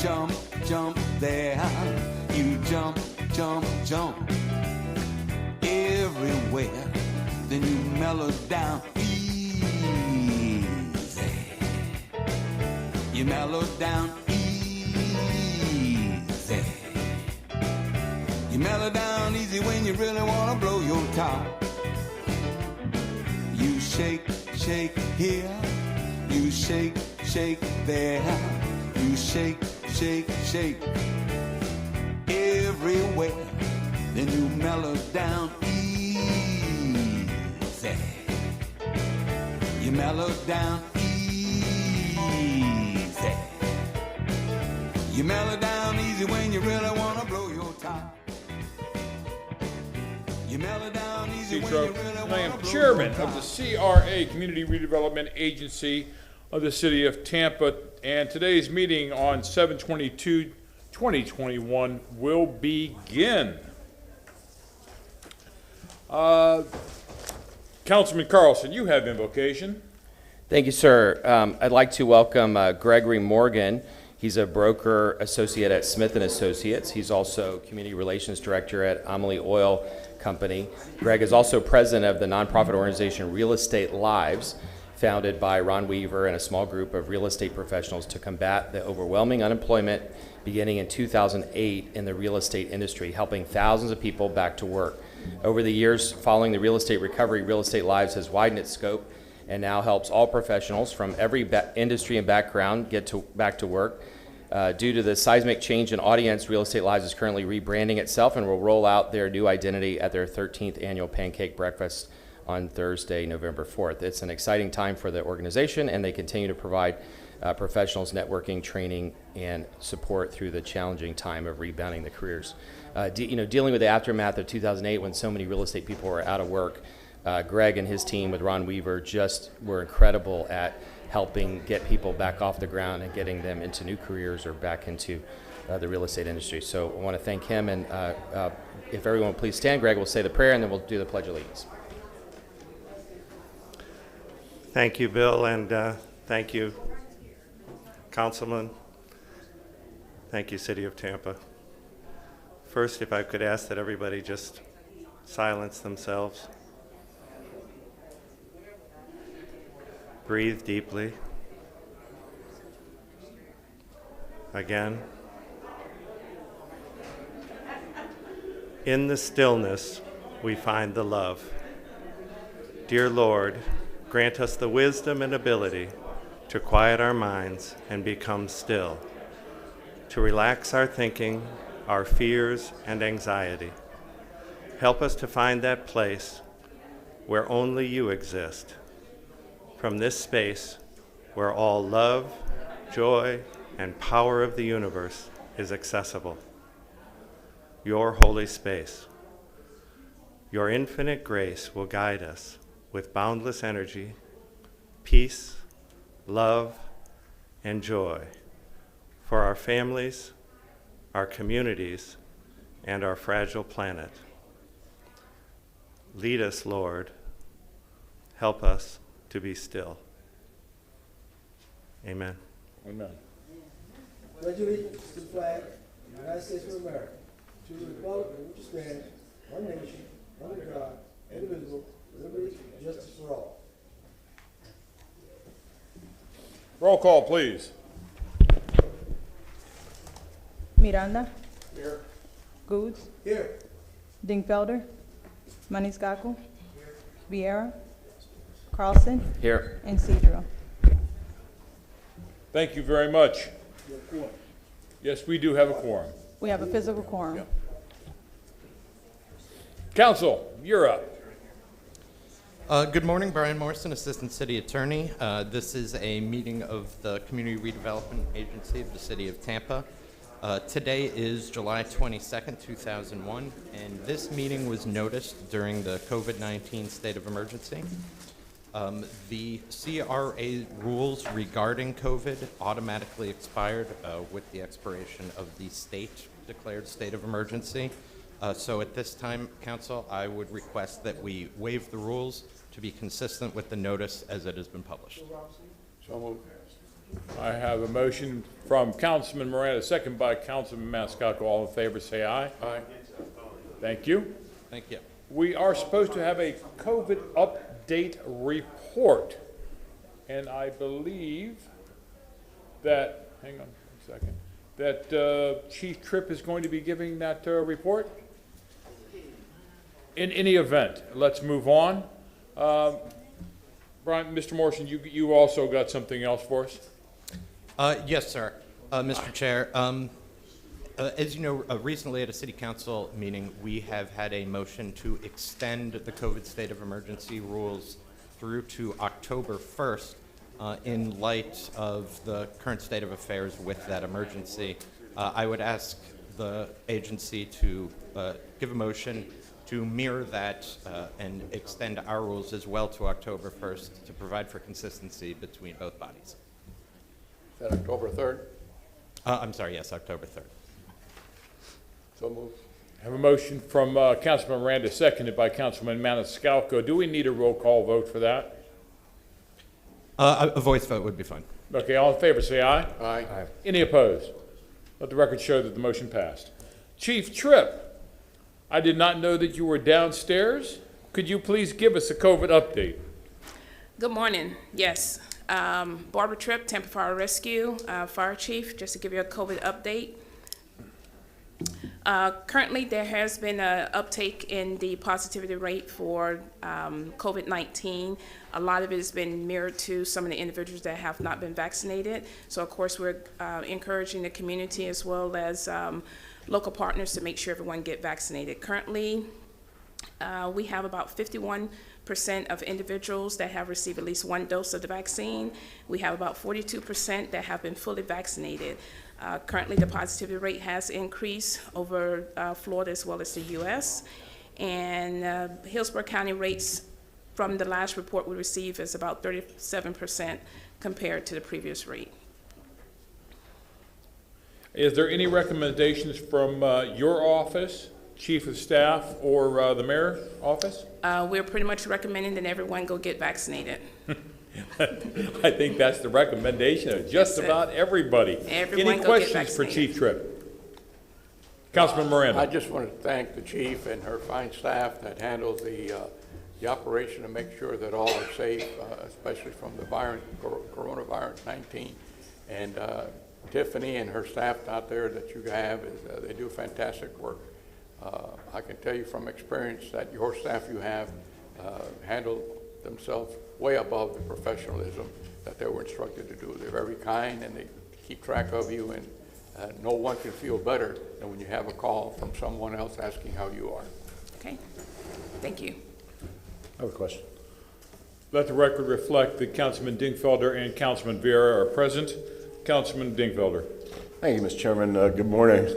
jump, jump there. You jump, jump, jump everywhere. Then you mellow down easy. You mellow down easy. You mellow down easy when you really wanna blow your top. You shake, shake here. You shake, shake there. You shake, shake, shake everywhere. Then you mellow down easy. You mellow down easy. You mellow down easy when you really wanna blow your top. You mellow down easy when you really wanna blow your top. I am chairman of the CRA, Community Redevelopment Agency of the City of Tampa, and today's meeting on 7/22/2021 will begin. Councilman Carlson, you have invocation. Thank you, sir. I'd like to welcome Gregory Morgan. He's a broker associate at Smith & Associates. He's also Community Relations Director at Amelie Oil Company. Greg is also president of the nonprofit organization Real Estate Lives, founded by Ron Weaver and a small group of real estate professionals to combat the overwhelming unemployment beginning in 2008 in the real estate industry, helping thousands of people back to work. Over the years following the real estate recovery, Real Estate Lives has widened its scope and now helps all professionals from every industry and background get back to work. Due to the seismic change in audience, Real Estate Lives is currently rebranding itself and will roll out their new identity at their 13th annual Pancake Breakfast on Thursday, November 4th. It's an exciting time for the organization, and they continue to provide professionals networking, training, and support through the challenging time of rebounding the careers. Dealing with the aftermath of 2008 when so many real estate people were out of work, Greg and his team with Ron Weaver just were incredible at helping get people back off the ground and getting them into new careers or back into the real estate industry. So I want to thank him, and if everyone will please stand, Greg will say the prayer, and then we'll do the Pledge of Allegiance. Thank you, Bill, and thank you, Councilman. Thank you, City of Tampa. First, if I could ask that everybody just silence themselves. Breathe deeply. Again. In the stillness, we find the love. Dear Lord, grant us the wisdom and ability to quiet our minds and become still, to relax our thinking, our fears, and anxiety. Help us to find that place where only you exist, from this space where all love, joy, and power of the universe is accessible. Your holy space. Your infinite grace will guide us with boundless energy, peace, love, and joy for our families, our communities, and our fragile planet. Lead us, Lord. Help us to be still. Amen. Amen. Pledge allegiance to the flag of the United States of America, to the republic for which it stands, one nation, under God, indivisible, with liberty and justice for all. Roll call, please. Miranda. Here. Goods. Here. Dingfelder. Maniscalco. Vieira. Carlson. Here. And Cedro. Thank you very much. Yes, we do have a quorum. We have a physical quorum. Yep. Council, you're up. Good morning, Brian Morrison, Assistant City Attorney. This is a meeting of the Community Redevelopment Agency of the City of Tampa. Today is July 22nd, 2001, and this meeting was noticed during the COVID-19 state of emergency. The CRA rules regarding COVID automatically expired with the expiration of the state-declared state of emergency. So at this time, Council, I would request that we waive the rules to be consistent with the notice as it has been published. So moved. I have a motion from Councilman Miranda, second by Councilman Maniscalco. All in favor, say aye. Aye. Thank you. Thank you. We are supposed to have a COVID update report, and I believe that, hang on a second, that Chief Tripp is going to be giving that report. In any event, let's move on. Brian, Mr. Morrison, you also got something else for us? Yes, sir. Mr. Chair, as you know, recently at a city council meeting, we have had a motion to extend the COVID state of emergency rules through to October 1st in light of the current state of affairs with that emergency. I would ask the agency to give a motion to mirror that and extend our rules as well to October 1st to provide for consistency between both bodies. Is that October 3rd? I'm sorry, yes, October 3rd. So moved. I have a motion from Councilman Miranda, seconded by Councilman Maniscalco. Do we need a roll call vote for that? A voice vote would be fine. Okay, all in favor, say aye. Aye. Any opposed? Let the record show that the motion passed. Chief Tripp, I did not know that you were downstairs. Could you please give us a COVID update? Good morning. Yes. Barbara Tripp, Tampa Fire Rescue, Fire Chief, just to give you a COVID update. Currently, there has been an uptake in the positivity rate for COVID-19. A lot of it has been mirrored to some of the individuals that have not been vaccinated. So, of course, we're encouraging the community as well as local partners to make sure everyone get vaccinated. Currently, we have about 51% of individuals that have received at least one dose of the vaccine. We have about 42% that have been fully vaccinated. Currently, the positivity rate has increased over Florida as well as the U.S. And Hillsborough County rates from the last report we received is about 37% compared to the previous rate. Is there any recommendations from your office, Chief of Staff, or the Mayor's office? We're pretty much recommending that everyone go get vaccinated. I think that's the recommendation of just about everybody. Everyone Any go get questions for vaccinated. Chief Tripp? Councilman Miranda. I just want to thank the chief and her fine staff that handles the operation to make sure that all are safe, especially from the coronavirus 19. And Tiffany and her staff out there that you have, they do fantastic work. I can tell you from experience that your staff you have handle themselves way above the professionalism that they were instructed to do. They're very kind and they keep track of you, and no one can feel better than when you have a call from someone else asking how you are. Okay, thank you. I have a question. Let the record reflect that Councilman Dingfelder and Councilman Vieira are present. Councilman Dingfelder. Thank you, Mr. Chairman. Good morning,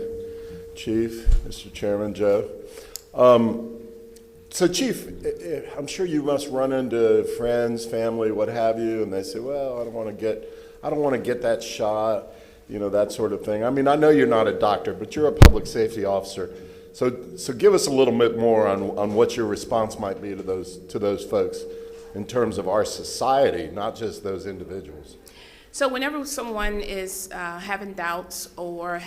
Chief, Mr. Chairman, Joe. So, Chief, I'm sure you must run into friends, family, what have you, and they say, "Well, I don't want to get that shot," you know, that sort of thing. I mean, I know you're not a doctor, but you're a public safety officer. So give us a little bit more on what your response might be to those folks in terms of our society, not just those individuals. So whenever someone is having doubts or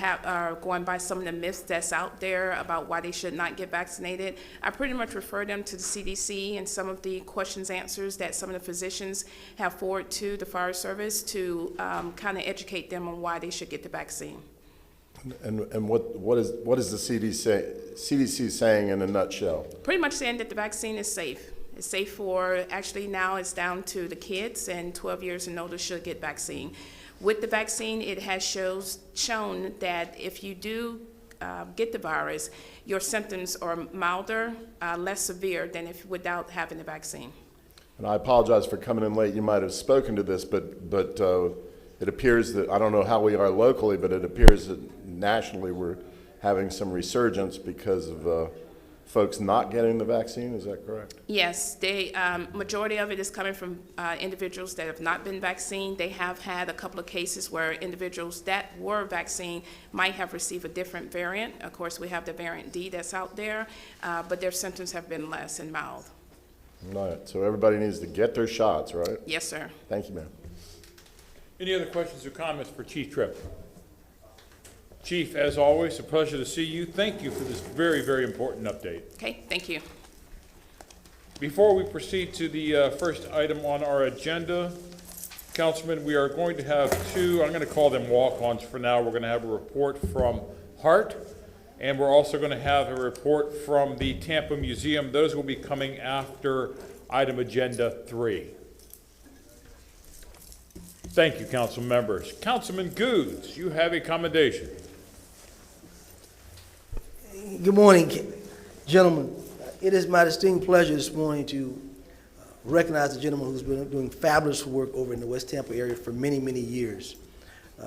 going by some of the myths that's out there about why they should not get vaccinated, I pretty much refer them to the CDC and some of the questions, answers that some of the physicians have forwarded to the fire service to kind of educate them on why they should get the vaccine. And what is the CDC saying in a nutshell? Pretty much saying that the vaccine is safe. It's safe for, actually now it's down to the kids, and 12 years and older should get vaccine. With the vaccine, it has shown that if you do get the virus, your symptoms are milder, less severe than if without having the vaccine. And I apologize for coming in late. You might have spoken to this, but it appears that, I don't know how we are locally, but it appears that nationally we're having some resurgence because of folks not getting the vaccine. Is that correct? Yes, the majority of it is coming from individuals that have not been vaccinated. They have had a couple of cases where individuals that were vaccinated might have received a different variant. Of course, we have the variant D that's out there, but their symptoms have been less and mild. Right. So everybody needs to get their shots, right? Yes, sir. Thank you, ma'am. Any other questions or comments for Chief Tripp? Chief, as always, a pleasure to see you. Thank you for this very, very important update. Okay, thank you. Before we proceed to the first item on our agenda, Councilman, we are going to have two, I'm going to call them walk-ons for now. We're going to have a report from Hart, and we're also going to have a report from the Tampa Museum. Those will be coming after item agenda 3. Thank you, council members. Councilman Goods, you have a commendation. Good morning, gentlemen. It is my distinct pleasure this morning to recognize the gentleman who's been doing fabulous work over in the West Tampa area for many, many years.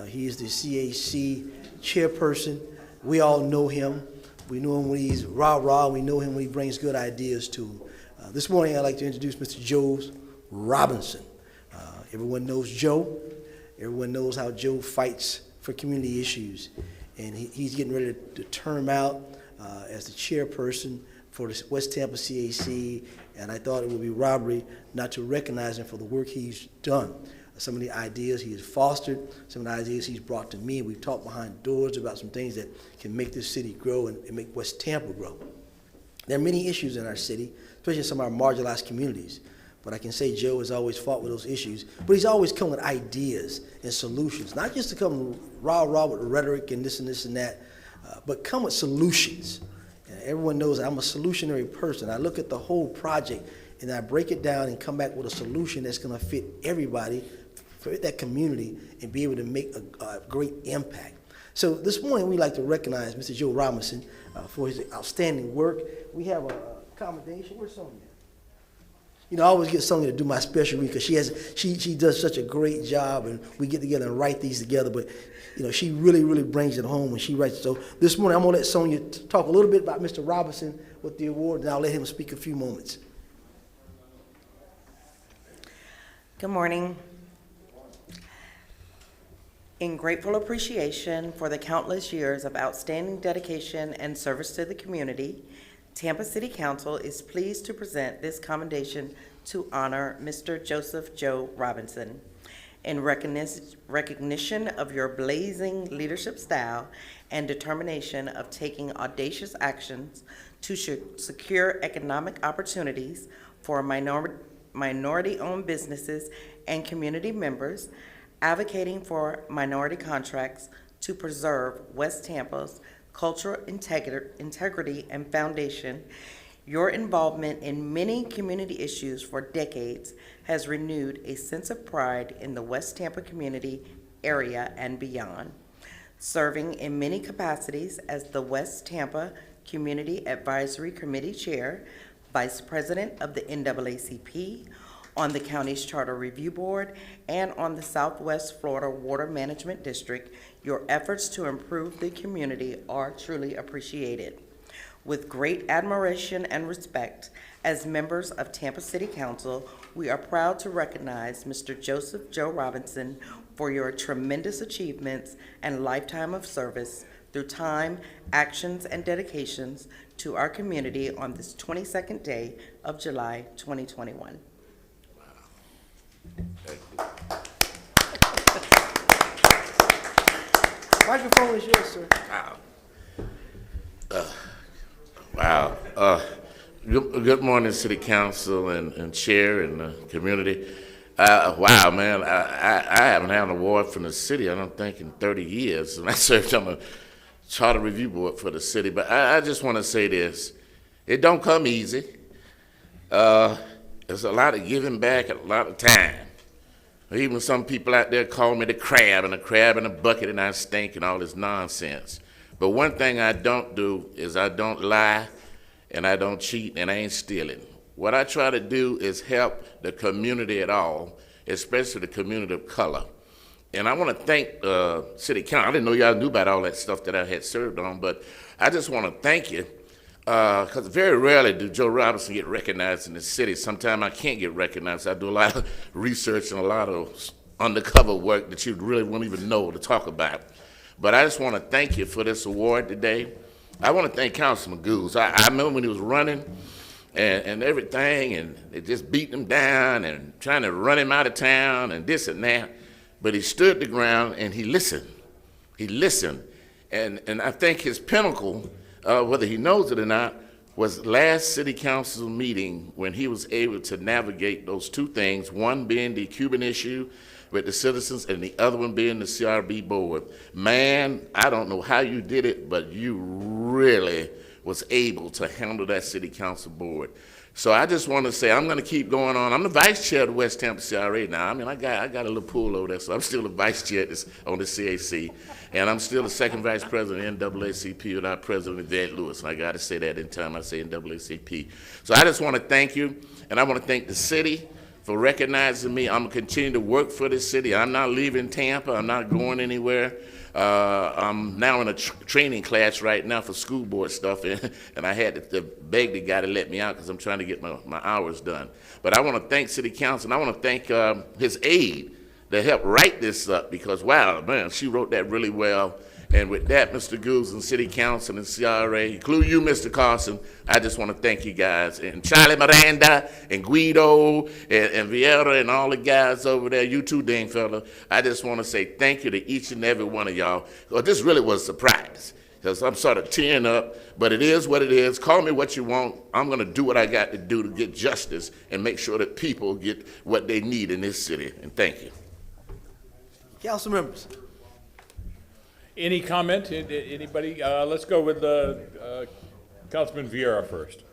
He is the CAC chairperson. We all know him. We know him when he's rah-rah. We know him when he brings good ideas to. This morning, I'd like to introduce Mr. Joe Robinson. Everyone knows Joe. Everyone knows how Joe fights for community issues. And he's getting ready to term out as the chairperson for the West Tampa CAC, and I thought it would be robbery not to recognize him for the work he's done. Some of the ideas he has fostered, some of the ideas he's brought to me. We've talked behind doors about some things that can make this city grow and make West Tampa grow. There are many issues in our city, especially in some of our marginalized communities. But I can say Joe has always fought with those issues, but he's always come with ideas and solutions, not just to come rah-rah with rhetoric and this and this and that, but come with solutions. And everyone knows I'm a solutionary person. I look at the whole project and I break it down and come back with a solution that's gonna fit everybody, fit that community, and be able to make a great impact. So this morning we'd like to recognize Mr. Joe Robinson for his outstanding work. We have a commendation. Where's Sonia? You know, I always get Sonia to do my special week because she does such a great job, and we get together and write these together. But you know, she really, really brings it home when she writes. So this morning, I'm gonna let Sonia talk a little bit about Mr. Robinson with the award, and I'll let him speak a few moments. Good morning. In grateful appreciation for the countless years of outstanding dedication and service to the community, Tampa City Council is pleased to present this commendation to honor Mr. Joseph Joe Robinson. In recognition of your blazing leadership style and determination of taking audacious actions to secure economic opportunities for minority-owned businesses and community members, advocating for minority contracts to preserve West Tampa's cultural integrity and foundation, your involvement in many community issues for decades has renewed a sense of pride in the West Tampa community area and beyond. Serving in many capacities as the West Tampa Community Advisory Committee Chair, Vice President of the NAACP, on the county's Charter Review Board, and on the Southwest Florida Water Management District, your efforts to improve the community are truly appreciated. With great admiration and respect, as members of Tampa City Council, we are proud to recognize Mr. Joseph Joe Robinson for your tremendous achievements and lifetime of service through time, actions, and dedications to our community on this 22nd day of July 2021. Microphone is yours, sir. Wow. Good morning, City Council and Chair and the community. Wow, man, I haven't had an award from the city, I don't think, in 30 years. And I served on the Charter Review Board for the city. But I just want to say this. It don't come easy. There's a lot of giving back and a lot of time. Even some people out there call me the crab in a bucket and I stink and all this nonsense. But one thing I don't do is I don't lie and I don't cheat and I ain't stealing. What I try to do is help the community at all, especially the community of color. And I want to thank City Council. I didn't know y'all knew about all that stuff that I had served on, but I just want to thank you because very rarely do Joe Robinson get recognized in the city. Sometimes I can't get recognized. I do a lot of research and a lot of undercover work that you really won't even know to talk about. But I just want to thank you for this award today. I want to thank Councilman Goods. I remember when he was running and everything, and they just beating him down and trying to run him out of town and this and that. but he stood the ground and he listened. He listened. And I think his pinnacle, whether he knows it or not, was last city council meeting when he was able to navigate those two things, one being the Cuban issue with the citizens and the other one being the CRB board. Man, I don't know how you did it, but you really was able to handle that city council board. So I just want to say I'm going to keep going on. I'm the vice chair of the West Tampa CRA now. I mean, I got a little pool over there, so I'm still the vice chair on the CAC, and I'm still the second vice president of NAACP with our president Yvette Lewis. And I got to say that in time I say NAACP. So I just want to thank you, and I want to thank the city for recognizing me. I'm going to continue to work for this city. I'm not leaving Tampa. I'm not going anywhere. I'm now in a training class right now for school board stuff, and I had to beg the guy to let me out because I'm trying to get my hours done. But I want to thank City Council, and I want to thank his aide that helped write this up because, wow, man, she wrote that really well. And with that, Mr. Goose and City Council and CRA, include you, Mr. Carson, I just want to thank you guys. And Charlie Miranda and Guido and Vieira and all the guys over there, you too, dang fella. I just want to say thank you to each and every one of y'all. Well, this really was a surprise because I'm sort of tearing up, but it is what it is. Call me what you want. I'm going to do what I got to do to get justice and make sure that people get what they need in this city. And thank you. Council members. Any comment? Anybody? Let's go with Councilman Vieira first.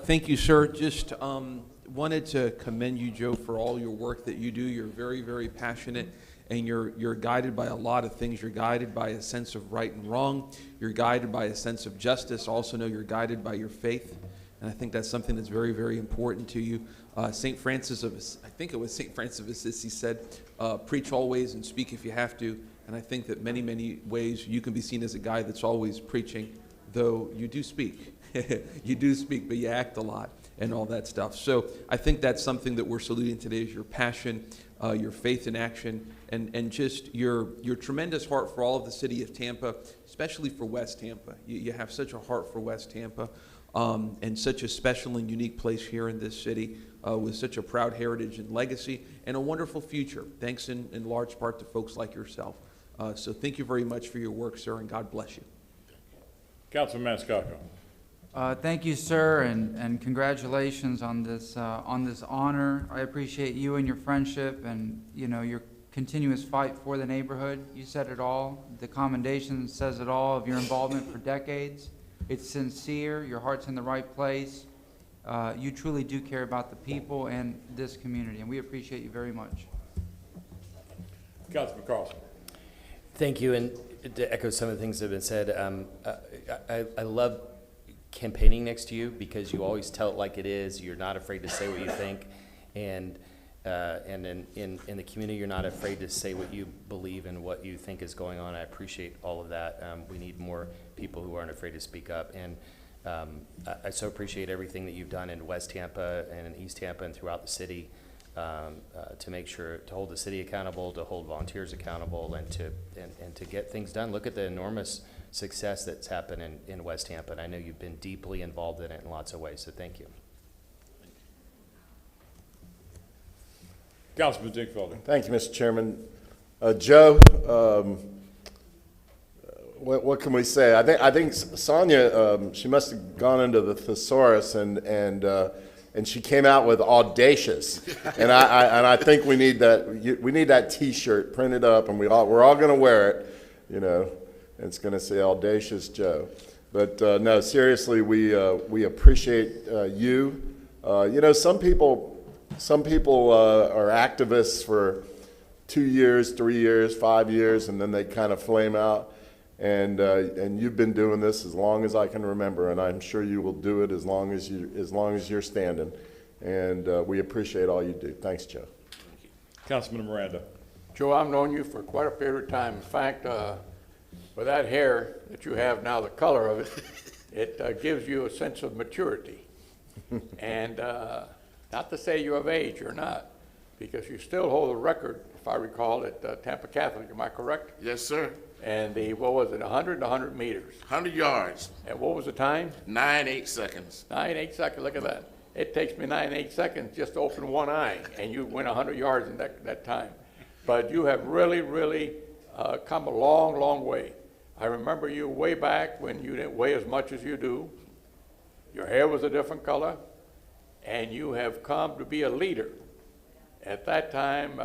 Thank you, sir. Just wanted to commend you, Joe, for all your work that you do. You're very, very passionate, and you're guided by a lot of things. You're guided by a sense of right and wrong. You're guided by a sense of justice. Also know you're guided by your faith, and I think that's something that's very, very important to you. St. Francis of, I think it was St. Francis of Assisi said, preach always and speak if you have to. And I think that many, many ways you can be seen as a guy that's always preaching, though you do speak. You do speak, but you act a lot and all that stuff. So I think that's something that we're saluting today is your passion, your faith in action, and just your tremendous heart for all of the city of Tampa, especially for West Tampa. You have such a heart for West Tampa and such a special and unique place here in this city with such a proud heritage and legacy and a wonderful future, thanks in large part to folks like yourself. So thank you very much for your work, sir, and God bless you. Councilman Maniscalco. Thank you, sir, and congratulations on this honor. I appreciate you and your friendship and your continuous fight for the neighborhood. You said it all. The commendation says it all of your involvement for decades. It's sincere. Your heart's in the right place. You truly do care about the people and this community, and we appreciate you very much. Councilman Carlson. Thank you, and to echo some of the things that have been said, I love campaigning next to you because you always tell it like it is. You're not afraid to say what you think, and in the community, you're not afraid to say what you believe and what you think is going on. I appreciate all of that. We need more people who aren't afraid to speak up, and I so appreciate everything that you've done in West Tampa and in East Tampa and throughout the city. To make sure to hold the city accountable, to hold volunteers accountable, and to get things done. Look at the enormous success that's happened in West Tampa, and I know you've been deeply involved in it in lots of ways, so thank you. Councilman Dinkfelder. Thank you, Mr. Chairman. Joe, what can we say? I think Sonia, she must have gone into the thesaurus and she came out with audacious, and I think we need that. We need that T-shirt printed up, and we're all going to wear it. It's going to say audacious Joe. But no, seriously, we appreciate you. Some people are activists for 2 years, 3 years, 5 years, and then they kind of flame out. And you've been doing this as long as I can remember, and I'm sure you will do it as long as you're standing. And we appreciate all you do. Thanks, Joe. Thank you. Councilman Miranda. Joe, I've known you for quite a period of time. In fact, with that hair that you have now, the color of it, it gives you a sense of maturity. And not to say you're of age, you're not, because you still hold a record, if I recall, at Tampa Catholic. Am I correct? Yes, sir. And what was it, 100 and 100 meters? 100 yards. And what was the time? 9.8 seconds. 9.8 seconds, look at that. It takes me 9.8 seconds just to open one eye, and you went 100 yards in that time. But you have really, really come a long, long way. I remember you way back when you didn't weigh as much as you do. Your hair was a different color, and you have come to be a leader. At that time,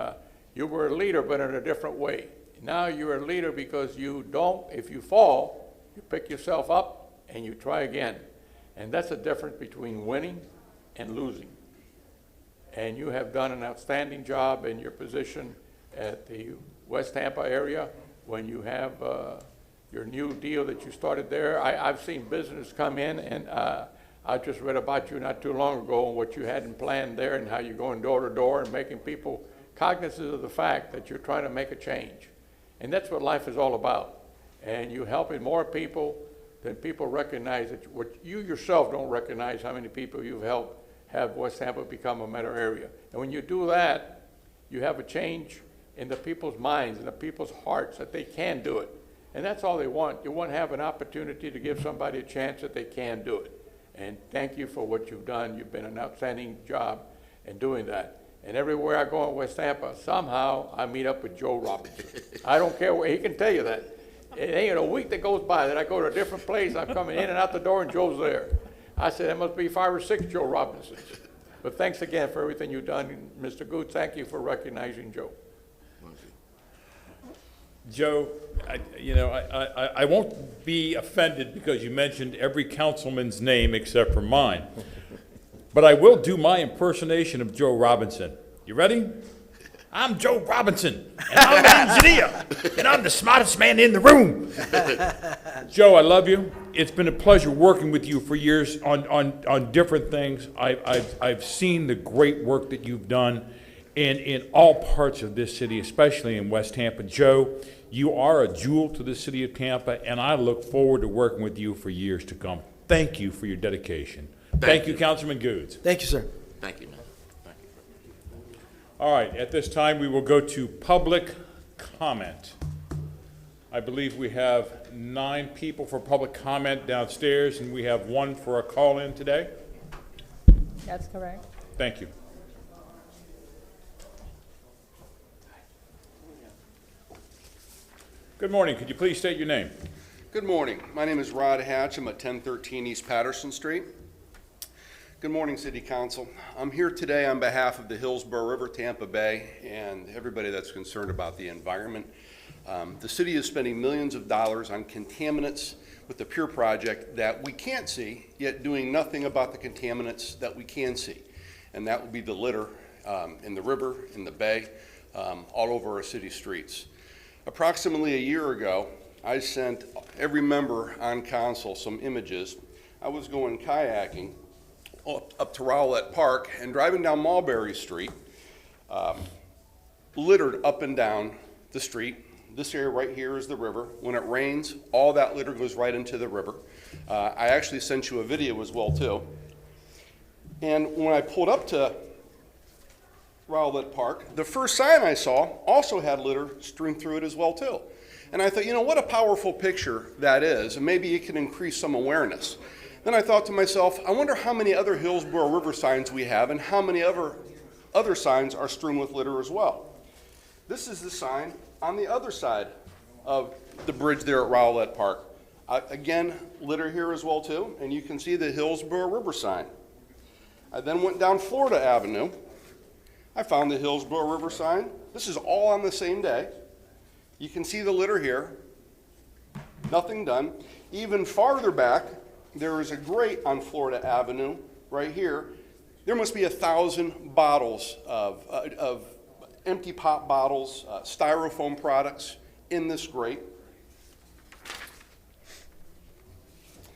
you were a leader, but in a different way. Now you're a leader because you don't, if you fall, you pick yourself up and you try again. And that's the difference between winning and losing. And you have done an outstanding job in your position at the West Tampa area when you have your new deal that you started there. I've seen business come in, and I just read about you not too long ago and what you had in plan there and how you're going door to door and making people cognizant of the fact that you're trying to make a change. And that's what life is all about. And you're helping more people than people recognize. That what you yourself don't recognize how many people you've helped have West Tampa become a better area. And when you do that, you have a change in the people's minds and the people's hearts that they can do it. And that's all they want. You want to have an opportunity to give somebody a chance that they can do it. And thank you for what you've done. You've been an outstanding job in doing that. And everywhere I go in West Tampa, somehow I meet up with Joe Robinson. I don't care where, he can tell you that. It ain't a week that goes by that I go to a different place, I'm coming in and out the door and Joe's there. I said, there must be 5 or 6 Joe Robinsons. But thanks again for everything you've done. And Mr. Goods, thank you for recognizing Joe. Joe, I won't be offended because you mentioned every councilman's name except for mine. But I will do my impersonation of Joe Robinson. You ready? I'm Joe Robinson, and I'm an engineer, and I'm the smartest man in the room. Joe, I love you. It's been a pleasure working with you for years on different things. I've seen the great work that you've done in all parts of this city, especially in West Tampa. Joe, you are a jewel to the city of Tampa, and I look forward to working with you for years to come. Thank you for your dedication. Thank you, Councilman Goods. Thank you, sir. Thank you, man. Thank you. All right, at this time, we will go to public comment. I believe we have 9 people for public comment downstairs, and we have 1 for a call-in today. That's correct. Thank you. Good morning. Could you please state your name? Good morning. My name is Rod Hatch. I'm at 1013 East Patterson Street. Good morning, City Council. I'm here today on behalf of the Hillsborough River, Tampa Bay, and everybody that's concerned about the environment. The city is spending millions of dollars on contaminants with the PURE project that we can't see, yet doing nothing about the contaminants that we can see. And that would be the litter in the river, in the bay, all over our city streets. Approximately a year ago, I sent every member on council some images. I was going kayaking up to Rowlett Park and driving down Mulberry Street, littered up and down the street. This area right here is the river. When it rains, all that litter goes right into the river. I actually sent you a video as well too. And when I pulled up to Rowlett Park, the first sign I saw also had litter strewn through it as well too. And I thought, you know, what a powerful picture that is, and maybe it can increase some awareness. Then I thought to myself, I wonder how many other Hillsborough River signs we have and how many other signs are strewn with litter as well. This is the sign on the other side of the bridge there at Rowlett Park. Again, litter here as well too, and you can see the Hillsborough River sign. I then went down Florida Avenue. I found the Hillsborough River sign. This is all on the same day. You can see the litter here. Nothing done. Even farther back, there is a grate on Florida Avenue right here. There must be 1,000 bottles of empty pop bottles, styrofoam products in this grate.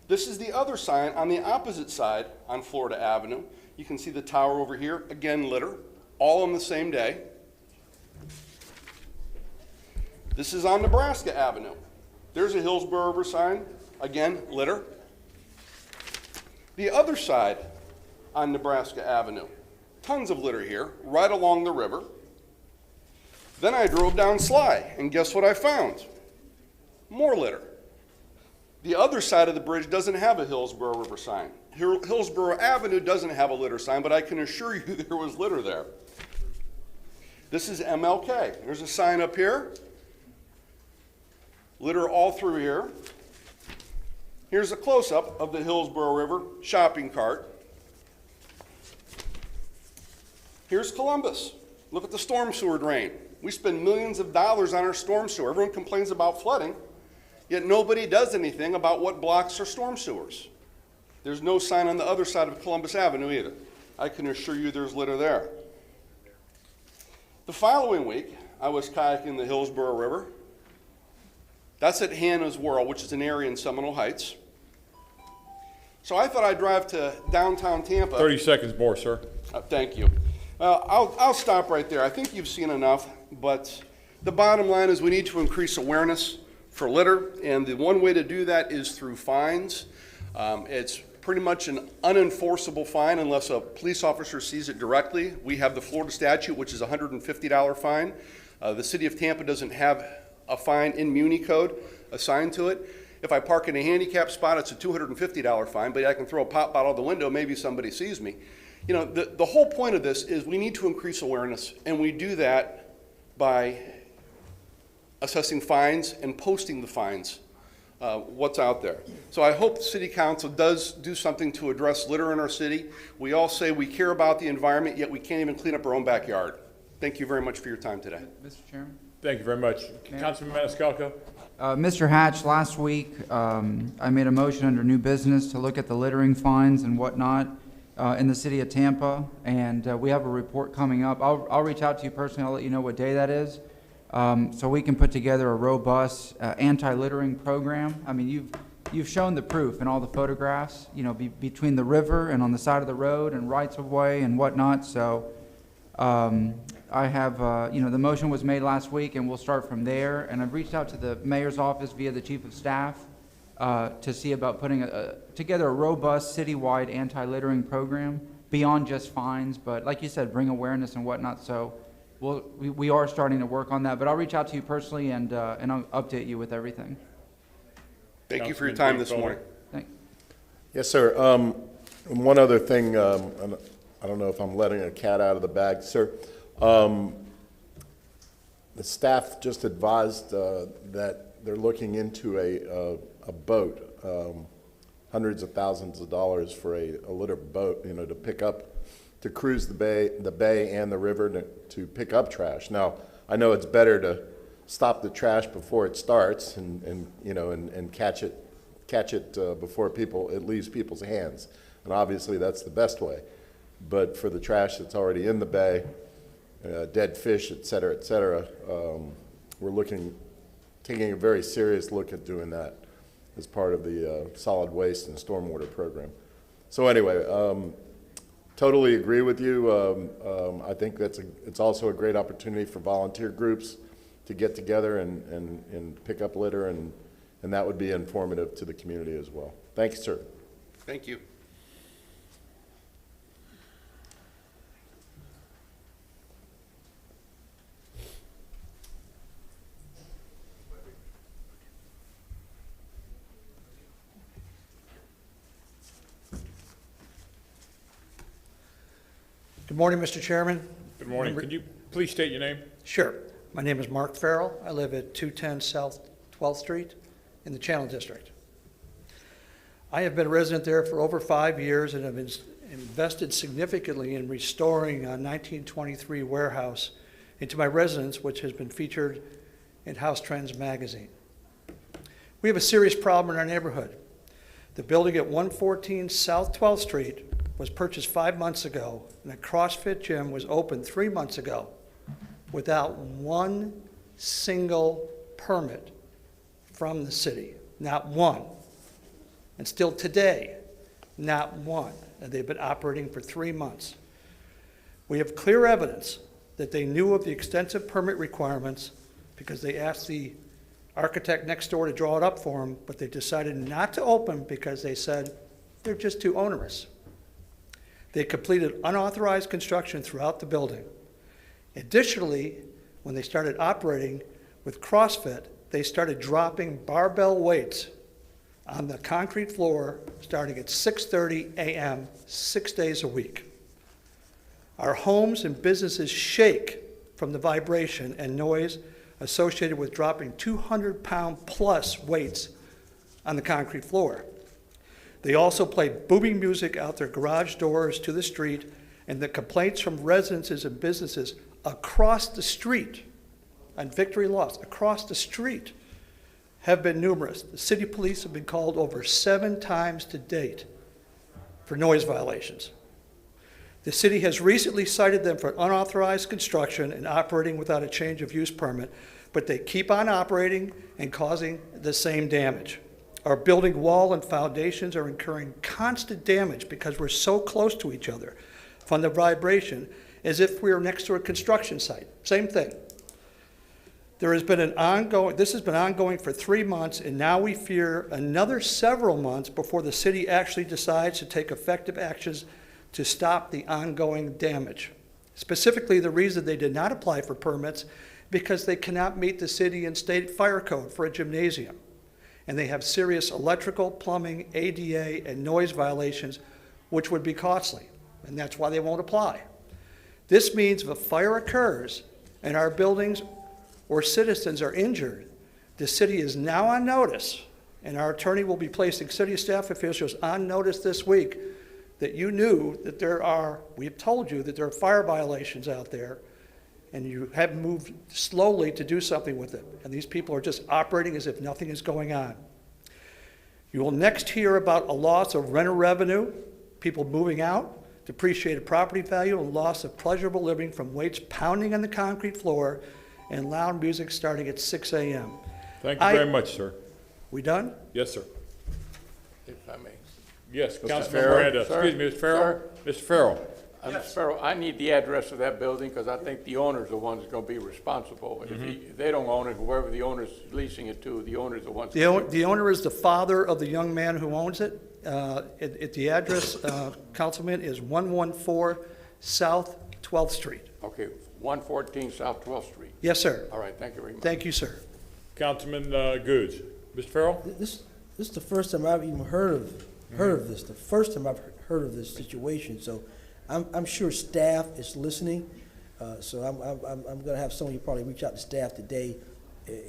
This is the other sign on the opposite side on Florida Avenue. You can see the tower over here. Again, litter, all on the same day. This is on Nebraska Avenue. There's a Hillsborough River sign. Again, litter. The other side on Nebraska Avenue, tons of litter here, right along the river. Then I drove down Sly, and guess what I found? More litter. The other side of the bridge doesn't have a Hillsborough River sign. Hillsborough Avenue doesn't have a litter sign, but I can assure you there was litter there. This is MLK. There's a sign up here. Litter all through here. Here's a close-up of the Hillsborough River shopping cart. Here's Columbus. Look at the storm sewer drain. We spend millions of dollars on our storm sewer. Everyone complains about flooding, yet nobody does anything about what blocks our storm sewers. There's no sign on the other side of Columbus Avenue either. I can assure you there's litter there. The following week, I was kayaking the Hillsborough River. That's at Hannah's Whirl, which is an area in Seminole Heights. So I thought I'd drive to downtown Tampa. 30 seconds more, sir. Thank you. I'll stop right there. I think you've seen enough, but the bottom line is we need to increase awareness for litter, and the one way to do that is through fines. It's pretty much an unenforceable fine unless a police officer sees it directly. We have the Florida statute, which is a $150 fine. The city of Tampa doesn't have a fine in Muni Code assigned to it. If I park in a handicap spot, it's a $250 fine, but I can throw a pop bottle out the window, maybe somebody sees me. You know, the whole point of this is we need to increase awareness, and we do that by assessing fines and posting the fines, what's out there. So I hope the City Council does do something to address litter in our city. We all say we care about the environment, yet we can't even clean up our own backyard. Thank you very much for your time today. Mr. Chairman? Thank you very much. Councilman Maniscalco? Mr. Hatch, last week, I made a motion under new business to look at the littering fines and whatnot in the city of Tampa, and we have a report coming up. I'll reach out to you personally. I'll let you know what day that is, so we can put together a robust anti-littering program. I mean, you've shown the proof in all the photographs, you know, between the river and on the side of the road and rights of way and whatnot. So I have, you know, the motion was made last week, and we'll start from there. And I've reached out to the mayor's office via the chief of staff to see about putting together a robust citywide anti-littering program beyond just fines, but like you said, bring awareness and whatnot. So we are starting to work on that, but I'll reach out to you personally and I'll update you with everything. Thank you for your time this morning. Thanks. Yes, sir. One other thing, I don't know if I'm letting a cat out of the bag, sir. The staff just advised that they're looking into a boat, hundreds of thousands of dollars for a litter boat, you know, to pick up, to cruise the bay and the river to pick up trash. Now, I know it's better to stop the trash before it starts and you know, and catch it before it leaves people's hands. And obviously that's the best way. But for the trash that's already in the bay, dead fish, et cetera, we're taking a very serious look at doing that as part of the solid waste and stormwater program. So anyway, totally agree with you. I think it's also a great opportunity for volunteer groups to get together and pick up litter, and that would be informative to the community as well. Thank you, sir. Thank you. Good morning, Mr. Chairman. Good morning. Could you please state your name? Sure. My name is Mark Farrell. I live at 210 South 12th Street in the Channel District. I have been a resident there for over 5 years and have invested significantly in restoring a 1923 warehouse into my residence, which has been featured in House Trends magazine. We have a serious problem in our neighborhood. The building at 114 South 12th Street was purchased 5 months ago, and a CrossFit gym was opened 3 months ago without one single permit from the city, not one. And still today, not one. And they've been operating for 3 months. We have clear evidence that they knew of the extensive permit requirements because they asked the architect next door to draw it up for them, but they decided not to open because they said they're just too onerous. They completed unauthorized construction throughout the building. Additionally, when they started operating with CrossFit, they started dropping barbell weights on the concrete floor starting at 6:30 a.m., 6 days a week. Our homes and businesses shake from the vibration and noise associated with dropping 200-pound plus weights on the concrete floor. They also played booming music out their garage doors to the street, and the complaints from residences and businesses across the street on Victory Lost, across the street, have been numerous. The city police have been called over 7 times to date for noise violations. The city has recently cited them for unauthorized construction and operating without a change of use permit, but they keep on operating and causing the same damage. Our building wall and foundations are incurring constant damage because we're so close to each other from the vibration, as if we were next to a construction site. Same thing. This has been ongoing for 3 months, and now we fear another several months before the city actually decides to take effective actions to stop the ongoing damage. Specifically, the reason they did not apply for permits because they cannot meet the city and state fire code for a gymnasium. And they have serious electrical, plumbing, ADA, and noise violations, which would be costly, and that's why they won't apply. This means if a fire occurs and our buildings or citizens are injured, the city is now on notice, and our attorney will be placing city staff officials on notice this week that you knew that we've told you that there are fire violations out there, and you haven't moved slowly to do something with it. And these people are just operating as if nothing is going on. You will next hear about a loss of rental revenue, people moving out, depreciated property value, and loss of pleasurable living from weights pounding on the concrete floor and loud music starting at 6 a.m. Thank you very much, sir. We done? Yes, sir. If I may. Yes, Mr. Councilman Farrell. Miranda. Sir? Excuse me, Mr. Farrell? Mr. Farrell. Mr. Farrell, I need the address of that building because I think the owner's the ones that's going to be responsible. If they don't own it, whoever the owner's leasing it to, the owner's the ones. The owner is the father of the young man who owns it. The address, Councilman, is 114 South 12th Street. Okay, 114 South 12th Street. Yes, sir. All right, thank you very much. Thank you, sir. Councilman Goods. Mr. Farrell? This is the first time I've even heard of this. The first time I've heard of this situation. So I'm sure staff is listening. So I'm going to have some of you probably reach out to staff today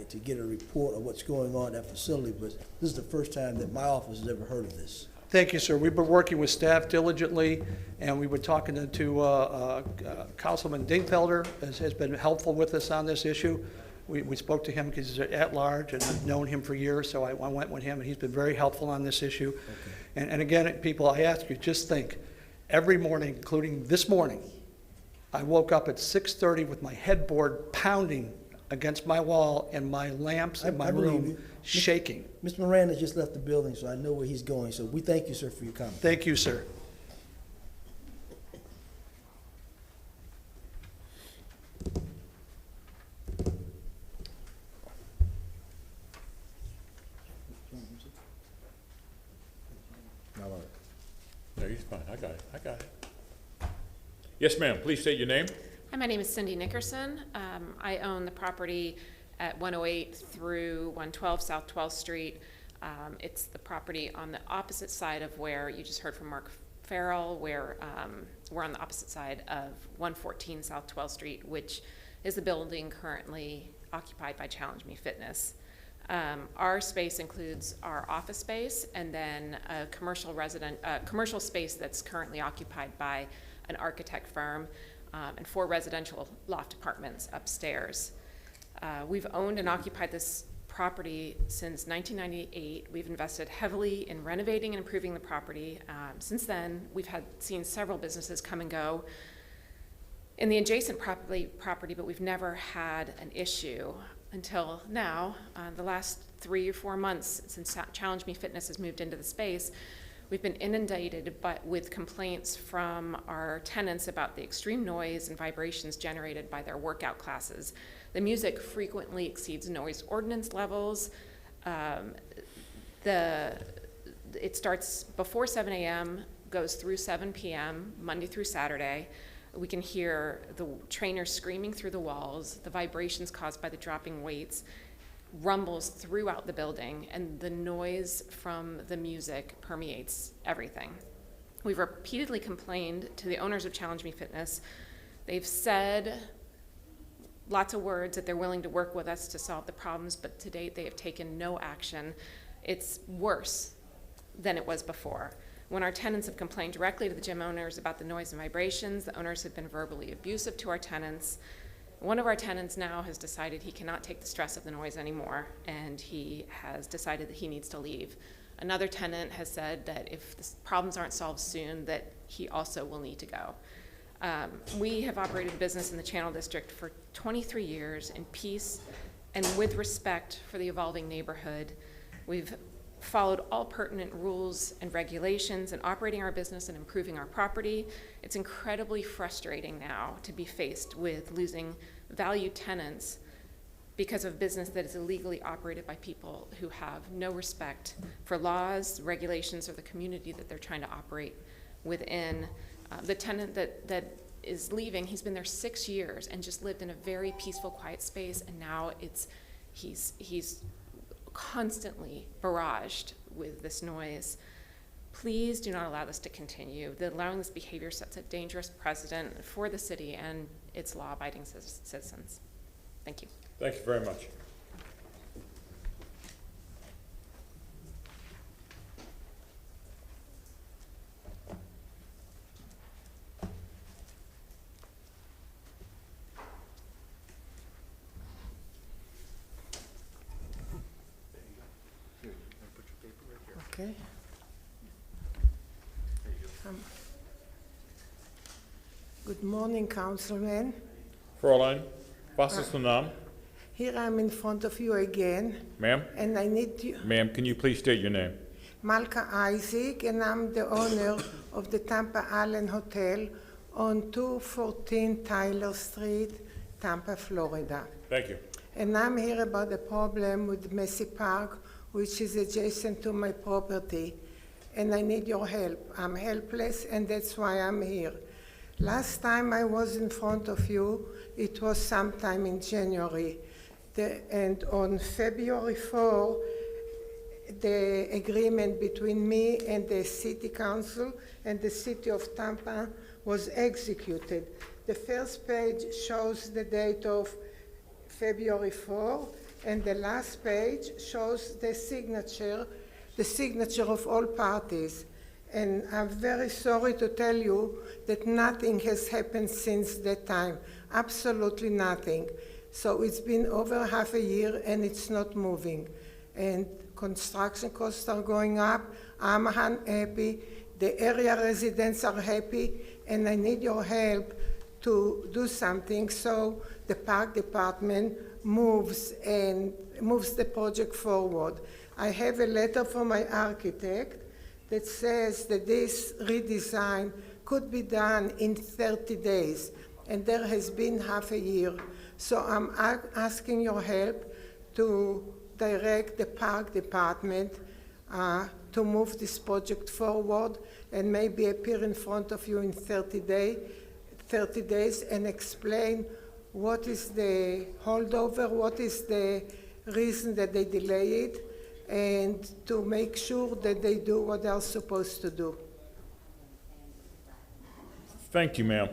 to get a report of what's going on at that facility. But this is the first time that my office has ever heard of this. Thank you, sir. We've been working with staff diligently, and we were talking to Councilman Dingfelder, has been helpful with us on this issue. We spoke to him because he's at large, and I've known him for years, so I went with him, and he's been very helpful on this issue. Okay. And again, people, I ask you, just think, every morning, including this morning, I woke up at 6:30 with my headboard pounding against my wall and my lamps in my room shaking. Mr. Miranda just left the building, so I know where he's going. So we thank you, sir, for your comment. Thank you, sir. No, he's fine. I got it. Yes, ma'am. Please state your name. Hi, my name is Cindy Nickerson. I own the property at 108 through 112 South 12th Street. It's the property on the opposite side of where you just heard from Mark Farrell, where we're on the opposite side of 114 South 12th Street, which is the building currently occupied by Challenge Me Fitness. Our space includes our office space and then a commercial space that's currently occupied by an architect firm, and 4 residential loft apartments upstairs. We've owned and occupied this property since 1998. We've invested heavily in renovating and improving the property. Since then, we've seen several businesses come and go in the adjacent property, but we've never had an issue until now. The last 3 or 4 months since Challenge Me Fitness has moved into the space, we've been inundated with complaints from our tenants about the extreme noise and vibrations generated by their workout classes. The music frequently exceeds noise ordinance levels. It starts before 7 a.m., goes through 7 p.m., Monday through Saturday. We can hear the trainers screaming through the walls, the vibrations caused by the dropping weights, rumbles throughout the building, and the noise from the music permeates everything. We've repeatedly complained to the owners of Challenge Me Fitness. They've said lots of words that they're willing to work with us to solve the problems, but to date they have taken no action. It's worse than it was before. When our tenants have complained directly to the gym owners about the noise and vibrations, the owners have been verbally abusive to our tenants. One of our tenants now has decided he cannot take the stress of the noise anymore, and he has decided that he needs to leave. Another tenant has said that if the problems aren't solved soon, that he also will need to go. We have operated a business in the Channel District for 23 years in peace and with respect for the evolving neighborhood. We've followed all pertinent rules and regulations in operating our business and improving our property. It's incredibly frustrating now to be faced with losing valued tenants because of business that is illegally operated by people who have no respect for laws, regulations, or the community that they're trying to operate within. The tenant that is leaving, he's been there 6 years and just lived in a very peaceful, quiet space, and now he's constantly barraged with this noise. Please do not allow this to continue. Allowing this behavior sets a dangerous precedent for the city and its law-abiding citizens. Thank you. Thank you very much. Okay. Good morning, Councilman. Fräulein, was ist Ihr Name? Here I'm in front of you again. Ma'am? And I need you. Ma'am, can you please state your name? Malka Isaac, and I'm the owner of the Tampa Allen Hotel on 214 Tyler Street, Tampa, Florida. Thank you. And I'm here about the problem with Massey Park, which is adjacent to my property, and I need your help. I'm helpless, and that's why I'm here. Last time I was in front of you, it was sometime in January. And on February 4, the agreement between me and the city council and the city of Tampa was executed. The first page shows the date of February 4, and the last page shows the signature of all parties. And I'm very sorry to tell you that nothing has happened since that time, absolutely nothing. So it's been over half a year and it's not moving. And construction costs are going up, I'm unhappy, the area residents are happy, and I need your help to do something so the park department moves the project forward. I have a letter from my architect that says that this redesign could be done in 30 days, and there has been half a year. So I'm asking your help to direct the park department to move this project forward and maybe appear in front of you in 30 days and explain what is the holdover, what is the reason that they delay it, and to make sure that they do what they're supposed to do. Thank you, ma'am.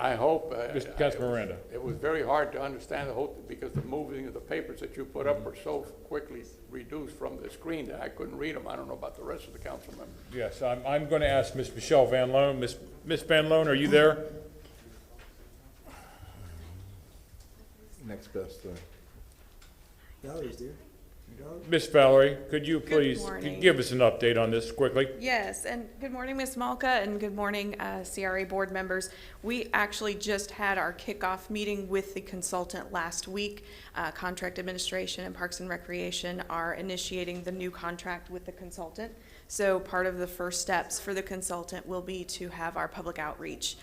I hope. Councilman Miranda. It was very hard to understand the whole, because the moving of the papers that you put up were so quickly reduced from the screen that I couldn't read them. I don't know about the rest of the council members. Yes, I'm going to ask Ms. Michelle Van Loan. Ms. Van Loan, are you there? Next best thing. Valerie's there. Ms. Valerie, could you Good please morning. give us an update on this quickly? Yes, and good morning, Ms. Malka, and good morning, CRA board members. We actually just had our kickoff meeting with the consultant last week. Contract Administration and Parks and Recreation are initiating the new contract with the consultant. So part of the first steps for the consultant will be to have our public outreach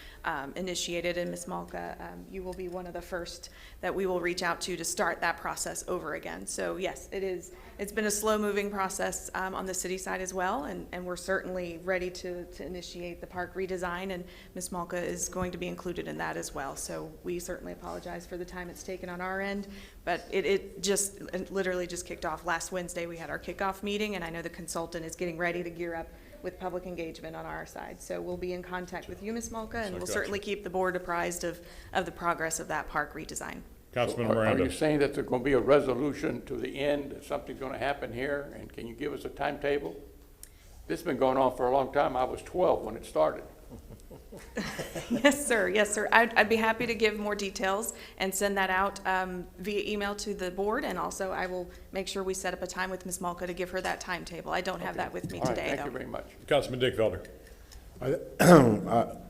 initiated, and Ms. Malka, you will be one of the first that we will reach out to start that process over again. So yes, it's been a slow-moving process on the city side as well, and we're certainly ready to initiate the park redesign, and Ms. Malka is going to be included in that as well. So we certainly apologize for the time it's taken on our end, but it literally just kicked off last Wednesday. We had our kickoff meeting, and I know the consultant is getting ready to gear up with public engagement on our side. So we'll be in contact with you, Ms. Malka, and we'll Gotcha. certainly keep the board apprised of the progress of that park redesign. Councilman Are Miranda. you saying that there's going to be a resolution to the end, that something's going to happen here? And can you give us a timetable? This has been going on for a long time. I was 12 when it started. Yes, sir. Yes, sir. I'd be happy to give more details and send that out via email to the board, and also I will make sure we set up a time with Ms. Malka to give her that timetable. I don't have that with me All right, today, thank though. you very much. Councilman Dickfelder.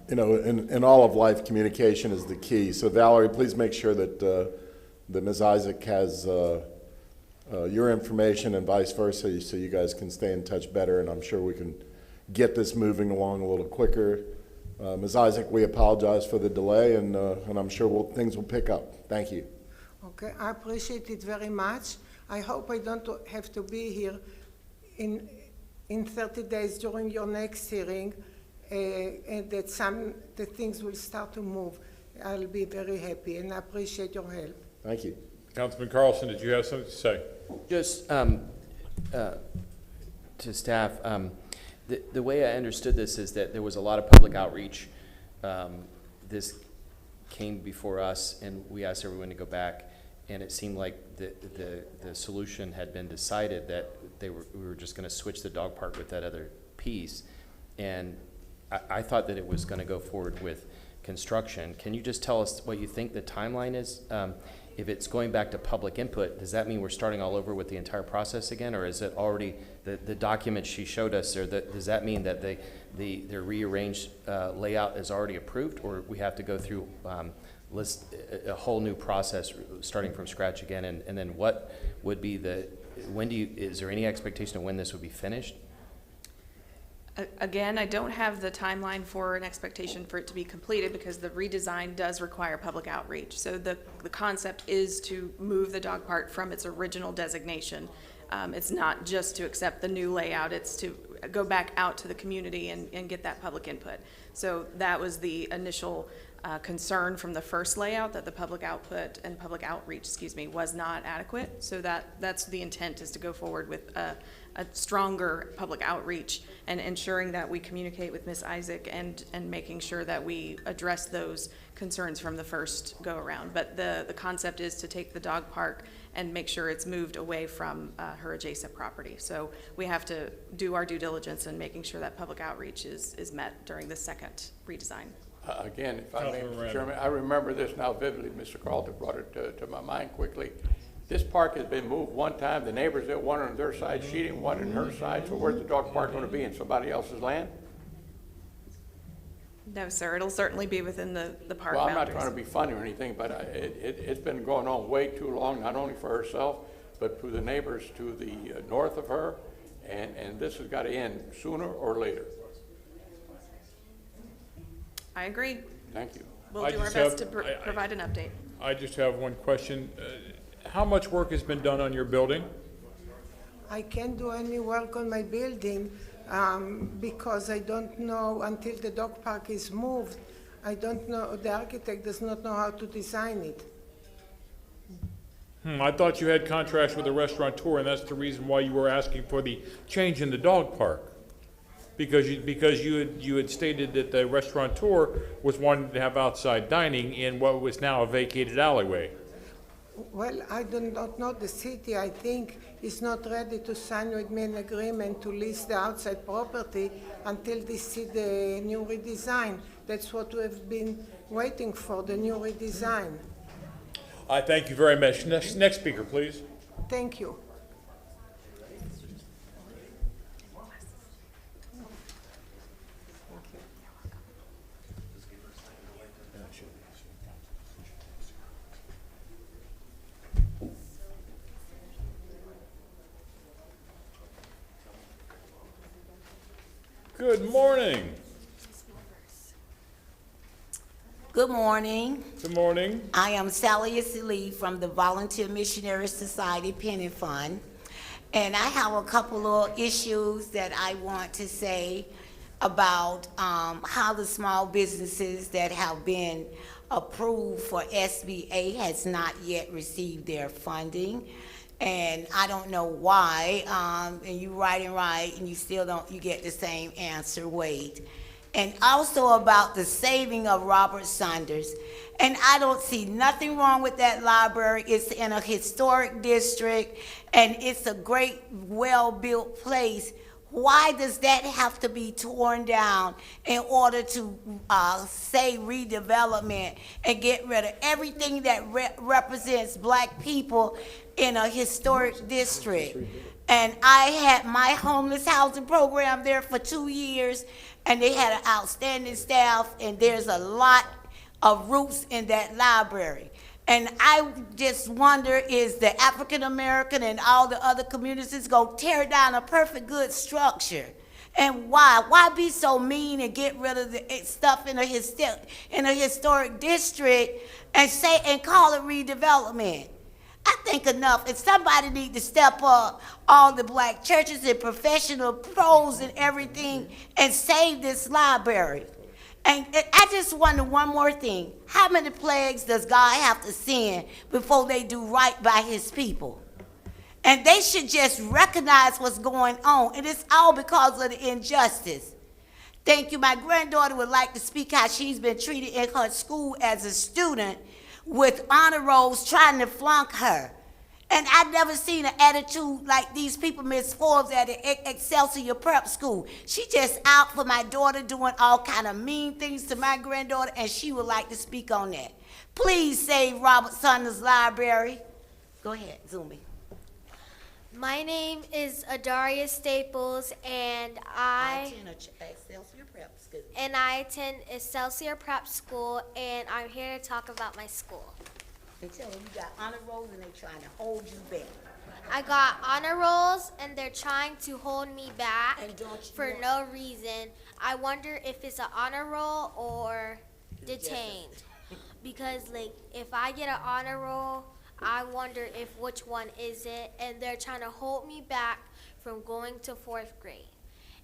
You know, in all of life, communication is the key. So Valerie, please make sure that that Ms. Isaac has your information and vice versa, so you guys can stay in touch better, and I'm sure we can get this moving along a little quicker. Ms. Isaac, we apologize for the delay, and I'm sure things will pick up. Thank you. Okay, I appreciate it very much. I hope I don't have to be here in 30 days during your next hearing, and that the things will start to move. I'll be very happy, and I appreciate your help. Thank you. Councilman Carlson, did you have something to say? Just to staff, the way I understood this is that there was a lot of public outreach. This came before us, and we asked everyone to go back, and it seemed like the solution had been decided that we were just going to switch the dog park with that other piece, and I thought that it was going to go forward with construction. Can you just tell us what you think the timeline is? If it's going back to public input, does that mean we're starting all over with the entire process again, or is it already the document she showed us, or does that mean that the rearranged layout is already approved, or we have to go through a whole new process starting from scratch again? And then what would be is there any expectation of when this would be finished? Again, I don't have the timeline for an expectation for it to be completed because the redesign does require public outreach. So the concept is to move the dog park from its original designation. It's not just to accept the new layout, it's to go back out to the community and get that public input. So that was the initial concern from the first layout, that the public output and public outreach, was not adequate. So that's the intent, is to go forward with a stronger public outreach and ensuring that we communicate with Ms. Isaac and making sure that we address those concerns from the first go around. But the concept is to take the dog park and make sure it's moved away from her adjacent property. So we have to do our due diligence in making sure that public outreach is met during the second redesign. Again, if I may, Mr. Chairman, I remember this now vividly. Mr. Carlton brought it to my mind quickly. This park has been moved one time. The neighbors did one on their side, she didn't one on her side. So where's the dog park going to be, in somebody else's land? No, sir, it'll certainly be within the park Well, I'm boundaries. not trying to be funny or anything, but it's been going on way too long, not only for herself, but for the neighbors to the north of her. And this has got to end sooner or later. I agree. Thank you. We'll do our best to provide an update. I just have one question. How much work has been done on your building? I can't do any work on my building because I don't know until the dog park is moved. I don't know, the architect does not know how to design it. I thought you had contracts with the restaurateur, and that's the reason why you were asking for the change in the dog park. Because you had stated that the restaurateur was wanting to have outside dining in what was now a vacated alleyway. Well, I do not know. The city, I think, is not ready to sign with me an agreement to lease the outside property until they see the new redesign. That's what we've been waiting for, the new redesign. I thank you very much. Next speaker, please. Thank you. Good morning. Good morning. Good morning. I am Sally Lee from the Volunteer Missionary Society Penny Fund, and I have a couple of issues that I want to say about how the small businesses that have been approved for SBA has not yet received their funding. And I don't know why, and you write and write, and you still don't, you get the same answer, wait. And also about the saving of Robert Saunders. And I don't see nothing wrong with that library. It's in a historic district, and it's a great, well-built place. Why does that have to be torn down in order to say redevelopment and get rid of everything that represents black people in a historic district? And I had my homeless housing program there for 2 years, and they had an outstanding staff, and there's a lot of roots in that library. And I just wonder, is the African American and all the other communities gonna tear down a perfect good structure? And why? Why be so mean and get rid of the stuff in a historic district and call it redevelopment? I think enough. If somebody need to step up, all the black churches and professional pros and everything, and save this library. And I just wonder one more thing. How many plagues does God have to send before they do right by his people? And they should just recognize what's going on. And it's all because of the injustice. Thank you. My granddaughter would like to speak how she's been treated in her school as a student with honor rolls trying to flunk her. And I've never seen an attitude like these people, Miss Forbes at Excelsior Prep School. She just out for my daughter doing all kind of mean things to my granddaughter, and she would like to speak on that. Please save Robert Saunders Library. Go ahead, Zumi. My name is Adaria Staples, and I attend Excelsior Prep School, and I'm here to talk about my school. They tell them you got honor rolls and they're trying to hold you back. I got honor rolls, and they're trying to hold me back for no reason. I wonder if it's an honor roll or detained. Because, like, if I get an honor roll, I wonder if which one is it, and they're trying to hold me back from going to 4th grade.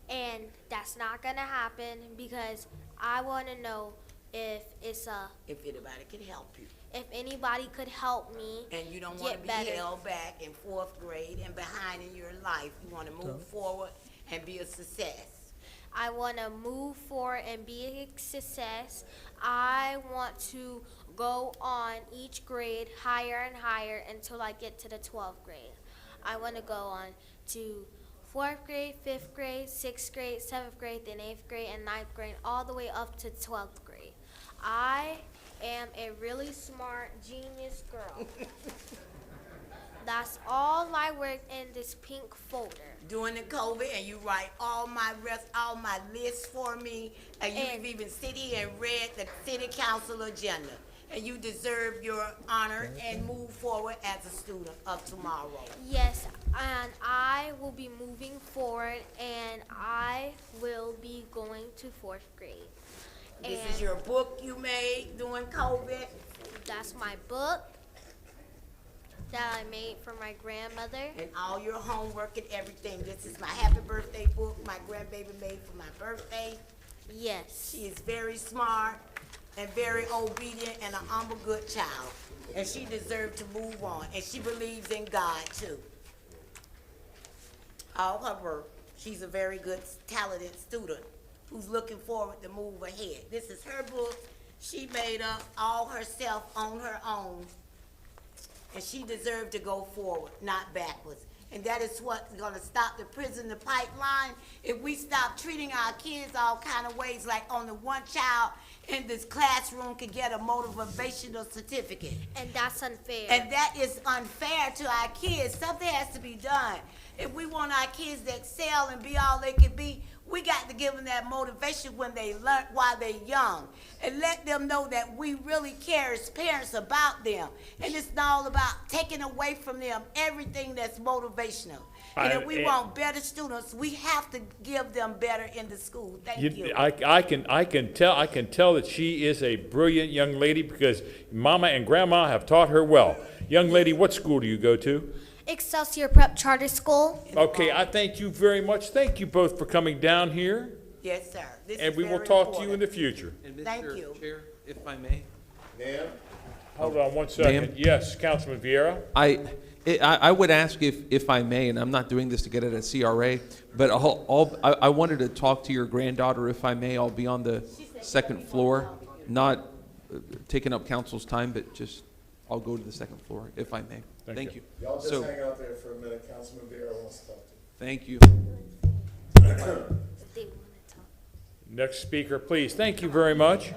And that's not gonna happen because I wanna know if anybody can help you. If anybody could help me. And you don't want to be held back in 4th grade and behind in your life. You want to move forward and be a success. I want to move forward and be a success. I want to go on each grade higher and higher until I get to the 12th grade. I want to go on to 4th grade, 5th grade, 6th grade, 7th grade, then 8th grade, and 9th grade, all the way up to 12th grade. I am a really smart, genius girl. That's all I work in this pink folder. During the COVID, and you write all my lists for me, and you've even sit here and read the city council agenda. And you deserve your honor and move forward as a student of tomorrow. Yes, and I will be moving forward, and I will be going to 4th grade. This is your book you made during COVID? That's my book that I made for my grandmother. And all your homework and everything. This is my happy birthday book my grandbaby made for my birthday. Yes. She is very smart and very obedient and an humble good child. And she deserved to move on. And she believes in God too. All her work. She's a very good, talented student who's looking forward to move ahead. This is her book. She made up all herself on her own. And she deserved to go forward, not backwards. And that is what's gonna stop the prison, the pipeline. If we stop treating our kids all kind of ways, like only one child in this classroom could get a motivational certificate. And that's unfair. And that is unfair to our kids. Something has to be done. If we want our kids to excel and be all they can be, we got to give them that motivation when they learn while they're young, and let them know that we really care as parents about them. And it's not all about taking away from them everything that's motivational. And if we want better students, we have to give them better in the school. Thank you. I can tell that she is a brilliant young lady because Mama and Grandma have taught her well. Young lady, what school do you go to? Excelsior Prep Charter School. Okay, I thank you very much. Thank you both for coming down here. Yes, sir. And we will talk to you in the future. And Thank Mr. you. Chair, if I may. Ma'am? Hold on one second. Ma'am? Yes, Councilman Vieira? I would ask if I may, and I'm not doing this to get at a CRA, but I wanted to talk to your granddaughter, if I may. I'll be on the second floor, not taking up council's time, but just, I'll go to the second floor, if I may. Thank you. Y'all just So- hang out there for a minute. Councilman Vieira wants to talk to you. Thank you. Next speaker, please. Thank you very much.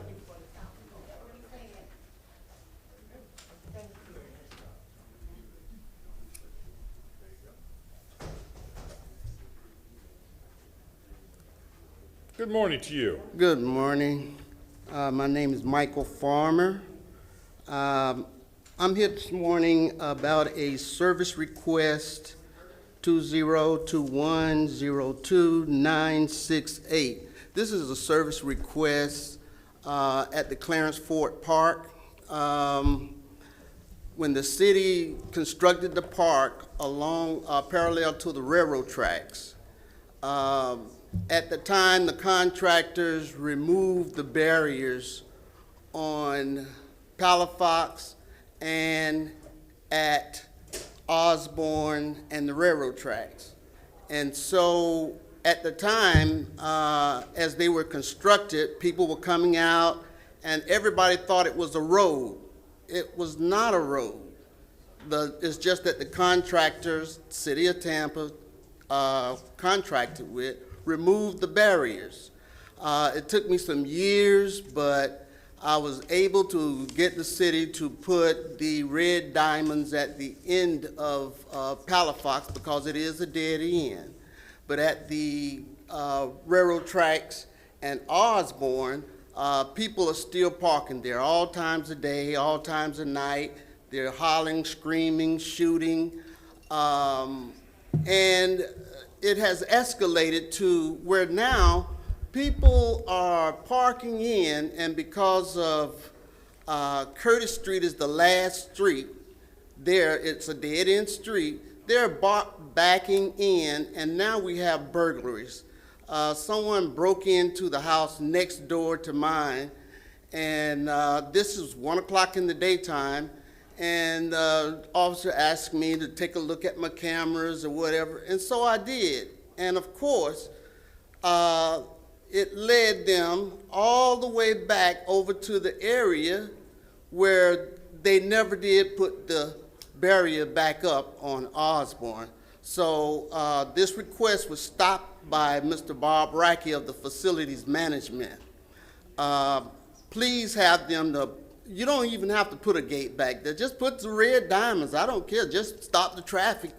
Good morning to you. Good morning. My name is Michael Farmer. I'm here this morning about a service request 2021022968. This is a service request at the Clarence Ford Park. When the city constructed the park along parallel to the railroad tracks, at the time, the contractors removed the barriers on Palafox and at Osborne and the railroad tracks. And so at the time, as they were constructed, people were coming out and everybody thought it was a road. It was not a road. It's just that the contractors, City of Tampa, contracted with, removed the barriers. It took me some years, but I was able to get the city to put the red diamonds at the end of Palafox because it is a dead end. But at the railroad tracks and Osborne, people are still parking there all times of day, all times of night. They're hollering, screaming, shooting, and it has escalated to where now people are parking in, and because of Curtis Street is the last street there, it's a dead-end street, they're backing in, and now we have burglaries. Someone broke into the house next door to mine, and this is 1 o'clock in the daytime, and the officer asked me to take a look at my cameras or whatever, and so I did. And of course, it led them all the way back over to the area where they never did put the barrier back up on Osborne. So this request was stopped by Mr. Bob Rackey of the Facilities Management. Please have them to, you don't even have to put a gate back there. Just put the red diamonds. I don't care. Just stop the traffic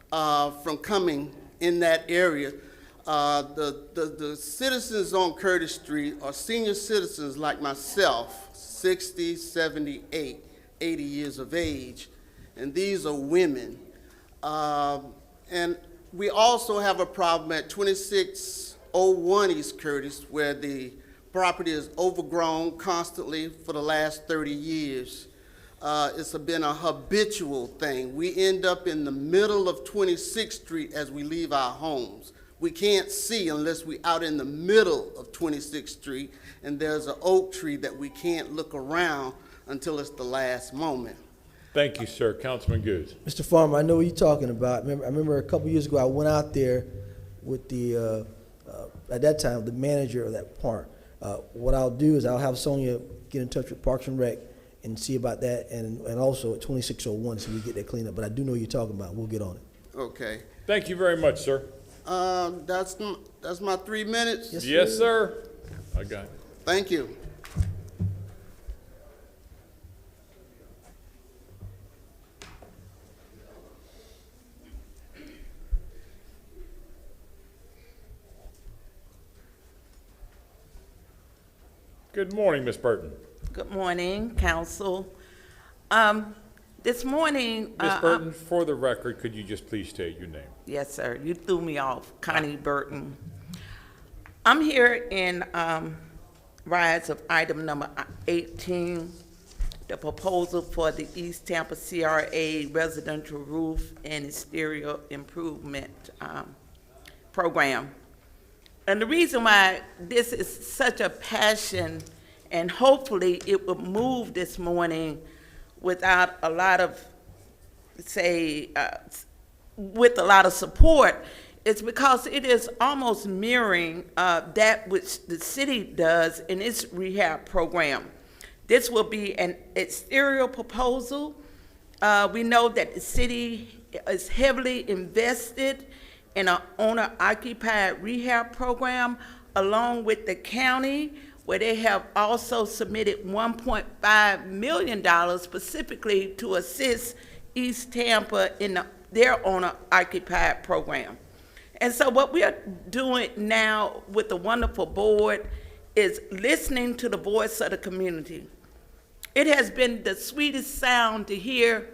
from coming in that area. The citizens on Curtis Street are senior citizens like myself, 60, 78, 80 years of age, and these are women. And we also have a problem at 2601 East Curtis where the property is overgrown constantly for the last 30 years. It's been a habitual thing. We end up in the middle of 26th Street as we leave our homes. We can't see unless we're out in the middle of 26th Street, and there's an oak tree that we can't look around until it's the last moment. Thank you, sir. Councilman Goose. Mr. Farmer, I know what you're talking about. I remember a couple years ago, I went out there with the, at that time, the manager of that park. What I'll do is I'll have Sonia get in touch with Parks and Rec and see about that, and also at 2601, so we get that cleaned up. But I do know what you're talking about. We'll get on it. Okay. Thank you very much, sir. That's my 3 minutes. Yes, sir. I got it. Thank you. Good morning, Ms. Burton. Good morning, council. This morning, Ms. Burton, for the record, could you just please state your name? yes, sir, you threw me off, Connie Burton. I'm here in rise of item number 18, the proposal for the East Tampa CRA residential roof and exterior improvement program. And the reason why this is such a passion, and hopefully it will move this morning, without a lot of, say, with a lot of support, is because it is almost mirroring that which the city does in its rehab program. This will be an exterior proposal. We know that the city is heavily invested in an owner-occupied rehab program, along with the county, where they have also submitted $1.5 million specifically to assist East Tampa in their owner-occupied program. And so what we are doing now with the wonderful board is listening to the voice of the community. It has been the sweetest sound to hear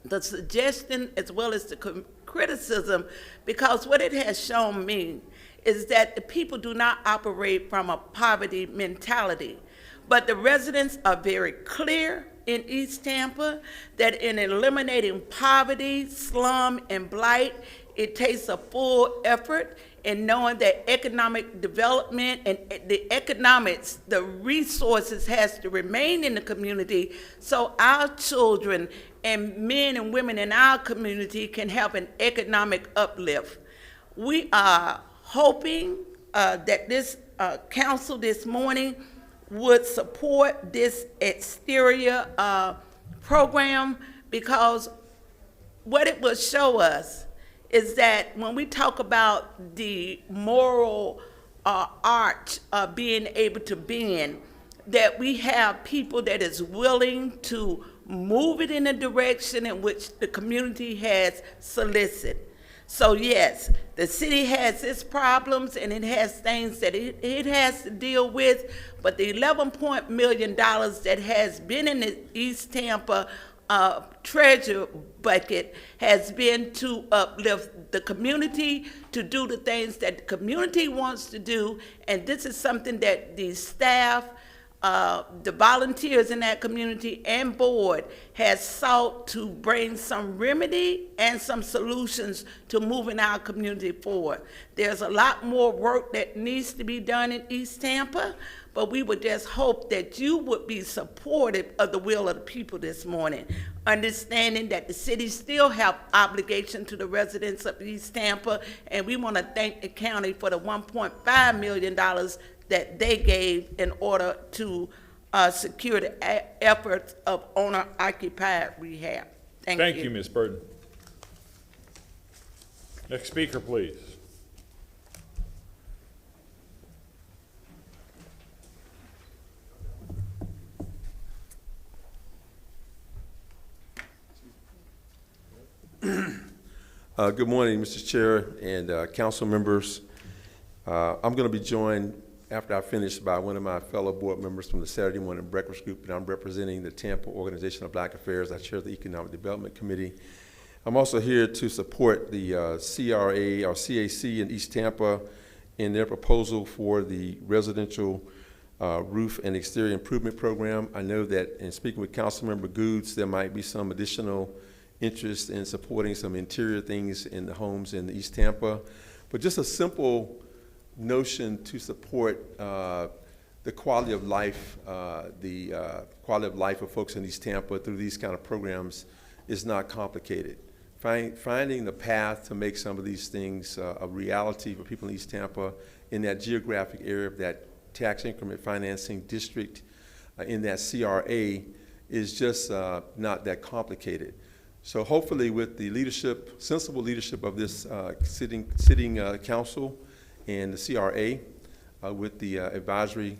the suggestion as well as the criticism, because what it has shown me is that the people do not operate from a poverty mentality, but the residents are very clear in East Tampa that in eliminating poverty, slum, and blight, it takes a full effort in knowing that economic development and the economics, the resources has to remain in the community so our children and men and women in our community can have an economic uplift. We are hoping that this council this morning would support this exterior program, because what it will show us is that when we talk about the moral arch of being able to bend, that we have people that is willing to move it in a direction in which the community has solicited. So yes, the city has its problems and it has things that it has to deal with, but the $11 million that has been in the East Tampa treasure bucket has been to uplift the community, to do the things that the community wants to do, and this is something that the staff, the volunteers in that community and board has sought to bring some remedy and some solutions to moving our community forward. There's a lot more work that needs to be done in East Tampa, but we would just hope that you would be supportive of the will of the people this morning, understanding that the city still have obligation to the residents of East Tampa, and we want to thank the county for the $1.5 million that they gave in order to secure the efforts of owner-occupied rehab. Thank you. Ms. Burton. Next speaker, please. Good morning, Mr. Chair and council members. I'm going to be joined after I finish by one of my fellow board members from the Saturday Morning Breakfast Group, and I'm representing the Tampa Organization of Black Affairs. I chair the Economic Development Committee. I'm also here to support the CRA or CAC in East Tampa in their proposal for the residential roof and exterior improvement program. I know that in speaking with Councilmember Goods, there might be some additional interest in supporting some interior things in the homes in East Tampa, but just a simple notion to support the quality of life, quality of life of folks in East Tampa through these kind of programs is not complicated. Finding the path to make some of these things a reality for people in East Tampa in that geographic area of that tax increment financing district in that CRA is just not that complicated. So hopefully with the leadership, sensible leadership of this sitting council and the CRA with the advisory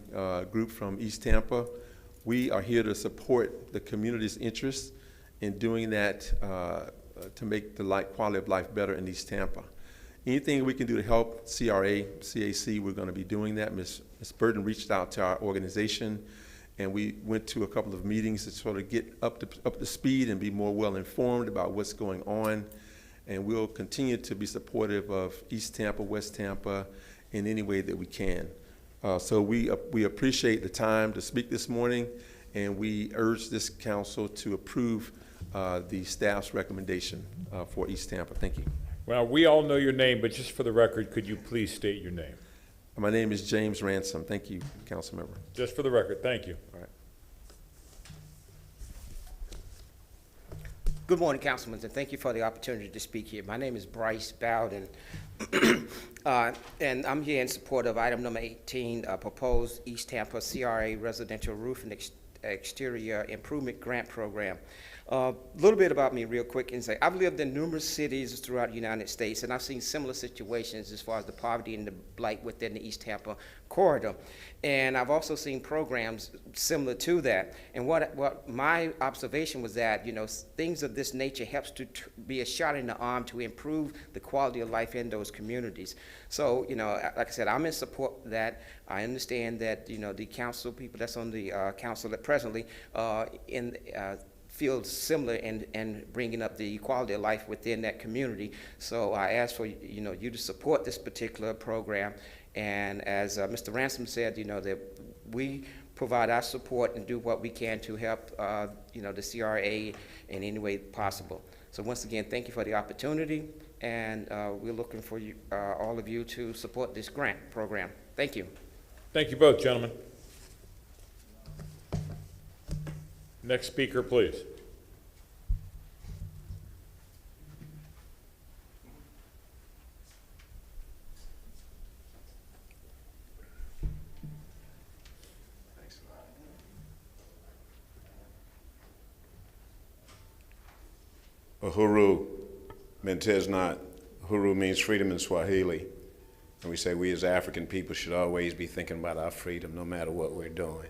group from East Tampa, we are here to support the community's interest in doing that to make the quality of life better in East Tampa. Anything we can do to help CRA, CAC, we're going to be doing that. Ms. Burton reached out to our organization, and we went to a couple of meetings to sort of get up to speed and be more well informed about what's going on. And we'll continue to be supportive of East Tampa, West Tampa in any way that we can. So we appreciate the time to speak this morning, and we urge this council to approve the staff's recommendation for East Tampa. Thank you. Well, we all know your name, but just for the record, could you please state your name? My name is James Ransom. Thank you, council member. Just for the record, thank you. All right. Good morning, Councilman, and thank you for the opportunity to speak here. My name is Bryce Bowden, and I'm here in support of item number 18, proposed East Tampa CRA residential roof and exterior improvement grant program. A little bit about me real quick and say, I've lived in numerous cities throughout the United States, and I've seen similar situations as far as the poverty and the blight within the East Tampa corridor. And I've also seen programs similar to that. And what my observation was that, you know, things of this nature helps to be a shot in the arm to improve the quality of life in those communities. So, you know, like I said, I'm in support of that. I understand that, you know, the council people that's on the council that presently feel similar in bringing up the quality of life within that community. So I ask for you to support this particular program. And as Mr. Ransom said, you know, that we provide our support and do what we can to help the CRA in any way possible. So once again, thank you for the opportunity, and we're looking for you, all of you to support this grant program. Thank you. Thank you both, gentlemen. Next speaker, please. Uhuru Menteznat. Uhuru means freedom in Swahili. And we say we as African people should always be thinking about our freedom no matter what we're doing.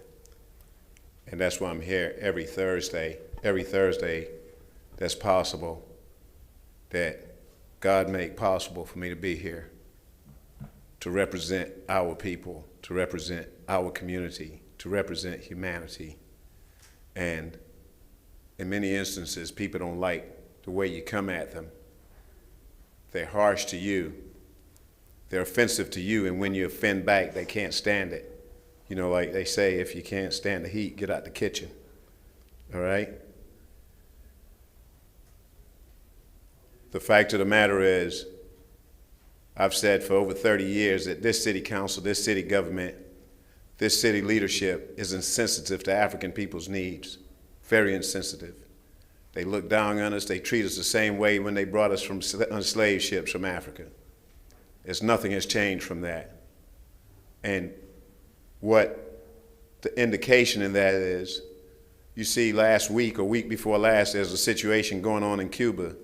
And that's why I'm here every Thursday that's possible, that God made possible for me to be here, to represent our people, to represent our community, to represent humanity. And in many instances, people don't like the way you come at them. They're harsh to you. They're offensive to you, and when you offend back, they can't stand it. You know, like they say, if you can't stand the heat, get out the kitchen, all right? The fact of the matter is, I've said for over 30 years that this city council, this city government, this city leadership is insensitive to African people's needs, very insensitive. They look down on us, they treat us the same way when they brought us on slave ships from Africa. Nothing has changed from that. And what the indication in that is, you see last week or week before last, there's a situation going on in Cuba,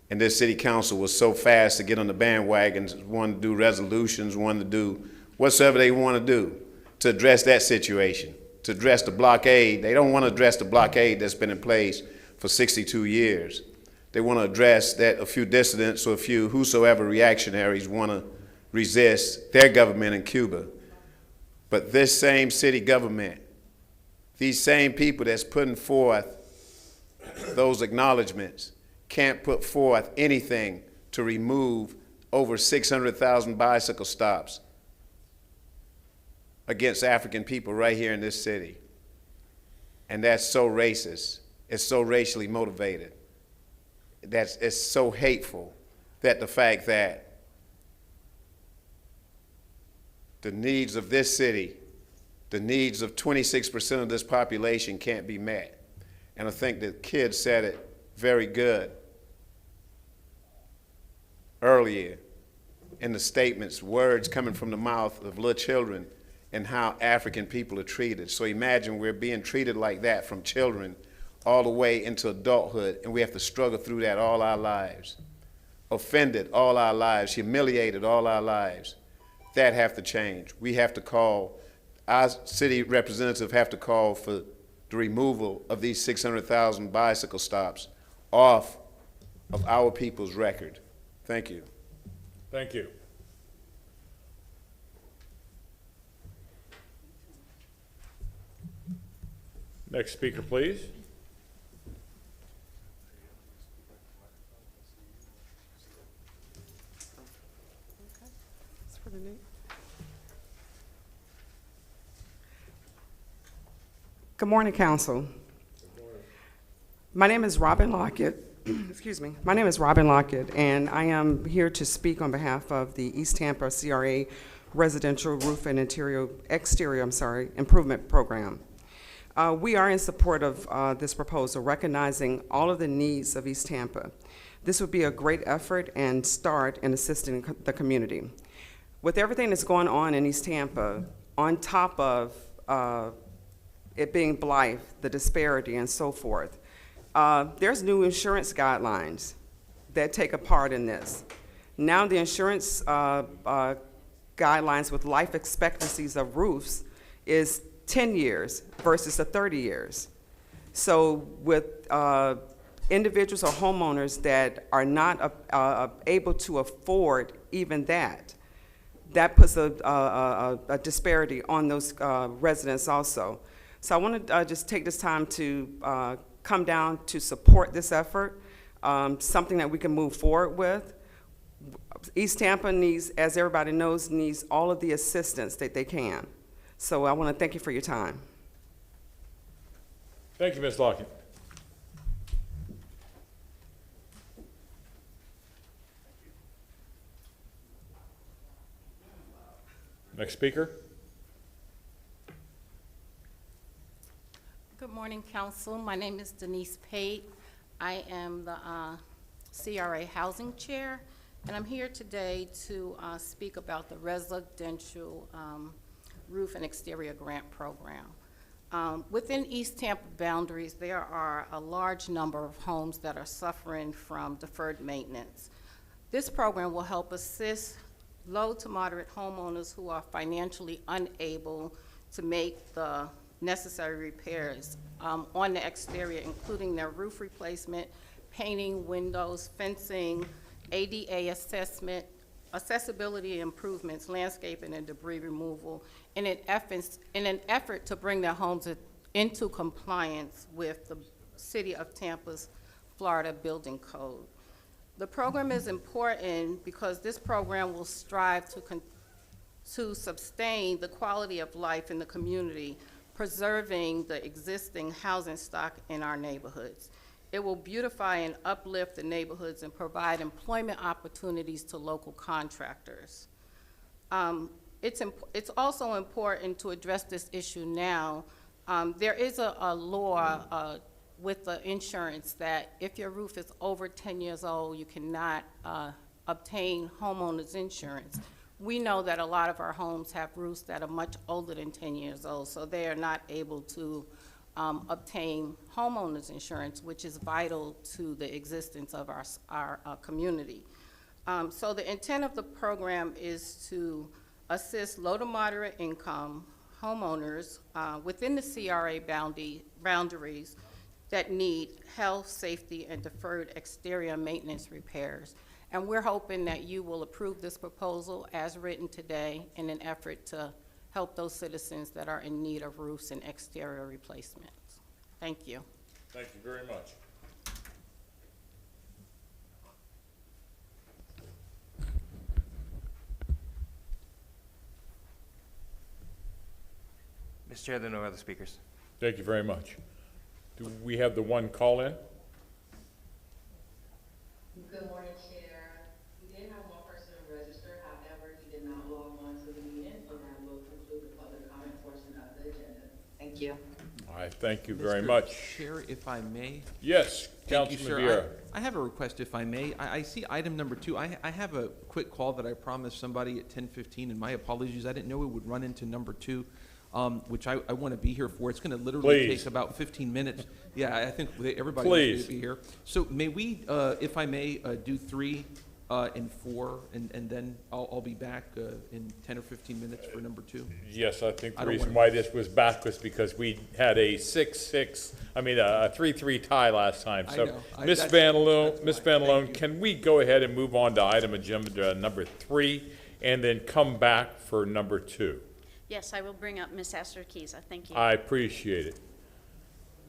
and this city council was so fast to get on the bandwagons, one to do resolutions, one to do whatsoever they want to do to address that situation, to address the blockade. They don't want to address the blockade that's been in place for 62 years. They want to address that a few dissidents or a few whosoever reactionaries want to resist their government in Cuba. But this same city government, these same people that's putting forth those acknowledgments, can't put forth anything to remove over 600,000 bicycle stops against African people right here in this city. And that's so racist. It's so racially motivated. It's so hateful that the fact that the needs of this city, the needs of 26% of this population can't be met. And I think the kid said it very good earlier in the statements, words coming from the mouth of little children and how African people are treated. So imagine we're being treated like that from children all the way into adulthood, and we have to struggle through that all our lives. Offended all our lives, humiliated all our lives. That have to change. We have to call, our city representative have to call for the removal of these 600,000 bicycle stops off of our people's record. Thank you. Thank you. Next speaker, please. Good morning, Council. My name is Robin Lockett. Excuse me. My name is Robin Lockett, and I am here to speak on behalf of the East Tampa CRA Residential Roof and Exterior Improvement Program. We are in support of this proposal, recognizing all of the needs of East Tampa. This would be a great effort and start in assisting the community. With everything that's going on in East Tampa, on top of it being Blythe, the disparity and so forth, there's new insurance guidelines that take a part in this. Now the insurance guidelines with life expectancies of roofs is 10 years versus the 30 years. So with individuals or homeowners that are not able to afford even that puts a disparity on those residents also. So I want to just take this time to come down to support this effort, something that we can move forward with. East Tampa needs, as everybody knows, needs all of the assistance that they can. So I want to thank you for your time. Thank you, Ms. Lockett. Next speaker. Good morning, Council. My name is Denise Pate. I am the CRA Housing Chair, and I'm here today to speak about the Residential Roof and Exterior Grant Program. Within East Tampa boundaries, there are a large number of homes that are suffering from deferred maintenance. This program will help assist low to moderate homeowners who are financially unable to make the necessary repairs on the exterior, including their roof replacement, painting, windows, fencing, ADA assessment, accessibility improvements, landscaping, and debris removal in an effort to bring their homes into compliance with the City of Tampa's Florida Building Code. The program is important because this program will strive to sustain the quality of life in the community, preserving the existing housing stock in our neighborhoods. It will beautify and uplift the neighborhoods and provide employment opportunities to local contractors. It's also important to address this issue now. There is a law with the insurance that if your roof is over 10 years old, you cannot obtain homeowners insurance. We know that a lot of our homes have roofs that are much older than 10 years old, so they are not able to obtain homeowners insurance, which is vital to the existence of our community. So the intent of the program is to assist low to moderate income homeowners within the CRA boundaries that need health, safety, and deferred exterior maintenance repairs. And we're hoping that you will approve this proposal as written today in an effort to help those citizens that are in need of roofs and exterior replacements. Thank you. Thank you very much. Mr. Chair, there are no other speakers. Thank you very much. Do we have the one call in? Good morning, Chair. We did have one person register, however, he did not log on to the meeting, so that will conclude the public comment portion of the agenda. Thank you. All right, thank you very Mr. much. Chair, if I may. Yes, Thank you, Councilman sir. Vieira. I have a request, if I may. I see item number 2. I have a quick call that I promised somebody at 10:15, and my apologies. I didn't know it would run into number 2. Which I want to be here for. It's going to literally Please. take about 15 minutes. Yeah, I think everybody Please. wants to be here. So may we, if I may, do 3 and 4, and then I'll be back in 10 or 15 minutes for number 2? Yes, I think the I don't reason wanna- why this was back was because we had a 3-3 tie last time. I So, know. Ms. That's Van Loon, why. Ms. Van Thank Loon, you. can we go ahead and move on to item agenda number 3 and then come back for number 2? Yes, I will bring up Ms. Astor-Keys. Thank you. I appreciate it.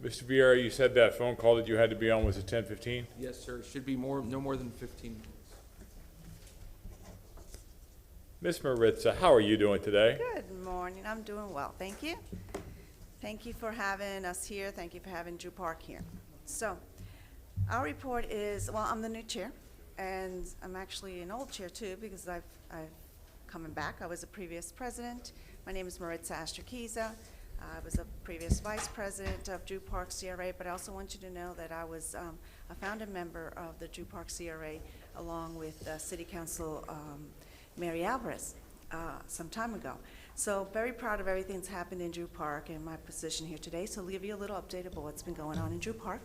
Mr. Vieira, you said that phone call that you had to be on was at 10:15? Yes, sir. It should be no more than 15 minutes. Ms. Maritza, how are you doing today? Good morning. I'm doing well. Thank you. Thank you for having us here. Thank you for having Drew Park here. So, our report is, well, I'm the new chair, and I'm actually an old chair too because I've coming back. I was a previous president. My name is Maritza Astor-Keys. I was a previous vice president of Drew Park CRA, but I also want you to know that I was a founding member of the Drew Park CRA along with City Council Mary Alvarez some time ago. So very proud of everything that's happened in Drew Park and my position here today. So I'll give you a little update of what's been going on in Drew Park.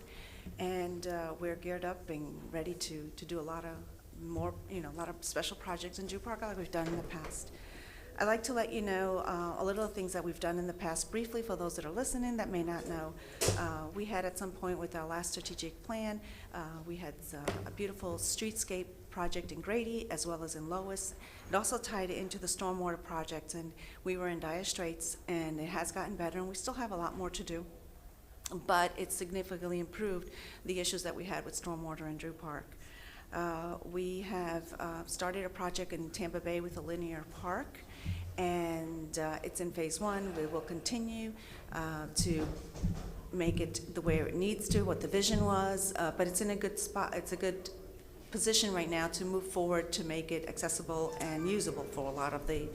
And we're geared up and ready to do a lot of more, a lot of special projects in Drew Park like we've done in the past. I'd like to let you know a little of things that we've done in the past briefly for those that are listening that may not know. We had at some point with our last strategic plan, we had a beautiful streetscape project in Grady as well as in Lois. It also tied into the stormwater project, and we were in dire straits, and it has gotten better, and we still have a lot more to do. But it significantly improved the issues that we had with stormwater in Drew Park. We have started a project in Tampa Bay with a linear park, and it's in phase 1. We will continue to make it the way it needs to, what the vision was, but it's in a good spot. It's a good position right now to move forward to make it accessible and usable for a lot of the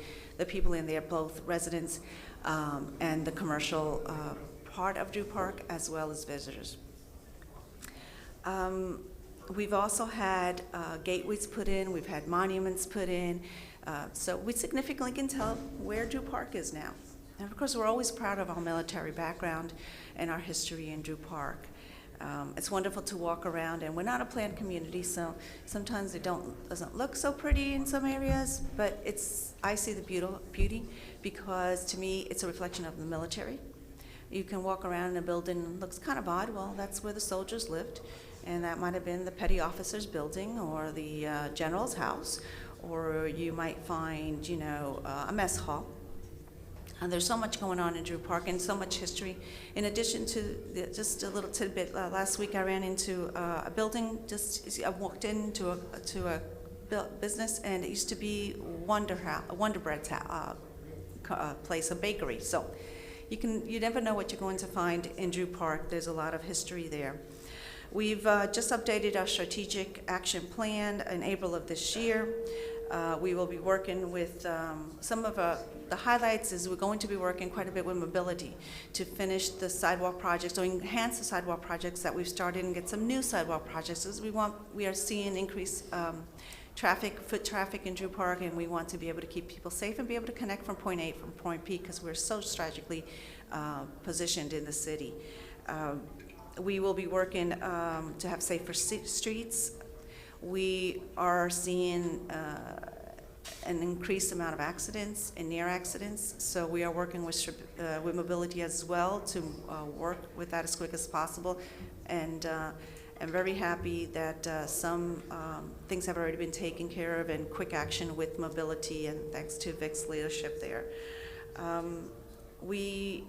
people in there, both residents and the commercial part of Drew Park as well as visitors. We've also had gateways put in, we've had monuments put in, so we significantly can tell where Drew Park is now. And of course, we're always proud of our military background and our history in Drew Park. It's wonderful to walk around, and we're not a planned community, so sometimes it doesn't look so pretty in some areas, but I see the beauty because to me, it's a reflection of the military. You can walk around in a building and it looks kind of odd. Well, that's where the soldiers lived, and that might have been the petty officer's building or the general's house, or you might find, a mess hall. And there's so much going on in Drew Park and so much history. In addition to just a little tidbit, last week I ran into a building. I walked into a business, and it used to be Wonder Bread's place, a bakery. So you never know what you're going to find in Drew Park. There's a lot of history there. We've just updated our strategic action plan in April of this year. We will be working with some of the highlights is we're going to be working quite a bit with mobility to finish the sidewalk projects, or enhance the sidewalk projects that we've started and get some new sidewalk projects. As we are seeing increased foot traffic in Drew Park, and we want to be able to keep people safe and be able to connect from point A from point B because we're so strategically positioned in the city. We will be working to have safer streets. We are seeing an increased amount of accidents and near accidents, so we are working with mobility as well to work with that as quick as possible. And I'm very happy that some things have already been taken care of and quick action with mobility, and thanks to Vic's leadership there. We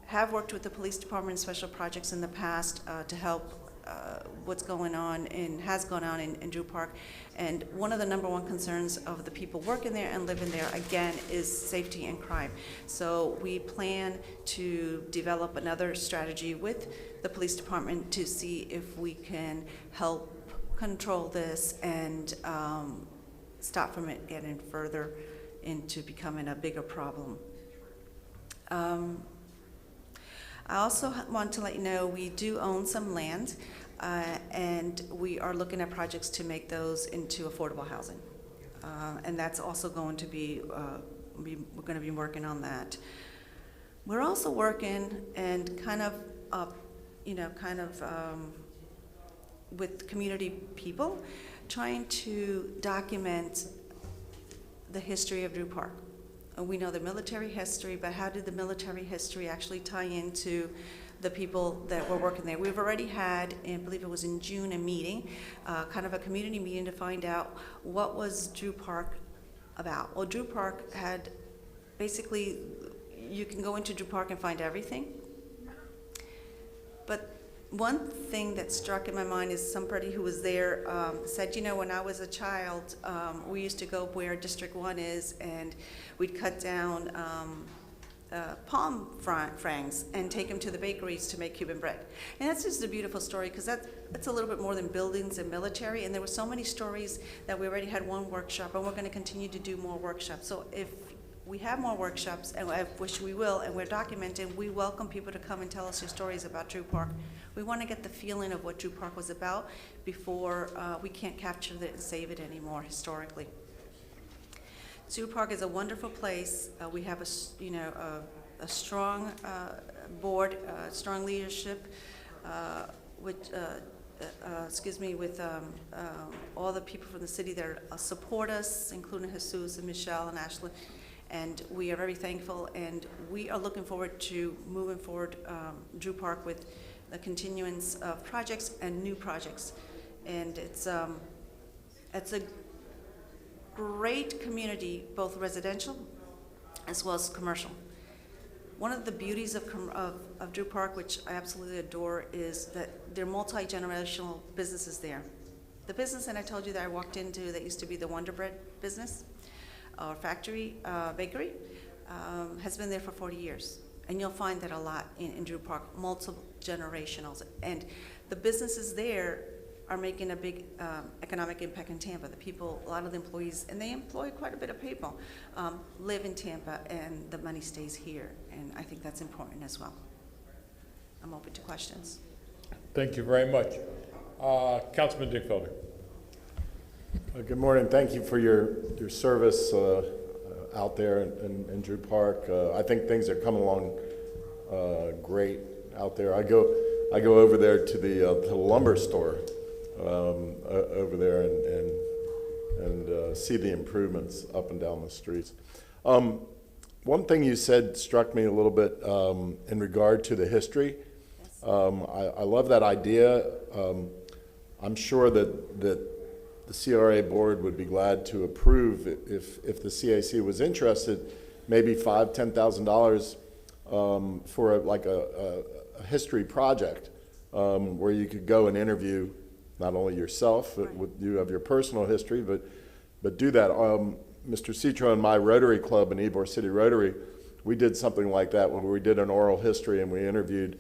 have worked with the police department and special projects in the past to help what's going on and has gone on in Drew Park. And one of the number one concerns of the people working there and living there, again, is safety and crime. So we plan to develop another strategy with the police department to see if we can help control this and stop from it getting further into becoming a bigger problem. I also want to let you know we do own some land, and we are looking at projects to make those into affordable housing. And that's also going to be, we're going to be working on that. We're also working and kind of with community people, trying to document the history of Drew Park. We know the military history, but how did the military history actually tie into the people that were working there? We've already had, I believe it was in June, a meeting, kind of a community meeting to find out what was Drew Park about. Well, Drew Park had basically, you can go into Drew Park and find everything. But one thing that struck in my mind is somebody who was there said, when I was a child, we used to go where District 1 is, and we'd cut down palm fronds and take them to the bakeries to make Cuban bread. And that's just a beautiful story, because that's a little bit more than buildings and military, and there were so many stories that we already had one workshop, and we're going to continue to do more workshops. So if we have more workshops, and which we will, and we're documenting, we welcome people to come and tell us your stories about Drew Park. We want to get the feeling of what Drew Park was about before we can't capture it and save it anymore historically. Drew Park is a wonderful place. We have a strong board, strong leadership, with all the people from the city that support us, including Jesus and Michelle and Ashley. And we are very thankful, and we are looking forward to moving forward Drew Park with the continuance of projects and new projects. And it's a great community, both residential as well as commercial. One of the beauties of Drew Park, which I absolutely adore, is that there are multi-generational businesses there. The business that I told you that I walked into that used to be the Wonder Bread business, or factory, bakery, has been there for 40 years. And you'll find that a lot in Drew Park, multiple generationals. And the businesses there are making a big economic impact in Tampa. The people, a lot of the employees, and they employ quite a bit of people, live in Tampa, and the money stays here. And I think that's important as well. I'm open to questions. Thank you very much. Councilman Dinkfelder. Good morning. Thank you for your service out there in Drew Park. I think things are coming along great out there. I go over there to the lumber store over there and see the improvements up and down the streets. One thing you said struck me a little bit in regard to the history. I love that idea. I'm sure that the CRA board would be glad to approve if the CAC was interested, maybe $5,000-$10,000 for like a history project where you could go and interview not only yourself, but you have your personal history, but do that. Mr. Citro and my Rotary Club in Ybor City Rotary, we did something like that when we did an oral history and we interviewed,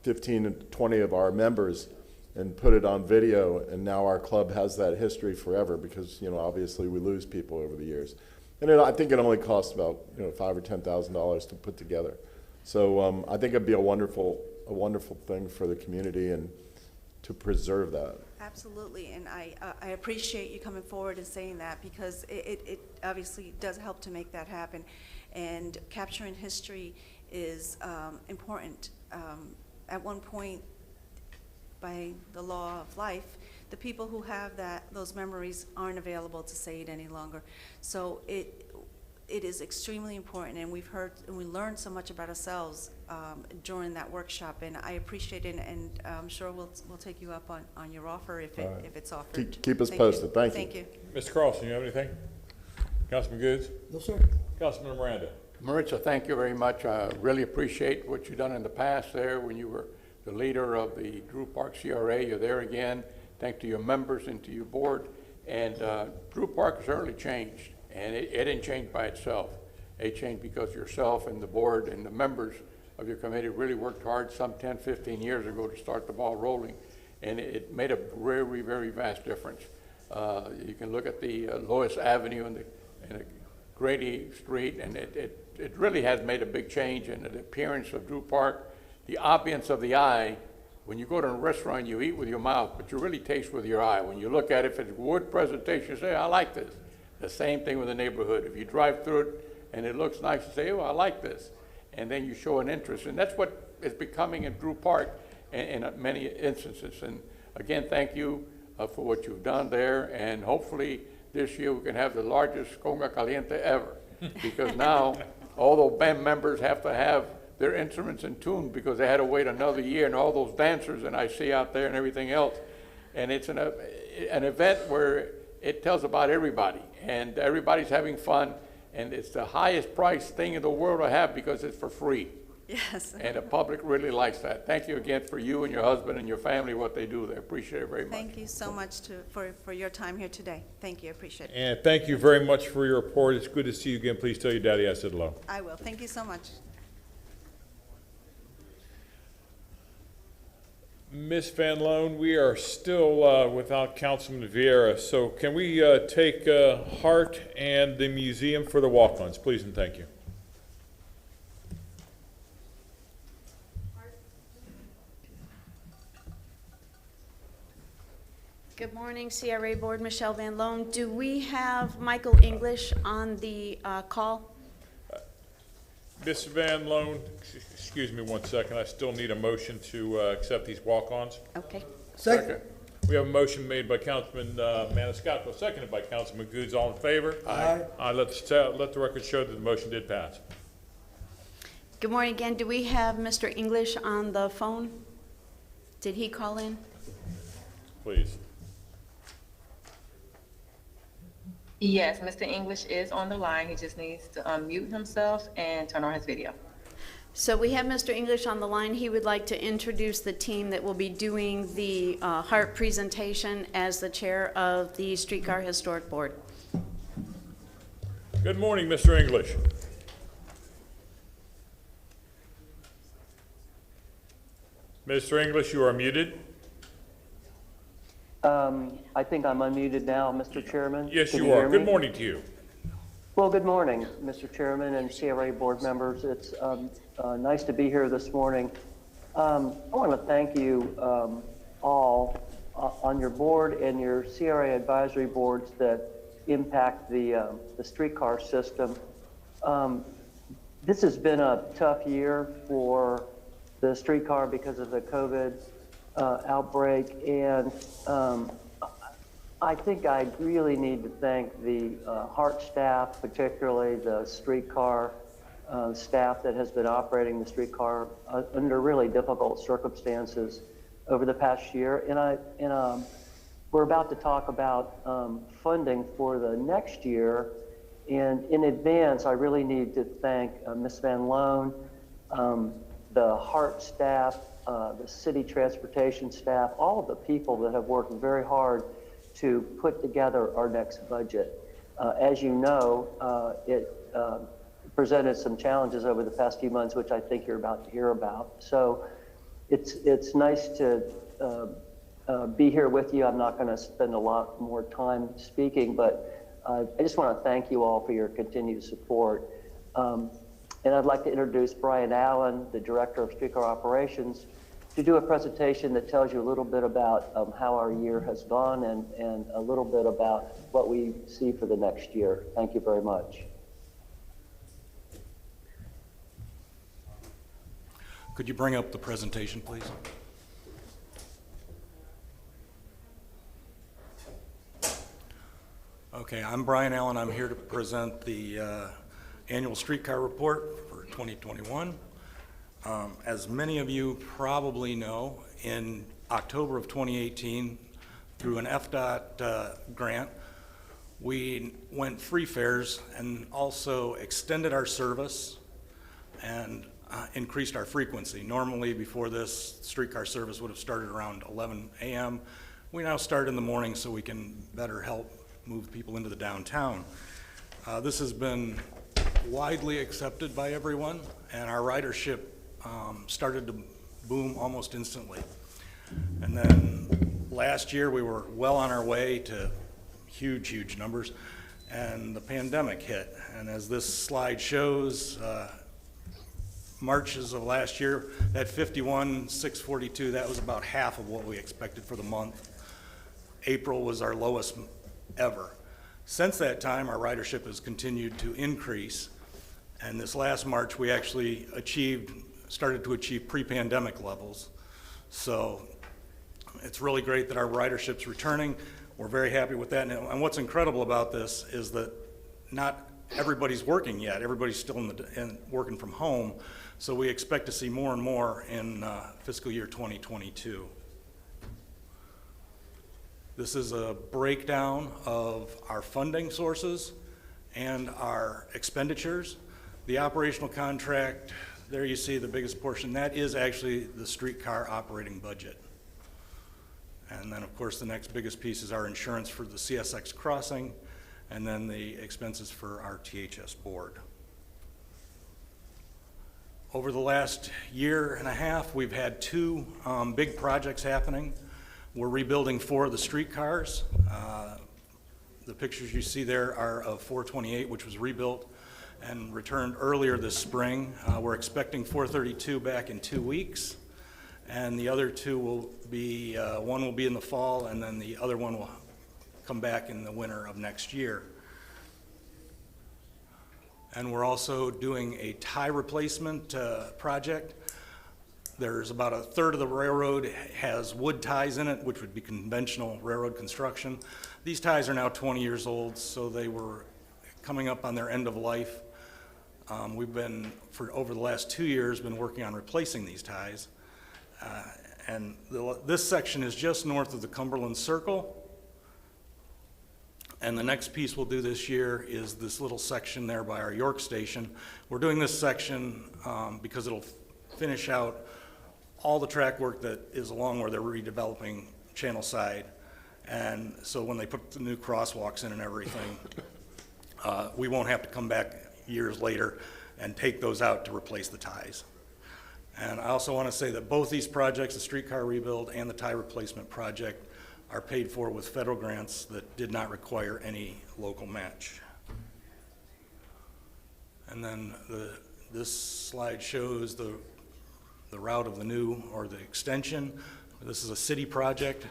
15 to 20 of our members and put it on video, and now our club has that history forever because, obviously we lose people over the years. And I think it only costs about, $5,000 or $10,000 to put together. So I think it'd be a wonderful thing for the community and to preserve that. Absolutely, and I appreciate you coming forward and saying that because it obviously does help to make that happen. And capturing history is important. At one point, by the law of life, the people who have those memories aren't available to say it any longer. So it is extremely important, and we've heard and we learned so much about ourselves during that workshop, and I appreciate it, and I'm sure we'll take you up on your offer if it's offered. Keep us posted. Thank you. Thank you. Mr. Carlson, you have anything? Councilman Goods? No, sir. Councilman Miranda? Maritza, thank you very much. I really appreciate what you've done in the past there when you were the leader of the Drew Park CRA. You're there again. Thanks to your members and to your board. And Drew Park has certainly changed, and it didn't change by itself. It changed because yourself and the board and the members of your committee really worked hard some 10, 15 years ago to start the ball rolling, and it made a very, very vast difference. You can look at the Lois Avenue and the Grady Street, and it really has made a big change in the appearance of Drew Park, the ambience of the eye. When you go to a restaurant, you eat with your mouth, but you really taste with your eye. When you look at it, if it's a wood presentation, you say, I like this. The same thing with the neighborhood. If you drive through it and it looks nice, you say, oh, I like this. And then you show an interest. And that's what is becoming in Drew Park in many instances. And again, thank you for what you've done there. And hopefully this year we can have the largest Conga Caliente ever. Because now all those band members have to have their instruments in tune because they had to wait another year, and all those dancers and I see out there and everything else. And it's an event where it tells about everybody, and everybody's having fun, and it's the highest priced thing in the world to have because it's for free. Yes. And the public really likes that. Thank you again for you and your husband and your family, what they do. They appreciate it very much. Thank you so much for your time here today. Thank you, I appreciate it. And thank you very much for your report. It's good to see you again. Please tell your daddy I said hello. I will. Thank you so much. Ms. Van Loan, we are still without Councilman Vieira, so can we take Hart and the museum for the walk-ons, please and thank you. Good morning, CRA Board, Michelle Van Loan. Do we have Michael English on the call? Ms. Van Loan, excuse me one second, I still need a motion to accept these walk-ons. Okay. Second. We have a motion made by Councilman Maniscalco, seconded by Councilman Goods. All in favor? Aye. Let the record show that the motion did pass. Good morning again. Do we have Mr. English on the phone? Did he call in? Please. Yes, Mr. English is on the line. He just needs to unmute himself and turn on his video. So we have Mr. English on the line. He would like to introduce the team that will be doing the Hart presentation as the chair of the Streetcar Historic Board. Good morning, Mr. English. Mr. English, you are muted. I think I'm unmuted now, Mr. Chairman. Yes, Can you are. hear me? Good morning to you. Well, good morning, Mr. Chairman and CRA board members. It's nice to be here this morning. I want to thank you all on your board and your CRA advisory boards that impact the streetcar system. This has been a tough year for the streetcar because of the COVID outbreak, and I think I really need to thank the Hart staff, particularly the streetcar staff that has been operating the streetcar under really difficult circumstances over the past year. And we're about to talk about funding for the next year. And in advance, I really need to thank Ms. Van Loan, the Hart staff, the city transportation staff, all of the people that have worked very hard to put together our next budget. As you know, it presented some challenges over the past few months, which I think you're about to hear about. So it's nice to be here with you. I'm not going to spend a lot more time speaking, but I just want to thank you all for your continued support. And I'd like to introduce Brian Allen, the Director of Streetcar Operations, to do a presentation that tells you a little bit about how our year has gone and a little bit about what we see for the next year. Thank you very much. Could you bring up the presentation, please? Okay, I'm Brian Allen. I'm here to present the annual streetcar report for 2021. As many of you probably know, in October of 2018, through an FDOT grant, we went free fares and also extended our service and increased our frequency. Normally, before this, streetcar service would have started around 11 a.m. We now start in the morning so we can better help move people into the downtown. This has been widely accepted by everyone, and our ridership started to boom almost instantly. And then last year we were well on our way to huge numbers, and the pandemic hit. And as this slide shows, Marches of last year, that 51,642, that was about half of what we expected for the month. April was our lowest ever. Since that time, our ridership has continued to increase, and this last March we actually started to achieve pre-pandemic levels. So it's really great that our ridership's returning. We're very happy with that. And what's incredible about this is that not everybody's working yet. Everybody's still working from home. So we expect to see more and more in fiscal year 2022. This is a breakdown of our funding sources and our expenditures. The operational contract, there you see the biggest portion. That is actually the streetcar operating budget. And then, of course, the next biggest piece is our insurance for the CSX crossing, and then the expenses for our THS board. Over the last year and a half, we've had two big projects happening. We're rebuilding 4 of the streetcars. The pictures you see there are of 428, which was rebuilt and returned earlier this spring. We're expecting 432 back in 2 weeks, and the other 2 will be, one will be in the fall, and then the other one will come back in the winter of next year. And we're also doing a tie replacement project. There's about a third of the railroad has wood ties in it, which would be conventional railroad construction. These ties are now 20 years old, so they were coming up on their end of life. We've been, for over the last 2 years, been working on replacing these ties. This section is just north of the Cumberland Circle. And the next piece we'll do this year is this little section there by our York Station. We're doing this section because it'll finish out all the track work that is along where they're redeveloping Channel Side. And so when they put the new crosswalks in and everything, we won't have to come back years later and take those out to replace the ties. And I also want to say that both these projects, the streetcar rebuild and the tie replacement project, are paid for with federal grants that did not require any local match. And then this slide shows the route of the new, or the extension. This is a city project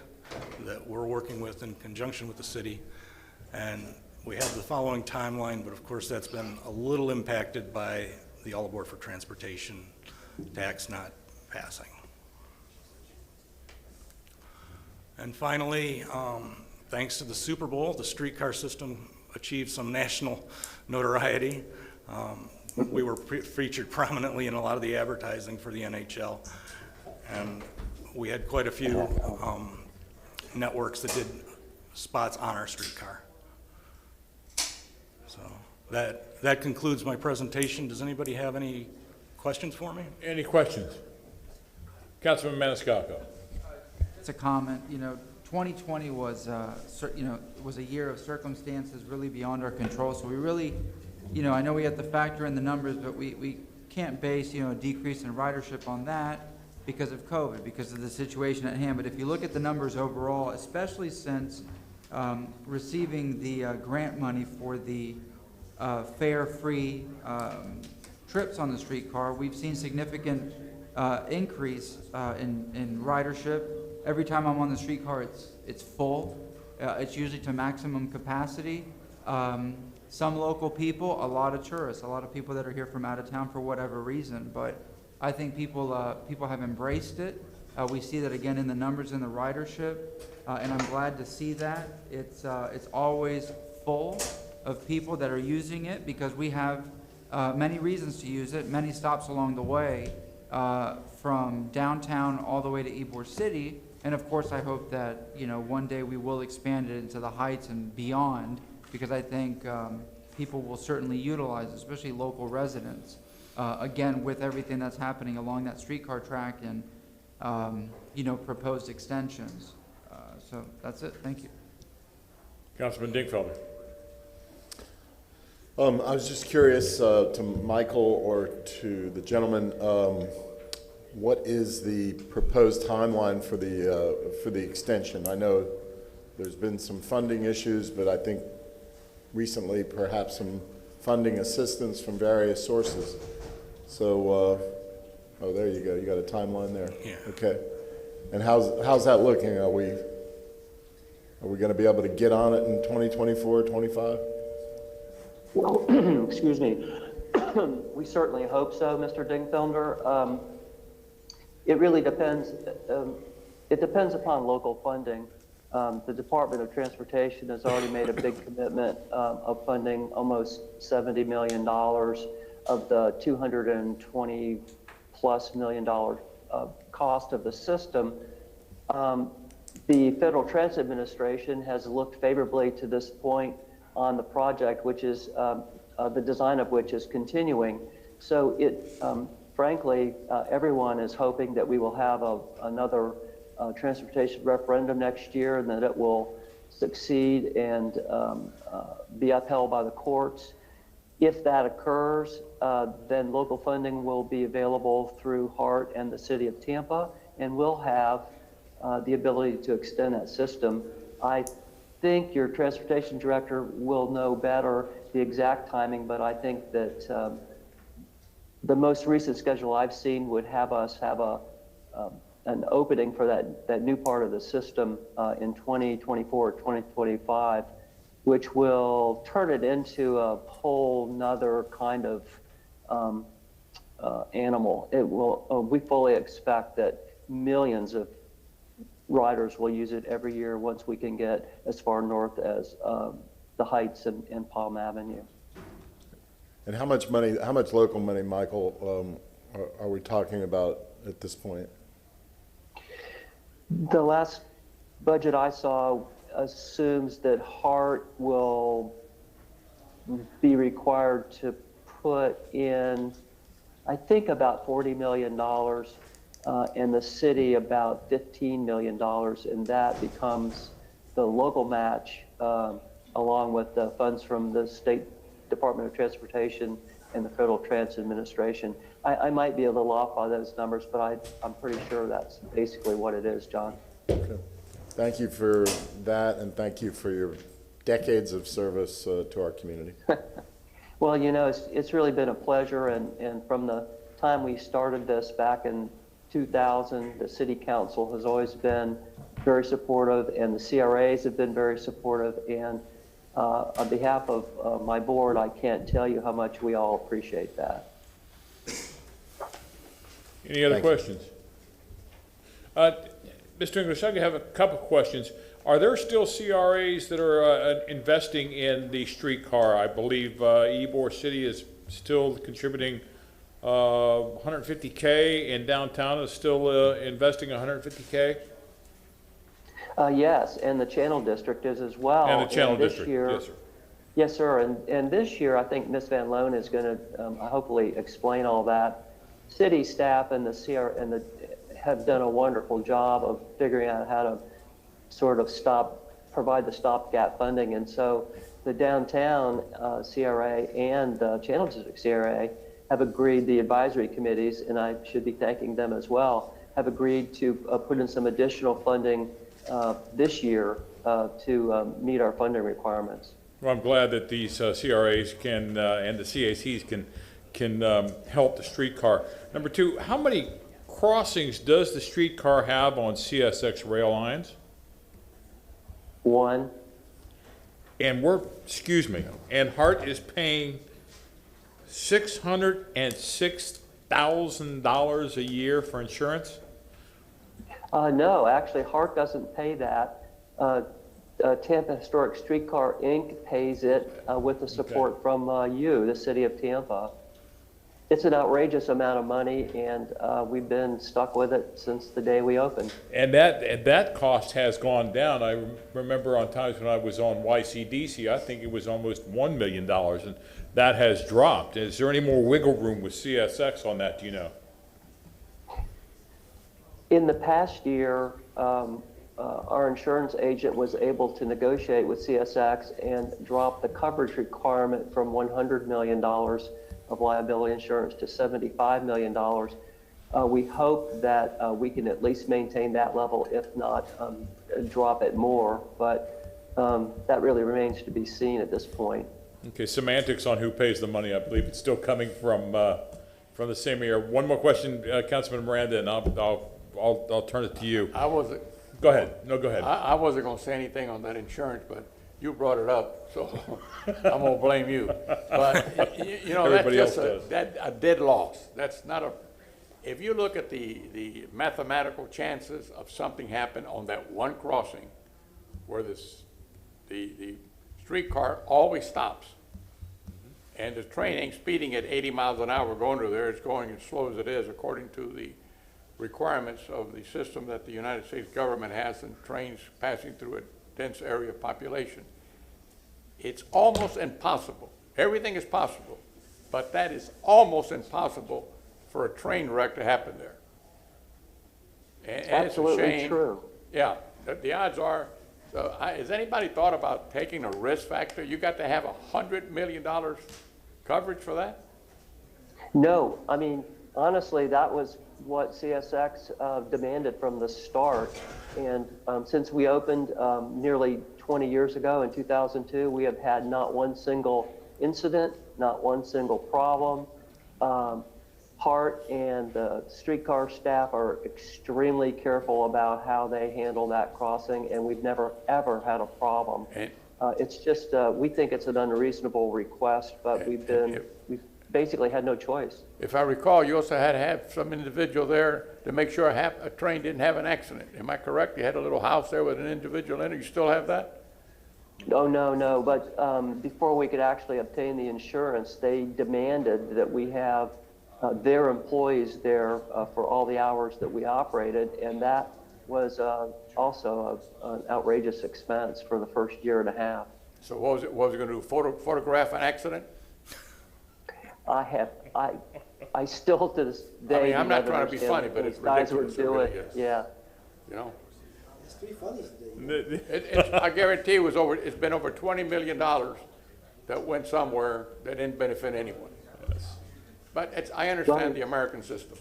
that we're working with in conjunction with the city. And we have the following timeline, but of course that's been a little impacted by the All Aboard for Transportation tax not passing. And finally, thanks to the Super Bowl, the streetcar system achieved some national notoriety. We were featured prominently in a lot of the advertising for the NHL, and we had quite a few networks that did spots on our streetcar. So that concludes my presentation. Does anybody have any questions for me? Any questions? Councilman Maniscalco. It's a comment. 2020 was, was a year of circumstances really beyond our control. So we really, I know we have to factor in the numbers, but we can't base, a decrease in ridership on that because of COVID, because of the situation at hand. But if you look at the numbers overall, especially since receiving the grant money for the fare-free trips on the streetcar, we've seen significant increase in ridership. Every time I'm on the streetcar, it's full. It's usually to maximum capacity. Some local people, a lot of tourists, a lot of people that are here from out of town for whatever reason. But I think people have embraced it. We see that again in the numbers in the ridership, and I'm glad to see that. It's always full of people that are using it because we have many reasons to use it, many stops along the way, from downtown all the way to Ybor City. And of course, I hope that, one day we will expand it into the Heights and beyond, because I think people will certainly utilize it, especially local residents, again, with everything that's happening along that streetcar track and, proposed extensions. So that's it. Thank you. Councilman Dingfelder. I was just curious to Michael or to the gentleman, what is the proposed timeline for the extension? I know there's been some funding issues, but I think recently perhaps some funding assistance from various sources. So, oh, there you go. You got a timeline there. Yeah. Okay. And how's that looking? Are we going to be able to get on it in 2024, 25? Well, excuse me. We certainly hope so, Mr. Dingfelder. It really depends. It depends upon local funding. The Department of Transportation has already made a big commitment of funding almost $70 million of the $220+ million cost of the system. The Federal Transit Administration has looked favorably to this point on the project, which is the design of which is continuing. So frankly, everyone is hoping that we will have another transportation referendum next year, and that it will succeed and be upheld by the courts. If that occurs, then local funding will be available through HART and the City of Tampa, and we'll have the ability to extend that system. I think your transportation director will know better the exact timing, but I think that the most recent schedule I've seen would have us have an opening for that new part of the system in 2024 or 2025, which will turn it into a whole nother kind of animal. It will. We fully expect that millions of riders will use it every year once we can get as far north as the Heights and Palm Avenue. And how much money, how much local money, Michael, are we talking about at this point? The last budget I saw assumes that HART will be required to put in, I think, about $40 million, and the city about $15 million, and that becomes the local match, along with the funds from the State Department of Transportation and the Federal Transit Administration. I might be a little off by those numbers, but I'm pretty sure that's basically what it is, John. Okay. Thank you for that, and thank you for your decades of service to our community. Well, you know, it's really been a pleasure, and from the time we started this back in 2000, the City Council has always been very supportive, and the CRAs have been very supportive, and on behalf of my board, I can't tell you how much we all appreciate that. Any other Thank you. questions? Mr. English, I have a couple questions. Are there still CRAs that are investing in the streetcar? I believe Ybor City is still contributing $150K, and downtown is still investing $150K? Yes, and the Channel District is as well. And the Channel this District, year, yes, sir. Yes, sir, and this year, I think Ms. Van Loan is going to hopefully explain all that. City staff and the have done a wonderful job of figuring out how to sort of provide the stopgap funding, and so the downtown CRA and the Channel District CRA have agreed, the advisory committees, and I should be thanking them as well, have agreed to put in some additional funding this year to meet our funding requirements. Well, I'm glad that these CRAs can and the CACs can help the streetcar. Number two, how many crossings does the streetcar have on CSX rail lines? One. And and HART is paying $606,000 a year for insurance? No, actually, HART doesn't pay that. Tampa Historic Streetcar, Inc. pays it with the support from you, the City of Tampa. It's an outrageous amount of money, and we've been stuck with it since the day we opened. And that cost has gone down. I remember on times when I was on YCDC, I think it was almost $1 million, and that has dropped. Is there any more wiggle room with CSX on that, do you know? In the past year, our insurance agent was able to negotiate with CSX and drop the coverage requirement from $100 million of liability insurance to $75 million. We hope that we can at least maintain that level, if not drop it more, but that really remains to be seen at this point. Okay, semantics on who pays the money. I believe it's still coming from the same area. One more question, Councilman Miranda, and I'll turn it to you. Go ahead. No, go ahead. I wasn't going to say anything on that insurance, but you brought it up, so I'm going to blame you. But, you know, Everybody that's else just a dead loss. That's not if you look at the mathematical chances of something happening on that one crossing where the streetcar always stops, and the train ain't speeding at 80 miles an hour going to there, it's going as slow as it is according to the requirements of the system that the United States government has in trains passing through a dense area of population. It's almost impossible. Everything is possible, but that is almost impossible for a train wreck to happen there. And Absolutely it's a shame. True. Yeah, the odds are. So has anybody thought about taking a risk factor? You got to have $100 million coverage for that? No, I mean, honestly, that was what CSX demanded from the start. And since we opened nearly 20 years ago in 2002, we have had not one single incident, not one single problem. Hart and the streetcar staff are extremely careful about how they handle that crossing, and we've never, ever had a problem. It's just, we think it's an unreasonable request, but we've basically had no choice. If I recall, you also had to have some individual there to make sure a train didn't have an accident. Am I correct? You had a little house there with an individual in it. You still have that? No, but before we could actually obtain the insurance, they demanded that we have their employees there for all the hours that we operated, and that was also an outrageous expense for the first year and a half. So what was it going to do, photograph an accident? I still to this day. I mean, I'm not never trying to be understand funny, what but it's these guys would ridiculous. It do really it. is. Yeah. You know? It's pretty funny today. I guarantee it's been over $20 million that went somewhere that didn't benefit anyone. But I understand the American system.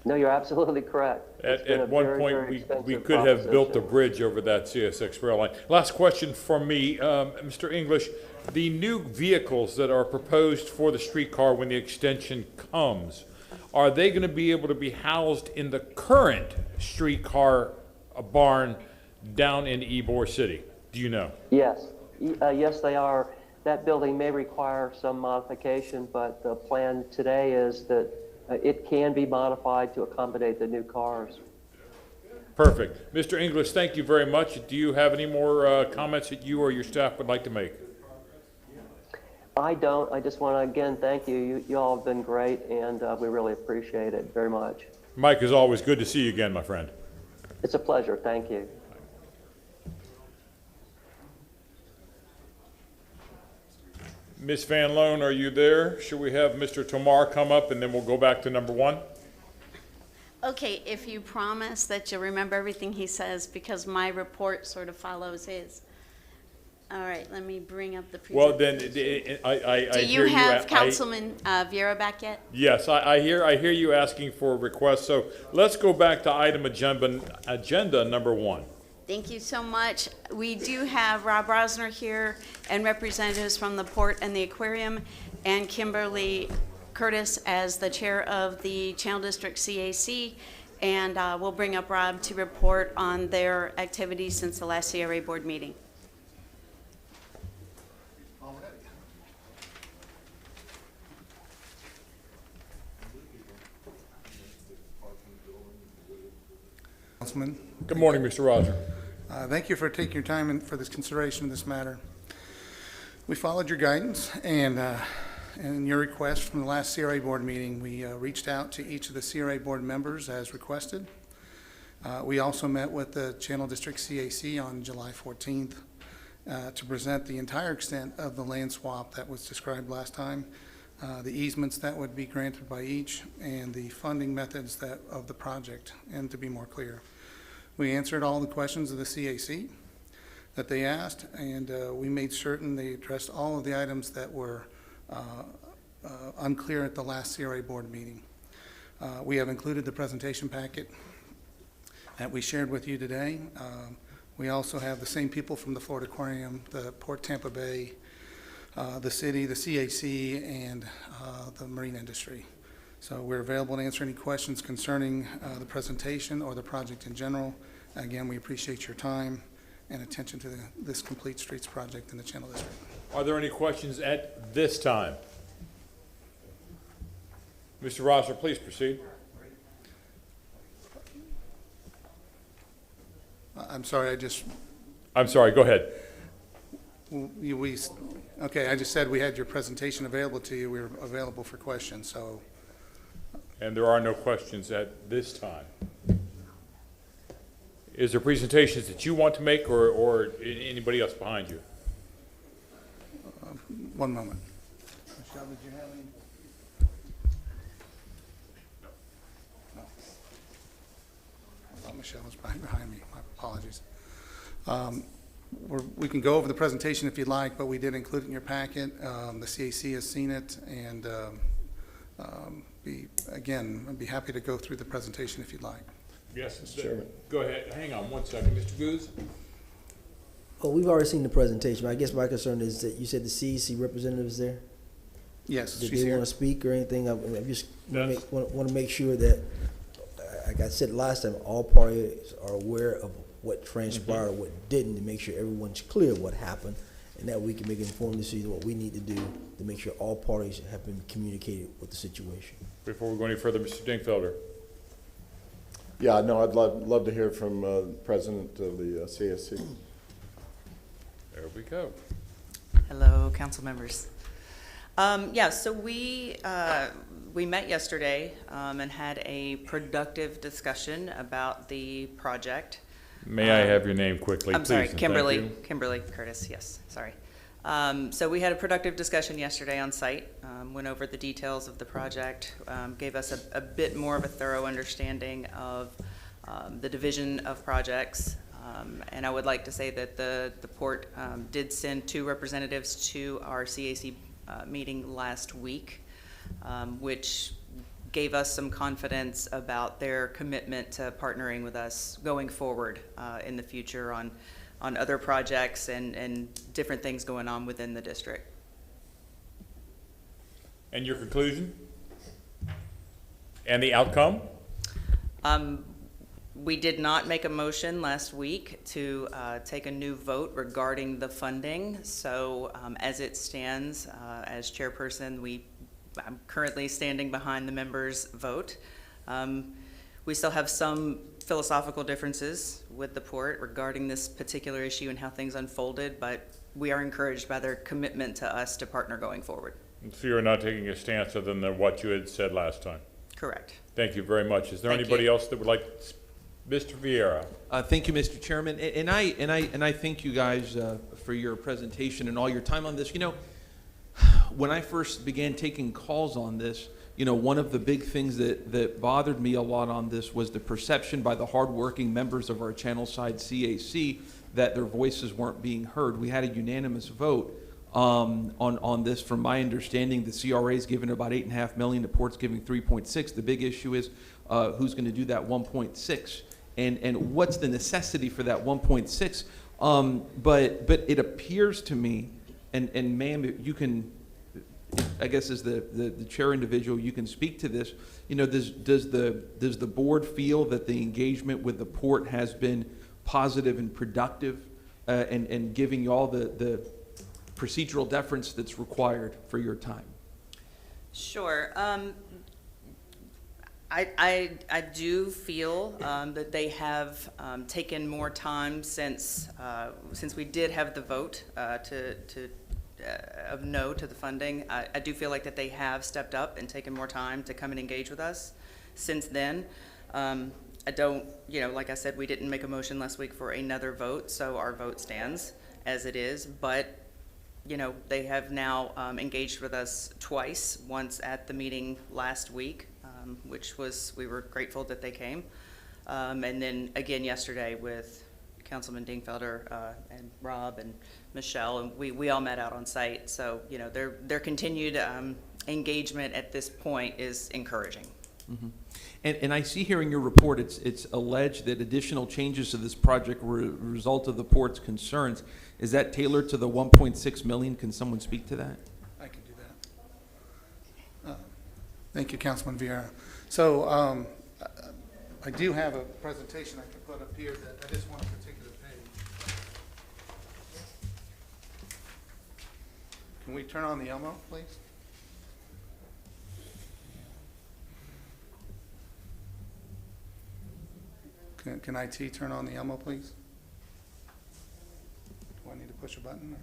No, you're absolutely correct. At one point, we could have built the bridge over that CSX rail line. Last question from me, Mr. English. The new vehicles that are proposed for the streetcar when the extension comes, are they going to be able to be housed in the current streetcar barn down in Ybor City? Do you know? Yes, yes, they are. That building may require some modification, but the plan today is that it can be modified to accommodate the new cars. Perfect. Mr. English, thank you very much. Do you have any more comments that you or your staff would like to make? I don't. I just want to, again, thank you. You all have been great, and we really appreciate it very much. Mike, as always, good to see you again, my friend. It's a pleasure. Thank you. Ms. Van Loan, are you there? Should we have Mr. Tomar come up, and then we'll go back to number one? Okay, if you promise that you'll remember everything he says, because my report sort of follows his. All right, let me bring up the presentation. Well, then, I Do you have Councilman Vieira back yet? Yes, I hear you asking for a request, so let's go back to item agenda number one. Thank you so much. We do have Rob Rosner here and representatives from the Port and the Aquarium, and Kimberly Curtis as the chair of the Channel District CAC, and we'll bring up Rob to report on their activities since the last CRA board meeting. Councilman. Good morning, Mr. Roger. Thank you for taking your time for this consideration of this matter. We followed your guidance and your request from the last CRA board meeting. We reached out to each of the CRA board members as requested. We also met with the Channel District CAC on July 14th to present the entire extent of the land swap that was described last time, the easements that would be granted by each, and the funding methods of the project, and to be more clear. We answered all the questions of the CAC that they asked, and we made certain they addressed all of the items that were unclear at the last CRA board meeting. We have included the presentation packet that we shared with you today. We also have the same people from the Florida Aquarium, the Port Tampa Bay, the city, the CAC, and the marine industry. So we're available to answer any questions concerning the presentation or the project in general. Again, we appreciate your time and attention to this Complete Streets project in the Channel District. Are there any questions at this time? Mr. Rosser, please proceed. I'm sorry, I'm sorry, go ahead. Okay, I just said we had your presentation available to you. We were available for questions, so. And there are no questions at this time. Is there presentations that you want to make or anybody else behind you? One moment. Michelle, did you have any? No. I thought Michelle was behind me. My apologies. we can go over the presentation if you'd like, but we did include it in your packet. The CAC has seen it, and I'd be happy to go through the presentation if you'd like. Yes, Mr. Chairman. Go ahead. Hang on one second. Mr. Goose? Oh, we've already seen the presentation, but I guess my concern is that you said the CEC representative is there? Yes, Did she's they here. want to speak or anything? I just Yes. want to make sure that, like I said last time, all parties are aware of what transpired or what didn't, to make sure everyone's clear what happened, and that we can make informed decisions what we need to do to make sure all parties have been communicated with the situation. Before we go any further, Mr. Dingfelder? Yeah, no, I'd love to hear from the president of the CSC. There we go. Hello, council members. Yeah, so we met yesterday and had a productive discussion about the project. May I have your name quickly, I'm please? sorry, and thank Kimberly. you. Kimberly Curtis, yes, sorry. So we had a productive discussion yesterday on site, went over the details of the project, gave us a bit more of a thorough understanding of the division of projects. And I would like to say that the port did send 2 representatives to our CAC meeting last week, which gave us some confidence about their commitment to partnering with us going forward in the future on other projects and different things going on within the district. And your conclusion? And the outcome? We did not make a motion last week to take a new vote regarding the funding. So as it stands, as chairperson, I'm currently standing behind the members' vote. We still have some philosophical differences with the port regarding this particular issue and how things unfolded, but we are encouraged by their commitment to us to partner going forward. So you're not taking a stance other than what you had said last time? Correct. Thank you very much. Is there Thank anybody you. else that would like, Mr. Vieira? Thank you, Mr. Chairman, and I thank you guys for your presentation and all your time on this. You know, when I first began taking calls on this, you know, one of the big things that bothered me a lot on this was the perception by the hardworking members of our Channelside CAC that their voices weren't being heard. We had a unanimous vote on this. From my understanding, the CRA is giving about $8.5 million, the port's giving 3.6. The big issue is who's going to do that 1.6, and what's the necessity for that 1.6. But it appears to me, and ma'am, you can, I guess as the chair individual, you can speak to this. You know, does the board feel that the engagement with the port has been positive and productive, and giving you all the procedural deference that's required for your time? Sure. I do feel that they have taken more time since we did have the vote of no to the funding. I do feel like that they have stepped up and taken more time to come and engage with us since then. I don't, you know, like I said, we didn't make a motion last week for another vote, so our vote stands as it is. But, you know, they have now engaged with us twice, once at the meeting last week, which we were grateful that they came. And then again yesterday with Councilman Dingfelder and Rob and Michelle, and we all met out on site. So, you know, their continued engagement at this point is encouraging. Mm-hmm. And I see here in your report, it's alleged that additional changes to this project were a result of the port's concerns. Is that tailored to the 1.6 million? Can someone speak to that? I can do that. Thank you, Councilman Vieira. So I do have a presentation I can put up here that I just want a particular page. Can we turn on the Elmo, please? Can IT turn on the Elmo, please? Do I need to push a button? Or?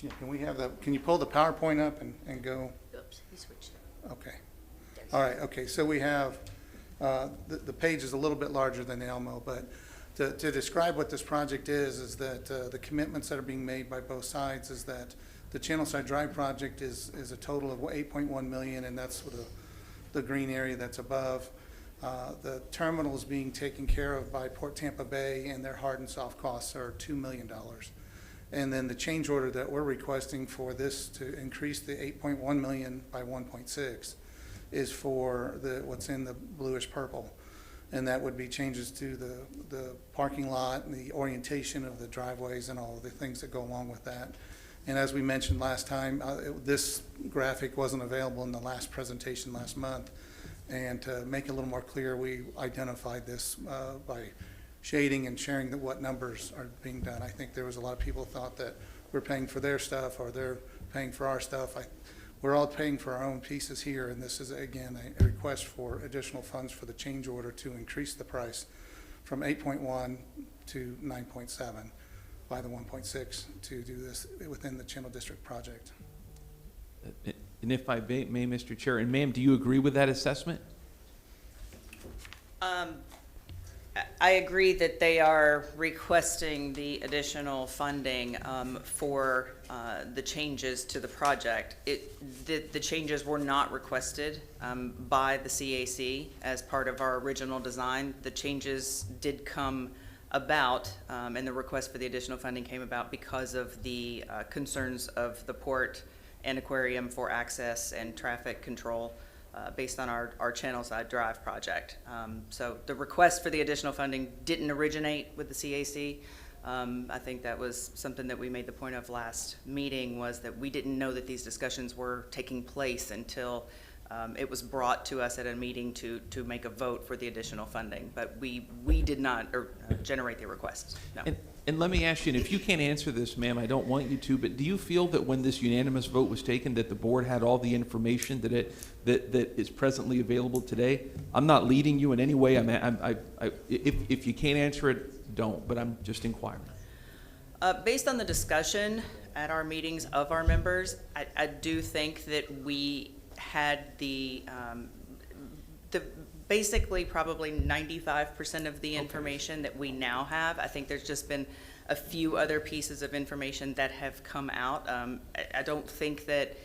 Yeah, can you pull the PowerPoint up and go? Oops, he switched it. Okay. All right, okay, so we have, the page is a little bit larger than the Elmo, but to describe what this project is that the commitments that are being made by both sides is that the Channelside Drive project is a total of $8.1 million, and that's with the green area that's above. The terminal is being taken care of by Port Tampa Bay, and their hard and soft costs are $2 million. And then the change order that we're requesting for this to increase the 8.1 million by 1.6 is for what's in the bluish purple. And that would be changes to the parking lot and the orientation of the driveways and all of the things that go along with that. And as we mentioned last time, this graphic wasn't available in the last presentation last month. And to make it a little more clear, we identified this by shading and sharing what numbers are being done. I think there was a lot of people who thought that we're paying for their stuff or they're paying for our stuff. We're all paying for our own pieces here, and this is, again, a request for additional funds for the change order to increase the price from 8.1 to 9.7 by the 1.6 to do this within the Channel District project. And if I may, Mr. Chair, and ma'am, do you agree with that assessment? I agree that they are requesting the additional funding for the changes to the project. The changes were not requested by the CAC as part of our original design. The changes did come about, and the request for the additional funding came about because of the concerns of the port and aquarium for access and traffic control based on our Channelside Drive project. So the request for the additional funding didn't originate with the CAC. I think that was something that we made the point of last meeting, was that we didn't know that these discussions were taking place until it was brought to us at a meeting to make a vote for the additional funding. But we did not generate the request, no. And let me ask you, and if you can't answer this, ma'am, I don't want you to, but do you feel that when this unanimous vote was taken that the board had all the information that is presently available today? I'm not leading you in any way. If you can't answer it, don't, but I'm just inquiring. Based on the discussion at our meetings of our members, I do think that we had basically probably 95% of the information that we now have. I think there's just been a few other pieces of information that have come out. I don't think that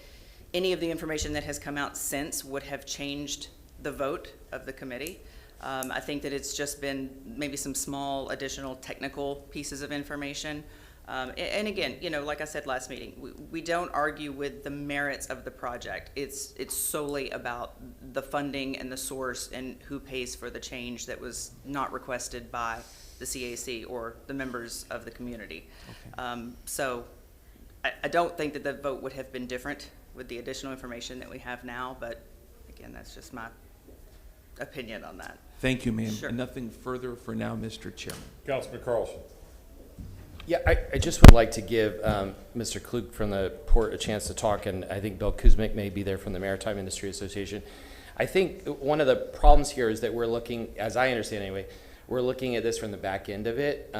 any of the information that has come out since would have changed the vote of the committee. I think that it's just been maybe some small additional technical pieces of information. And again, like I said last meeting, we don't argue with the merits of the project. It's solely about the funding and the source and who pays for the change that was not requested by the CAC or the members of the community. Okay. So I don't think that the vote would have been different with the additional information that we have now, but again, that's just my opinion on that. Thank you, ma'am. Sure. And nothing further for now, Mr. Chairman. Councilman Carlson. Yeah, I just would like to give Mr. Klug from the port a chance to talk, and I think Bill Kuzmic may be there from the Maritime Industry Association. I think one of the problems here is that we're looking, as I understand anyway, we're looking at this from the back end of it.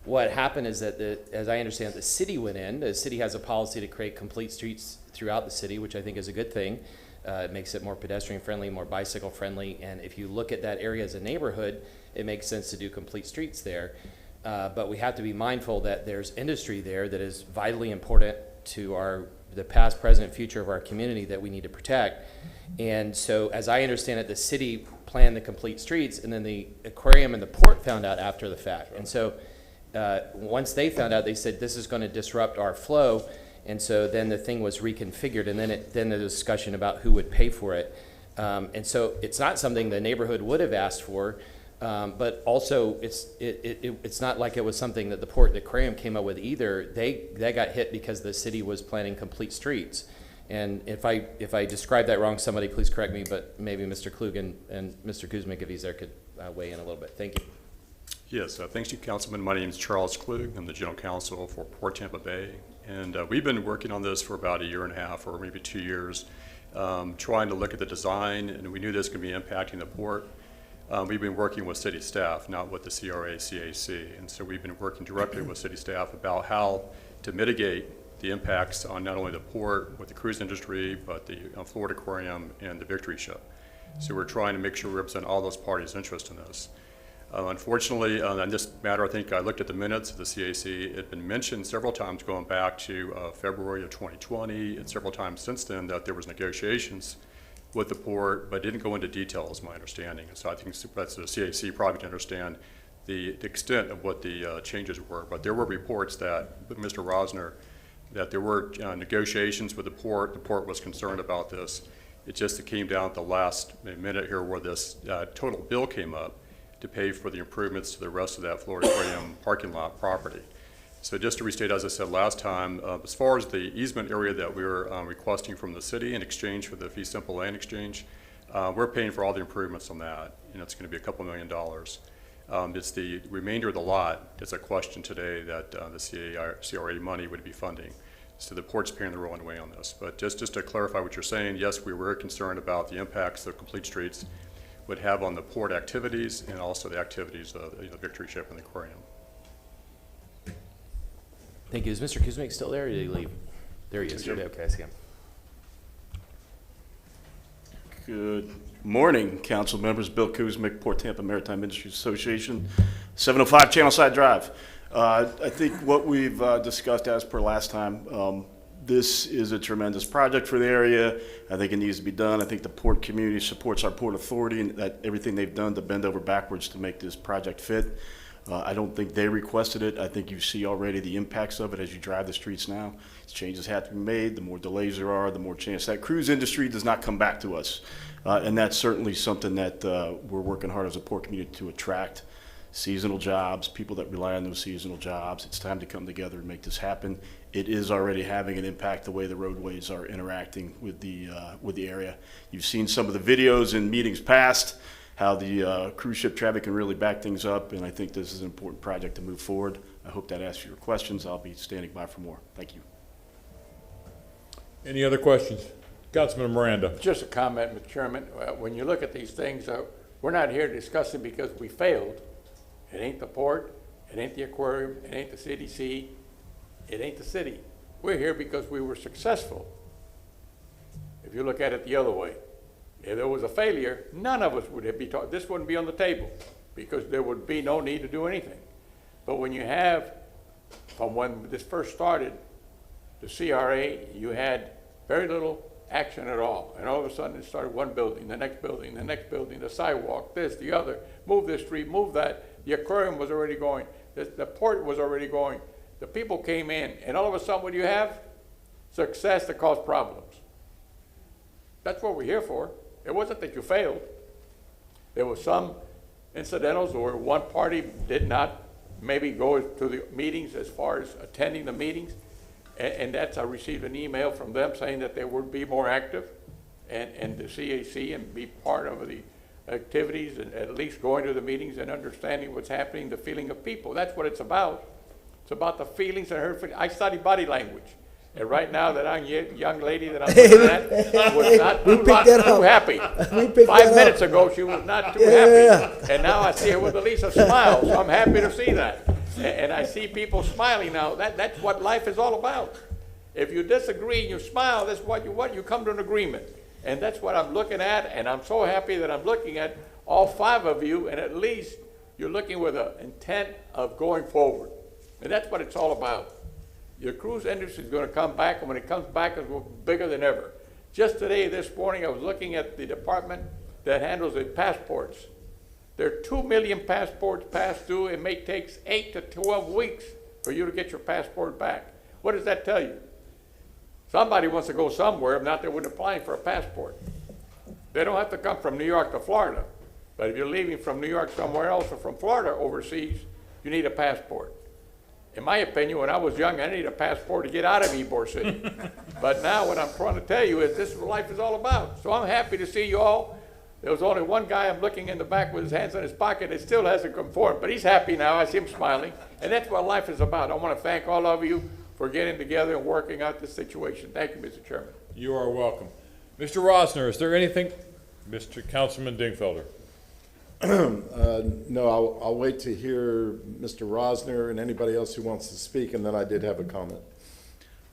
What happened is that, as I understand it, the city went in. The city has a policy to create complete streets throughout the city, which I think is a good thing. It makes it more pedestrian friendly, more bicycle friendly, and if you look at that area as a neighborhood, it makes sense to do complete streets there. But we have to be mindful that there's industry there that is vitally important to the past, present, future of our community that we need to protect. And so, as I understand it, the city planned the complete streets, and then the aquarium and the port found out after the fact. And so, once they found out, they said this is going to disrupt our flow. And so then the thing was reconfigured, and then the discussion about who would pay for it. And so it's not something the neighborhood would have asked for. But also, it's not like it was something that the port, the aquarium came up with either. They got hit because the city was planning complete streets. And if I describe that wrong, somebody please correct me. But maybe Mr. Klug and Mr. Kuzmic, if he's there, could weigh in a little bit. Thank you. Yes, thanks to you, Councilman. My name is Charles Klug. I'm the General Counsel for Port Tampa Bay, and we've been working on this for about 1.5 years or maybe 2 years, trying to look at the design, and we knew this could be impacting the port. We've been working with city staff, not with the CRA, CAC, and so we've been working directly with city staff about how to mitigate the impacts on not only the port with the cruise industry, but the Florida Aquarium and the Victory Ship. So we're trying to make sure we represent all those parties' interest in this. Unfortunately, on this matter, I think I looked at the minutes of the CAC. It had been mentioned several times going back to February of 2020, and several times since then that there was negotiations with the port, but didn't go into detail, is my understanding. So I think that's the CAC probably to understand the extent of what the changes were. But there were reports that, Mr. Rosner, that there were negotiations with the port. The port was concerned about this. It just came down at the last minute here where this total bill came up to pay for the improvements to the rest of that Florida Aquarium parking lot property. So just to restate, as I said last time, as far as the easement area that we were requesting from the city in exchange for the fee simple land exchange, we're paying for all the improvements on that, and it's going to be $2 million. It's the remainder of the lot that's a question today that the CRA money would be funding. So the port's paying the rolling way on this. But just to clarify what you're saying, yes, we were concerned about the impacts that Complete Streets would have on the port activities and also the activities of the Victory Ship and the aquarium. Thank you. Is Mr. Kuzmic still there, or did he leave? There he is. Okay, I see him. Good morning, council members. Bill Kuzmic, Port Tampa Maritime Industries Association, 705 Channelside Drive. I think what we've discussed as per last time, this is a tremendous project for the area. I think it needs to be done. I think the port community supports our Port Authority and that everything they've done to bend over backwards to make this project fit. I don't think they requested it. I think you see already the impacts of it as you drive the streets now. Changes have to be made. The more delays there are, the more chance that cruise industry does not come back to us. And that's certainly something that we're working hard as a port community to attract seasonal jobs, people that rely on those seasonal jobs. It's time to come together and make this happen. It is already having an impact the way the roadways are interacting with the area. You've seen some of the videos in meetings past, how the cruise ship traffic can really back things up, and I think this is an important project to move forward. I hope that answers your questions. I'll be standing by for more. Thank you. Any other questions? Councilman Miranda. Just a comment, Mr. Chairman. When you look at these things, we're not here discussing because we failed. It ain't the port, it ain't the aquarium, it ain't the CDC, it ain't the city. We're here because we were successful. If you look at it the other way, if there was a failure, none of us would be talking. This wouldn't be on the table because there would be no need to do anything. But when you have, from when this first started, the CRA, you had very little action at all. And all of a sudden it started one building, the next building, the next building, the sidewalk, this, the other, move this street, move that. The aquarium was already going. The port was already going. The people came in, and all of a sudden what do you have? Success that caused problems. That's what we're here for. It wasn't that you failed. There was some incidentals where one party did not maybe go to the meetings as far as attending the meetings. And that's, I received an email from them saying that they would be more active and the CAC and be part of the activities and at least going to the meetings and understanding what's happening, the feeling of people. That's what it's about. It's about the feelings and her feelings. I study body language. And right now that I'm a young lady that I'm looking at was not too happy. 5 minutes ago she was not too happy. And now I see her with at least a smile, so I'm happy to see that. And I see people smiling now. That's what life is all about. If you disagree and you smile, that's what you want. You come to an agreement. And that's what I'm looking at, and I'm so happy that I'm looking at all 5 of you, and at least you're looking with an intent of going forward. And that's what it's all about. Your cruise industry is going to come back, and when it comes back, it's going to be bigger than ever. Just today, this morning, I was looking at the department that handles the passports. There are 2 million passports past due. It may take 8 to 12 weeks for you to get your passport back. What does that tell you? Somebody wants to go somewhere, if not, they wouldn't apply for a passport. They don't have to come from New York to Florida. But if you're leaving from New York somewhere else or from Florida overseas, you need a passport. In my opinion, when I was young, I needed a passport to get out of Ybor City. But now what I'm trying to tell you is this is what life is all about. So I'm happy to see you all. There was only one guy I'm looking in the back with his hands in his pocket that still hasn't come forward, but he's happy now. I see him smiling. And that's what life is about. I want to thank all of you for getting together and working out this situation. Thank you, Mr. Chairman. You are welcome. Mr. Rosner, is there anything? Mr. Councilman Dingfelder. No, I'll wait to hear Mr. Rosner and anybody else who wants to speak, and then I did have a comment.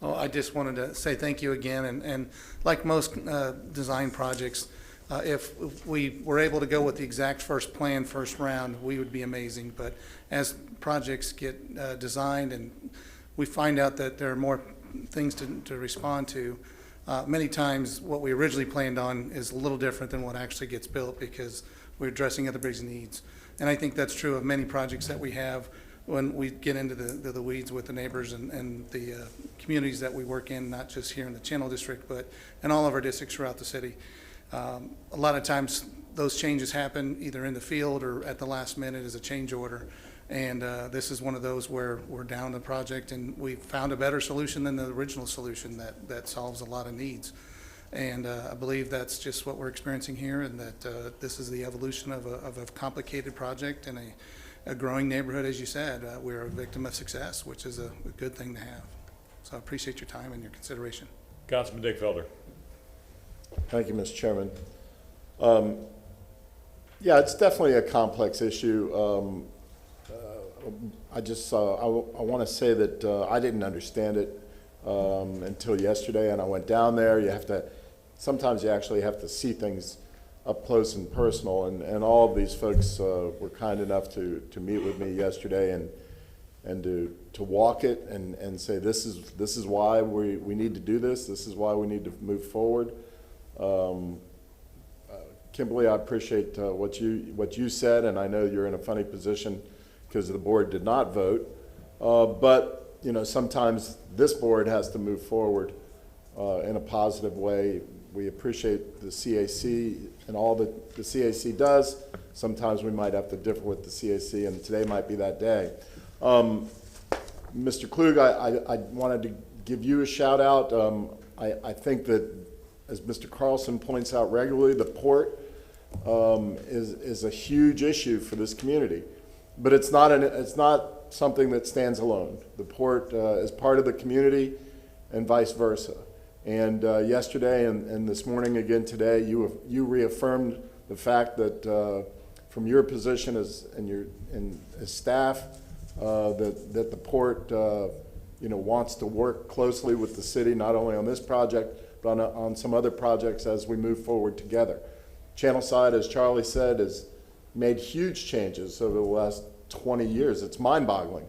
Well, I just wanted to say thank you again, and like most design projects, if we were able to go with the exact first plan, first round, we would be amazing. But as projects get designed and we find out that there are more things to respond to, Many times, what we originally planned on is a little different than what actually gets built because we're addressing everybody's needs. And I think that's true of many projects that we have when we get into the weeds with the neighbors and the communities that we work in, not just here in the Channel District, but in all of our districts throughout the city. A lot of times, those changes happen either in the field or at the last minute as a change order. And this is one of those where we're down the project and we found a better solution than the original solution that solves a lot of needs. And I believe that's just what we're experiencing here, and that this is the evolution of a complicated project and a growing neighborhood, as you said. We're a victim of success, which is a good thing to have. So I appreciate your time and your consideration. Councilman Dick Felder. Thank you, Mr. Chairman. Yeah, it's definitely a complex issue. I want to say that I didn't understand it until yesterday, and I went down there. Sometimes you actually have to see things up close and personal, and all of these folks were kind enough to meet with me yesterday and to walk it and say this is why we need to do this. This is why we need to move forward. Kimberly, I appreciate what you said, and I know you're in a funny position because the board did not vote. But sometimes this board has to move forward in a positive way. We appreciate the CAC and all that the CAC does. Sometimes we might have to differ with the CAC, and today might be that day. Mr. Klug, I wanted to give you a shout out. I think that, as Mr. Carlson points out regularly, the port is a huge issue for this community. But it's not something that stands alone. The port is part of the community and vice versa. And yesterday and this morning again today, you reaffirmed the fact that from your position as staff, that the port wants to work closely with the city, not only on this project, but on some other projects as we move forward together. Channelside, as Charlie said, has made huge changes over the last 20 years. It's mind-boggling.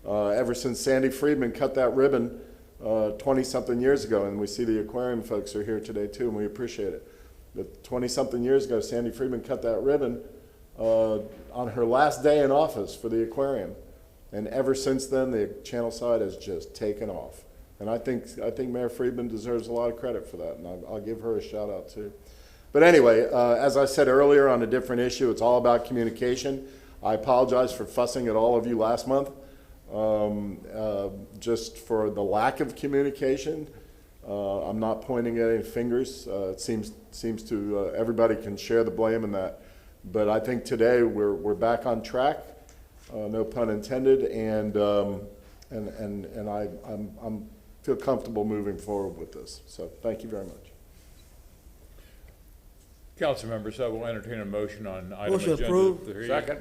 Ever since Sandy Friedman cut that ribbon 20-something years ago, and we see the aquarium folks are here today too, and we appreciate it. But 20-something years ago, Sandy Friedman cut that ribbon on her last day in office for the aquarium. And ever since then, the Channelside has just taken off. And I think Mayor Friedman deserves a lot of credit for that, and I'll give her a shout out too. But anyway, as I said earlier on a different issue, it's all about communication. I apologize for fussing at all of you last month, just for the lack of communication. I'm not pointing at any fingers. It seems to everybody can share the blame in that. But I think today we're back on track, no pun intended, and I feel comfortable moving forward with this. So thank you very much. Council members, I will entertain a motion on item Motion agenda approved. 3. Second.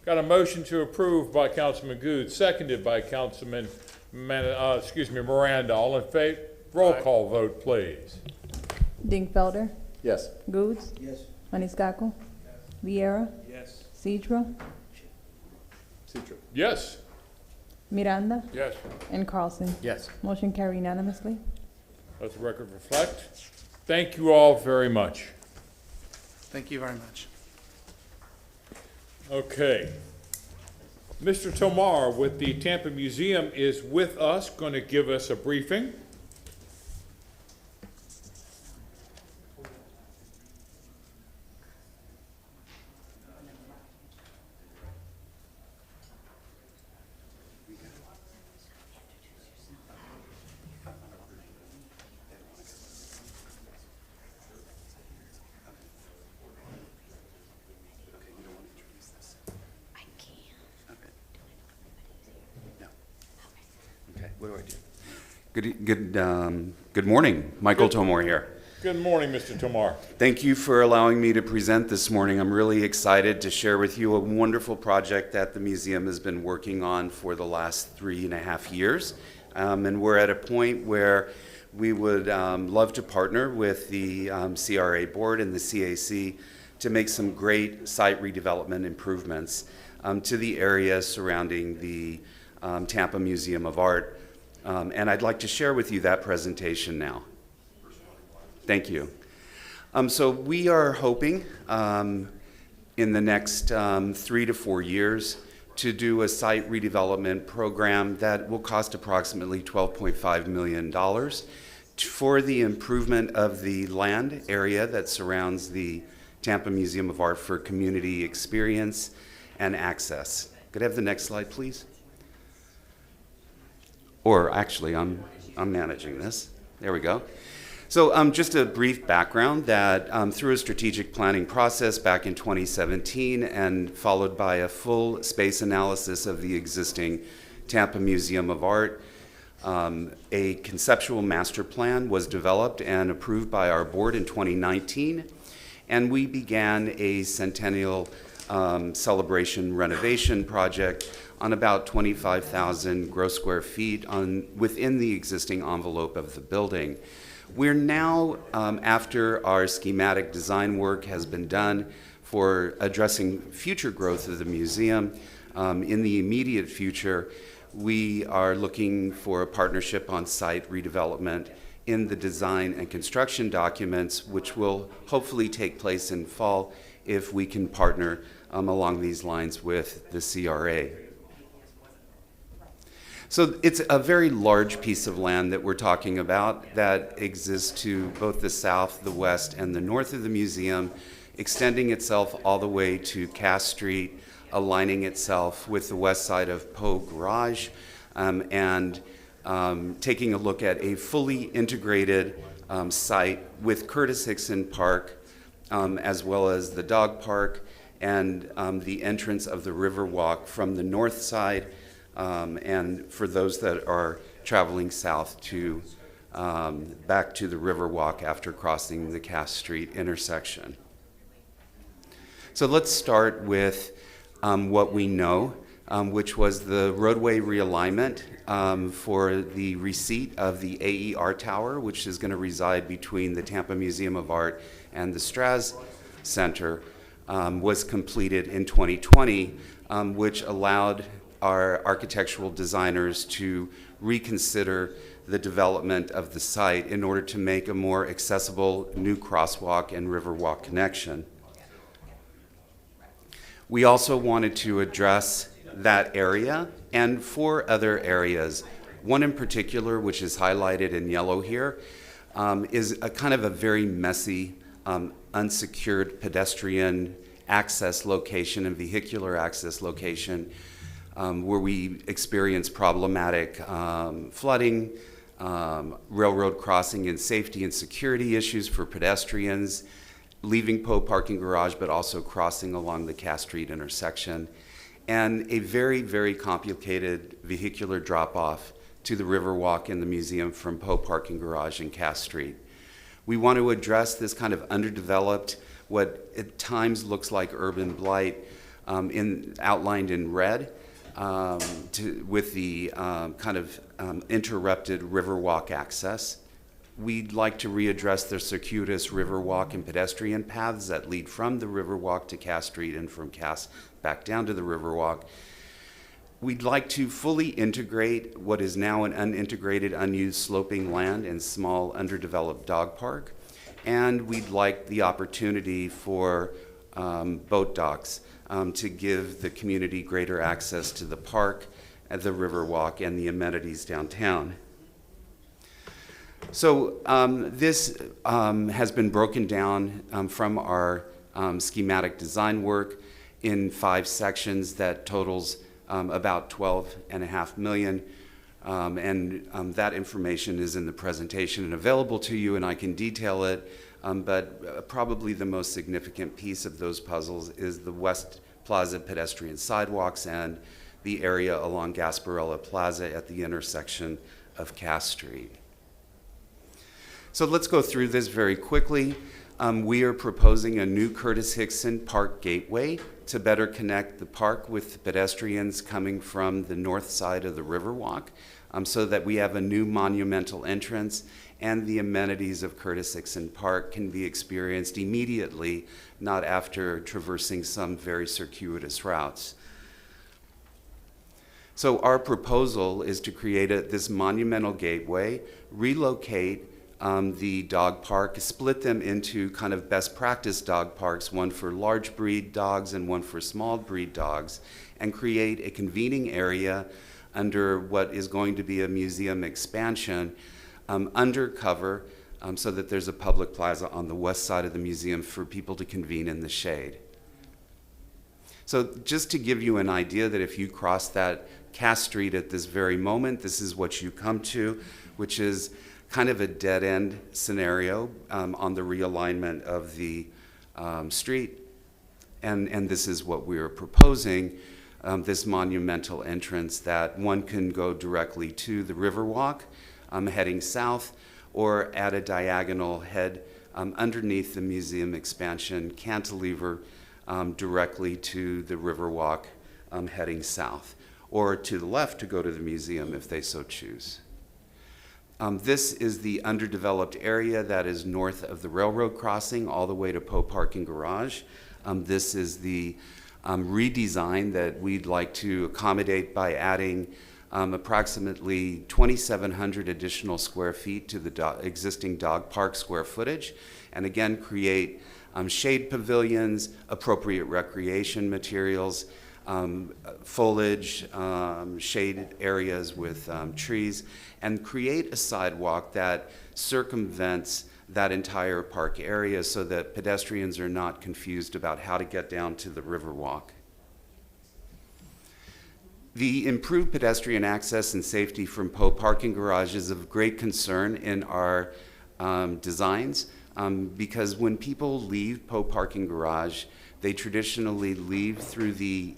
Got a motion to approve by Councilman Good, seconded by Councilman Miranda. All in favor? Roll call vote, please. Dingfelder? Yes. Goods? Yes. Maniscalco? Vieira? Yes. Cedro? Yes. Miranda? Yes. And Carlson? Yes. Motion carried unanimously. Let the record reflect. Thank you all very much. Thank you very much. Okay. Mr. Tomar with the Tampa Museum is with us, going to give us a briefing. What do I do? Good morning. Michael Tomar here. Good morning, Mr. Tomar. Thank you for allowing me to present this morning. I'm really excited to share with you a wonderful project that the museum has been working on for the last 3.5 years. And we're at a point where we would love to partner with the CRA board and the CAC to make some great site redevelopment improvements to the area surrounding the Tampa Museum of Art. And I'd like to share with you that presentation now. Thank you. So we are hoping in the next 3 to 4 years to do a site redevelopment program that will cost approximately $12.5 million for the improvement of the land area that surrounds the Tampa Museum of Art for community experience and access. Could I have the next slide, please? Or actually, I'm managing this. There we go. So just a brief background that through a strategic planning process back in 2017 and followed by a full space analysis of the existing Tampa Museum of Art, a conceptual master plan was developed and approved by our board in 2019, and we began a centennial celebration renovation project on about 25,000 gross square feet within the existing envelope of the building. We're now, after our schematic design work has been done for addressing future growth of the museum, in the immediate future, we are looking for a partnership on site redevelopment in the design and construction documents, which will hopefully take place in fall if we can partner along these lines with the CRA. So it's a very large piece of land that we're talking about that exists to both the south, the west, and the north of the museum, extending itself all the way to Cass Street, aligning itself with the west side of Poe Garage, and taking a look at a fully integrated site with Curtis Hickson Park, as well as the dog park and the entrance of the Riverwalk from the north side, and for those that are traveling south to back to the Riverwalk after crossing the Cass Street intersection. So let's start with what we know, which was the roadway realignment for the receipt of the AER Tower, which is going to reside between the Tampa Museum of Art and the Straz Center, was completed in 2020, which allowed our architectural designers to reconsider the development of the site in order to make a more accessible new crosswalk and Riverwalk connection. We also wanted to address that area and 4 other areas. One in particular, which is highlighted in yellow here, is a kind of a very messy, unsecured pedestrian access location and vehicular access location where we experience problematic flooding, railroad crossing and safety and security issues for pedestrians, leaving Poe Parking Garage, but also crossing along the Cass Street intersection, and a very, very complicated vehicular drop-off to the Riverwalk and the museum from Poe Parking Garage and Cass Street. We want to address this kind of underdeveloped, what at times looks like urban blight, outlined in red, with the kind of interrupted Riverwalk access. We'd like to readdress the circuitous Riverwalk and pedestrian paths that lead from the Riverwalk to Cass Street and from Cass back down to the Riverwalk. We'd like to fully integrate what is now an unintegrated, unused sloping land and small underdeveloped dog park. And we'd like the opportunity for boat docks to give the community greater access to the park, the Riverwalk, and the amenities downtown. So this has been broken down from our schematic design work in 5 sections that totals about $12.5 million. And that information is in the presentation and available to you, and I can detail it. But probably the most significant piece of those puzzles is the West Plaza pedestrian sidewalks and the area along Gasparilla Plaza at the intersection of Cass Street. So let's go through this very quickly. We are proposing a new Curtis Hickson Park Gateway to better connect the park with pedestrians coming from the north side of the Riverwalk, so that we have a new monumental entrance and the amenities of Curtis Hickson Park can be experienced immediately, not after traversing some very circuitous routes. So our proposal is to create this monumental gateway, relocate the dog park, split them into kind of best practice dog parks, one for large breed dogs and one for small breed dogs, and create a convening area under what is going to be a museum expansion undercover, so that there's a public plaza on the west side of the museum for people to convene in the shade. So just to give you an idea that if you cross that Cass Street at this very moment, this is what you come to, which is kind of a dead-end scenario on the realignment of the street. And this is what we are proposing, this monumental entrance that one can go directly to the Riverwalk heading south, or at a diagonal head underneath the museum expansion cantilever directly to the Riverwalk heading south, or to the left to go to the museum if they so choose. This is the underdeveloped area that is north of the railroad crossing all the way to Poe Parking Garage. This is the redesign that we'd like to accommodate by adding approximately 2,700 additional square feet to the existing dog park square footage, and again create shade pavilions, appropriate recreation materials, foliage, shade areas with trees, and create a sidewalk that circumvents that entire park area so that pedestrians are not confused about how to get down to the Riverwalk. The improved pedestrian access and safety from Poe Parking Garage is of great concern in our designs, because when people leave Poe Parking Garage, they traditionally leave through the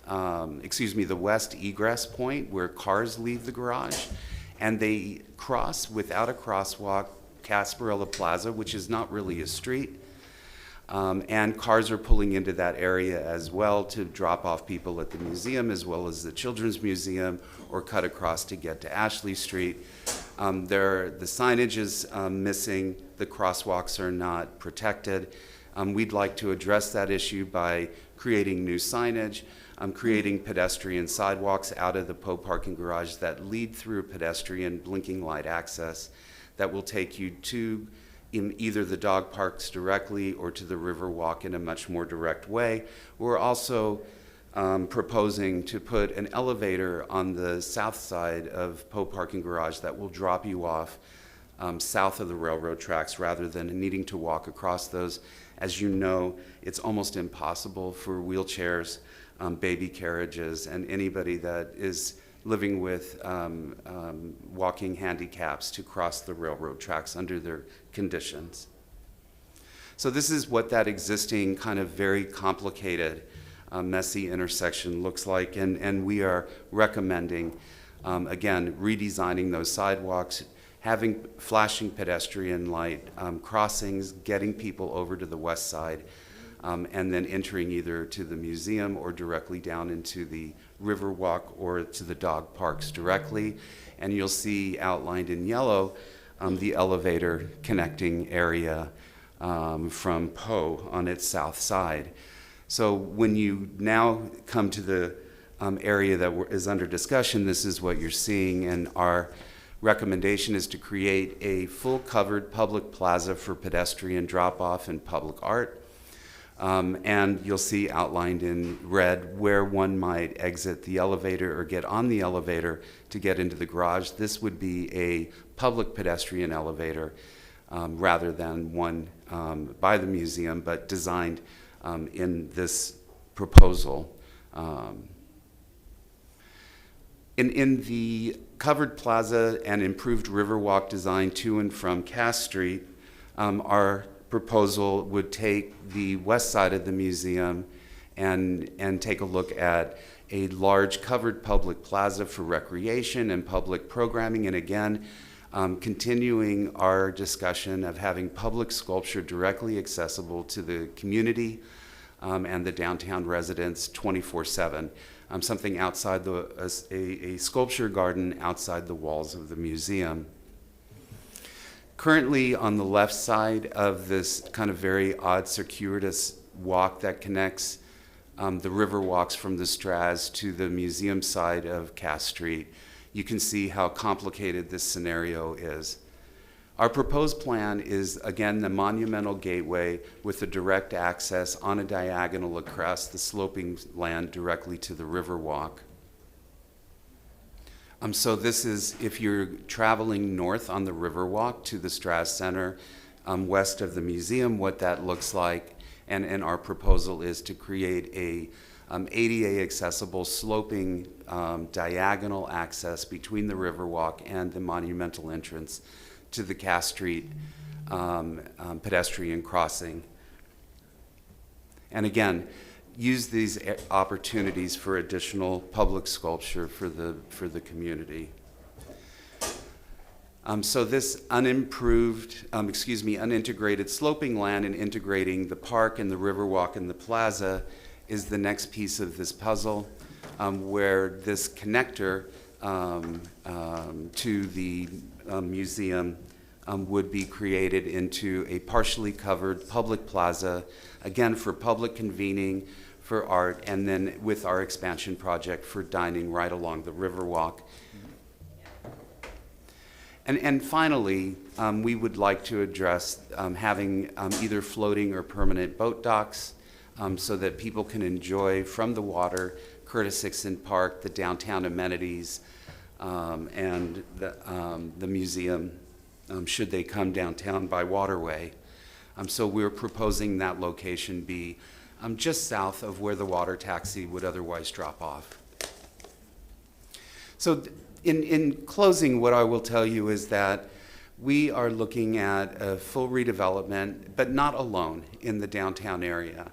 the west egress point where cars leave the garage, and they cross without a crosswalk Casparilla Plaza, which is not really a street. And cars are pulling into that area as well to drop off people at the museum as well as the Children's Museum, or cut across to get to Ashley Street. The signage is missing, the crosswalks are not protected. We'd like to address that issue by creating new signage, creating pedestrian sidewalks out of the Poe Parking Garage that lead through pedestrian blinking light access that will take you to in either the dog parks directly or to the Riverwalk in a much more direct way. We're also proposing to put an elevator on the south side of Poe Parking Garage that will drop you off south of the railroad tracks rather than needing to walk across those. As you know, it's almost impossible for wheelchairs, baby carriages, and anybody that is living with walking handicaps to cross the railroad tracks under their conditions. So this is what that existing kind of very complicated, messy intersection looks like, and we are recommending, again, redesigning those sidewalks, having flashing pedestrian light crossings, getting people over to the west side, and then entering either to the museum or directly down into the Riverwalk or to the dog parks directly. And you'll see outlined in yellow the elevator connecting area from Poe on its south side. So when you now come to the area that is under discussion, this is what you're seeing, and our recommendation is to create a full covered public plaza for pedestrian drop-off and public art. And you'll see outlined in red where one might exit the elevator or get on the elevator to get into the garage. This would be a public pedestrian elevator rather than one by the museum, but designed in this proposal. In the covered plaza and improved Riverwalk design to and from Cass Street, our proposal would take the west side of the museum and take a look at a large covered public plaza for recreation and public programming, and again, continuing our discussion of having public sculpture directly accessible to the community and the downtown residents 24/7. Something outside a sculpture garden outside the walls of the museum. Currently on the left side of this kind of very odd circuitous walk that connects the Riverwalks from the Straz to the museum side of Cass Street, you can see how complicated this scenario is. Our proposed plan is, again, the monumental gateway with a direct access on a diagonal across the sloping land directly to the Riverwalk. So this is, if you're traveling north on the Riverwalk to the Strass Center, west of the museum, what that looks like. And our proposal is to create a ADA accessible sloping diagonal access between the Riverwalk and the monumental entrance to the Cass Street pedestrian crossing. And again, use these opportunities for additional public sculpture for the community. So this unintegrated sloping land and integrating the park and the Riverwalk and the plaza is the next piece of this puzzle, where this connector to the museum would be created into a partially covered public plaza, again for public convening, for art, and then with our expansion project for dining right along the Riverwalk. And finally, we would like to address having either floating or permanent boat docks so that people can enjoy from the water Curtis Hickson Park, the downtown amenities, and the museum should they come downtown by waterway. So we're proposing that location be just south of where the water taxi would otherwise drop off. So in closing, what I will tell you is that we are looking at a full redevelopment, but not alone in the downtown area.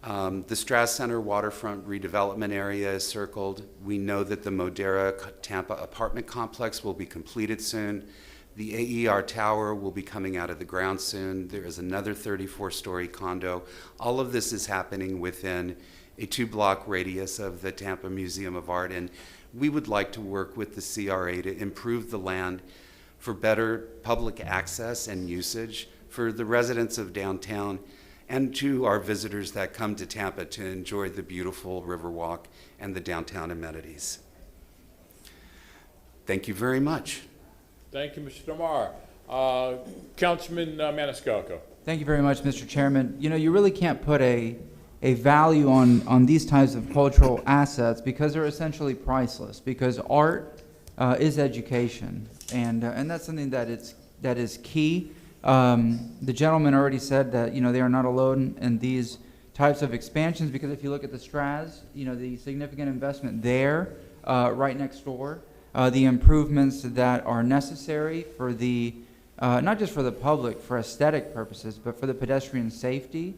The Strass Center waterfront redevelopment area is circled. We know that the Modera Tampa apartment complex will be completed soon. The AER Tower will be coming out of the ground soon. There is another 34-story condo. All of this is happening within a 2-block radius of the Tampa Museum of Art, and we would like to work with the CRA to improve the land for better public access and usage for the residents of downtown and to our visitors that come to Tampa to enjoy the beautiful Riverwalk and the downtown amenities. Thank you very much. Thank you, Mr. Damar. Councilman Maniscalco. Thank you very much, Mr. Chairman. You know, you really can't put a value on these types of cultural assets because they're essentially priceless, because art is education, and that's something that is key. The gentleman already said that, you know, they are not alone in these types of expansions, because if you look at the Strass, you know, the significant investment there, right next door, the improvements that are necessary for the, not just for the public, for aesthetic purposes, but for the pedestrian safety.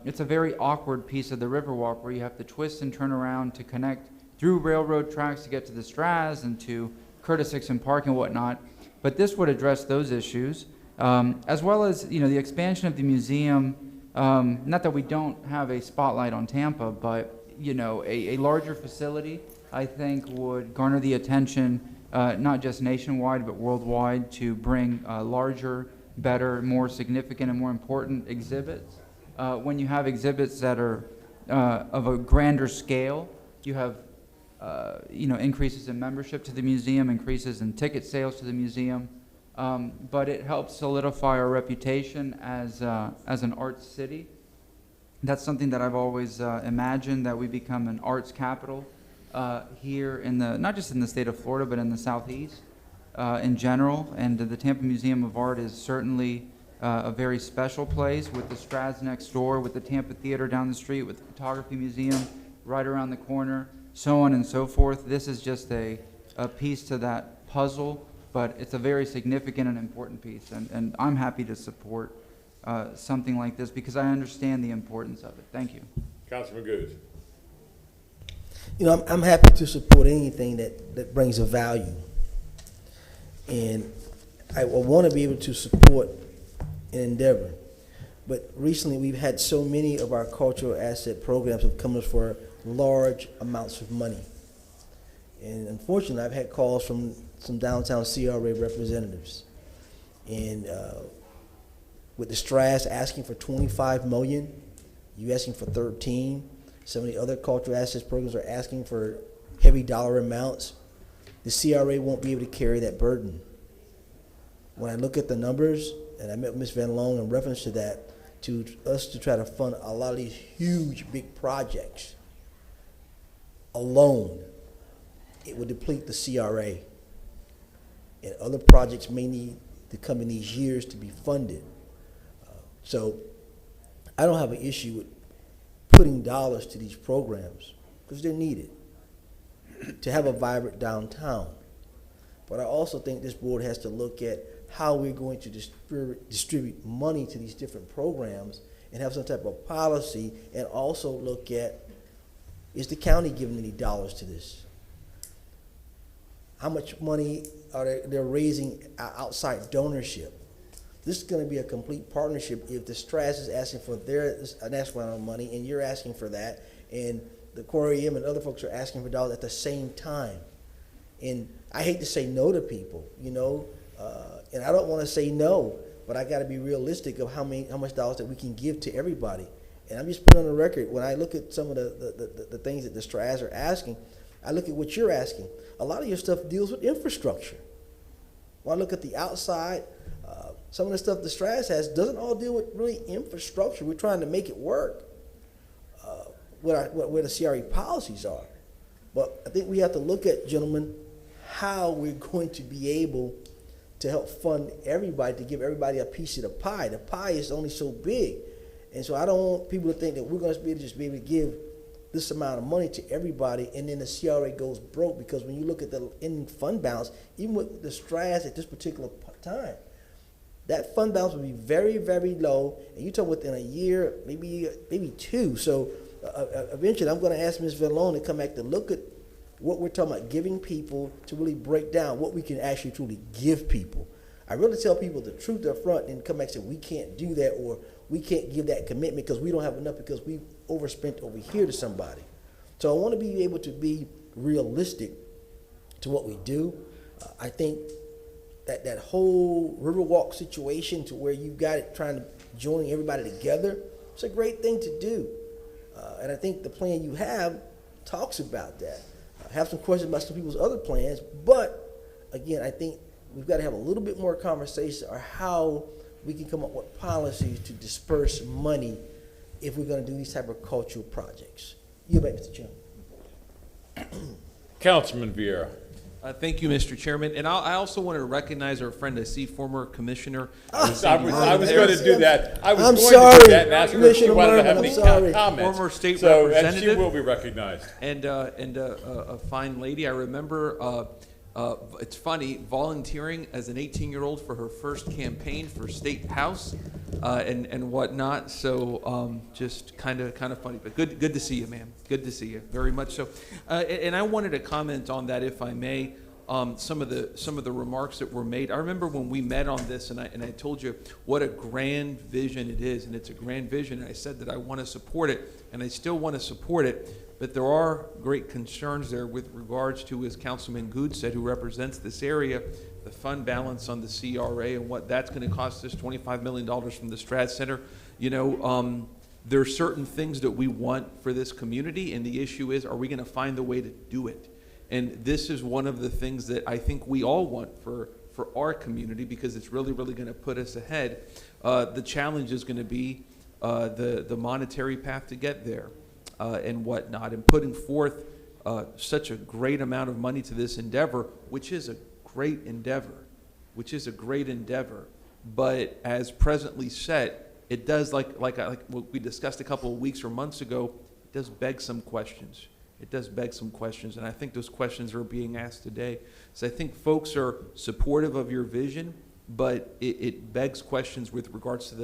It's a very awkward piece of the Riverwalk where you have to twist and turn around to connect through railroad tracks to get to the Strass and to Curtis Hickson Park and whatnot. But this would address those issues, as well as, you know, the expansion of the museum. Not that we don't have a spotlight on Tampa, but, you know, a larger facility, I think, would garner the attention, not just nationwide, but worldwide, to bring larger, better, more significant, and more important exhibits. When you have exhibits that are of a grander scale, you have you know, increases in membership to the museum, increases in ticket sales to the museum, but it helps solidify our reputation as an arts city. That's something that I've always imagined, that we become an arts capital here in the, not just in the state of Florida, but in the Southeast in general. And the Tampa Museum of Art is certainly a very special place, with the Strass next door, with the Tampa Theater down the street, with the Photography Museum right around the corner, so on and so forth. This is just a piece to that puzzle, but it's a very significant and important piece, and I'm happy to support something like this because I understand the importance of it. Thank you. Councilman Goode. You know, I'm happy to support anything that brings a value. And I want to be able to support an endeavor. But recently we've had so many of our cultural asset programs have come to us for large amounts of money. And unfortunately, I've had calls from some downtown CRA representatives. And with the Strass asking for $25 million, you asking for 13. Some of the other cultural assets programs are asking for heavy dollar amounts. The CRA won't be able to carry that burden. when I look at the numbers, and I met with Ms. Van Loan in reference to that, to us to try to fund a lot of these huge, big projects alone, it would deplete the CRA. And other projects may need to come in these years to be funded. So I don't have an issue with putting dollars to these programs because they're needed to have a vibrant downtown. But I also think this board has to look at how we're going to distribute money to these different programs and have some type of policy, and also look at, is the county giving any dollars to this? How much money are they're raising outside donorship? This is going to be a complete partnership. If the Strass is asking for their next round of money and you're asking for that, and the Aquarium and other folks are asking for dollars at the same time. And I hate to say no to people, you know, and I don't want to say no, but I got to be realistic of how much dollars that we can give to everybody. And I'm just putting on the record, when I look at some of the things that the Strass are asking, I look at what you're asking. A lot of your stuff deals with infrastructure. When I look at the outside, some of the stuff the Strass has doesn't all deal with really infrastructure. We're trying to make it work where the CRE policies are. But I think we have to look at, gentlemen, how we're going to be able to help fund everybody, to give everybody a piece of the pie. The pie is only so big. And so I don't want people to think that we're going to be able to give this amount of money to everybody and then the CRA goes broke, because when you look at the ending fund balance, even with the Strass at this particular time, that fund balance will be very, very low, and you talk within a year, maybe two. So eventually I'm going to ask Ms. Vallone to come back to look at what we're talking about giving people, to really break down what we can actually truly give people. I really tell people the truth up front and come back and say we can't do that, or we can't give that commitment because we don't have enough because we've overspent over here to somebody. So I want to be able to be realistic to what we do. I think that whole Riverwalk situation, to where you've got it trying to join everybody together, it's a great thing to do. And I think the plan you have talks about that. I have some questions about some people's other plans, but again, I think we've got to have a little bit more conversation on how we can come up with policies to disperse money if we're going to do these type of cultural projects. You bet, Mr. Chairman. Councilman Vieira. Thank you, Mr. Chairman. And I also want to recognize our friend, I see former Commissioner. I was going to do that. I was I'm going sorry, to do that and ask her if she Commissioner wanted to have Mervin, any I'm sorry. comments. Former state And representative. she will be recognized. And a fine lady. I remember, it's funny, volunteering as an 18-year-old for her first campaign for State House and whatnot. So just kind of funny, but good to see you, ma'am. Good to see you, very much so. And I wanted to comment on that, if I may. Some of the remarks that were made. I remember when we met on this, and I told you what a grand vision it is, and it's a grand vision. And I said that I want to support it, and I still want to support it. But there are great concerns there with regards to, as Councilman Good said, who represents this area, the fund balance on the CRA and what that's going to cost us, $25 million from the Strat Center. You know, there are certain things that we want for this community, and the issue is, are we going to find the way to do it? And this is one of the things that I think we all want for our community, because it's really, really going to put us ahead. The challenge is going to be the monetary path to get there and whatnot, and putting forth such a great amount of money to this endeavor, which is a great endeavor, but as presently set, it does, like what we discussed a couple of weeks or months ago, it does beg some questions. It does beg some questions, and I think those questions are being asked today. So I think folks are supportive of your vision, but it begs questions with regards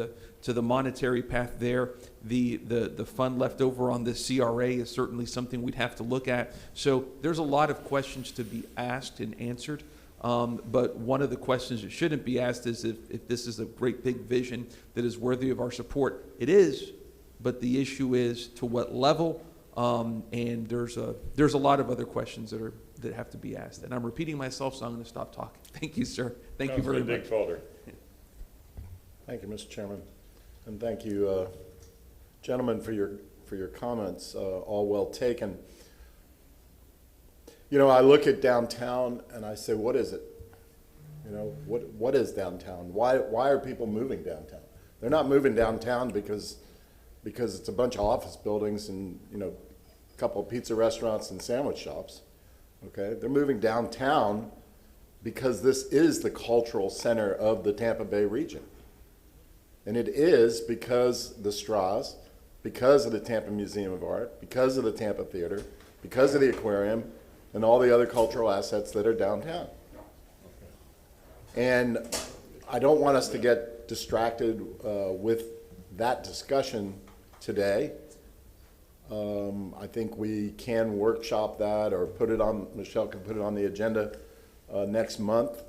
to the monetary path there. The fund left over on the CRA is certainly something we'd have to look at. So there's a lot of questions to be asked and answered. But one of the questions that shouldn't be asked is if this is a great big vision that is worthy of our support. It is, but the issue is to what level. And there's a lot of other questions that have to be asked. And I'm repeating myself, so I'm going to stop talking. Thank you, sir. Thank you very much. Thank you, Mr. Chairman, and thank you, gentlemen, for your comments. All well taken. You know, I look at downtown and I say, what is it? You know, what is downtown? Why are people moving downtown? They're not moving downtown because it's a bunch of office buildings and, you know, a couple of pizza restaurants and sandwich shops. Okay, they're moving downtown because this is the cultural center of the Tampa Bay region. And it is because the Straws, because of the Tampa Museum of Art, because of the Tampa Theater, because of the aquarium, and all the other cultural assets that are downtown. And I don't want us to get distracted with that discussion today. I think we can workshop that or put it on, Michelle can put it on the agenda next month.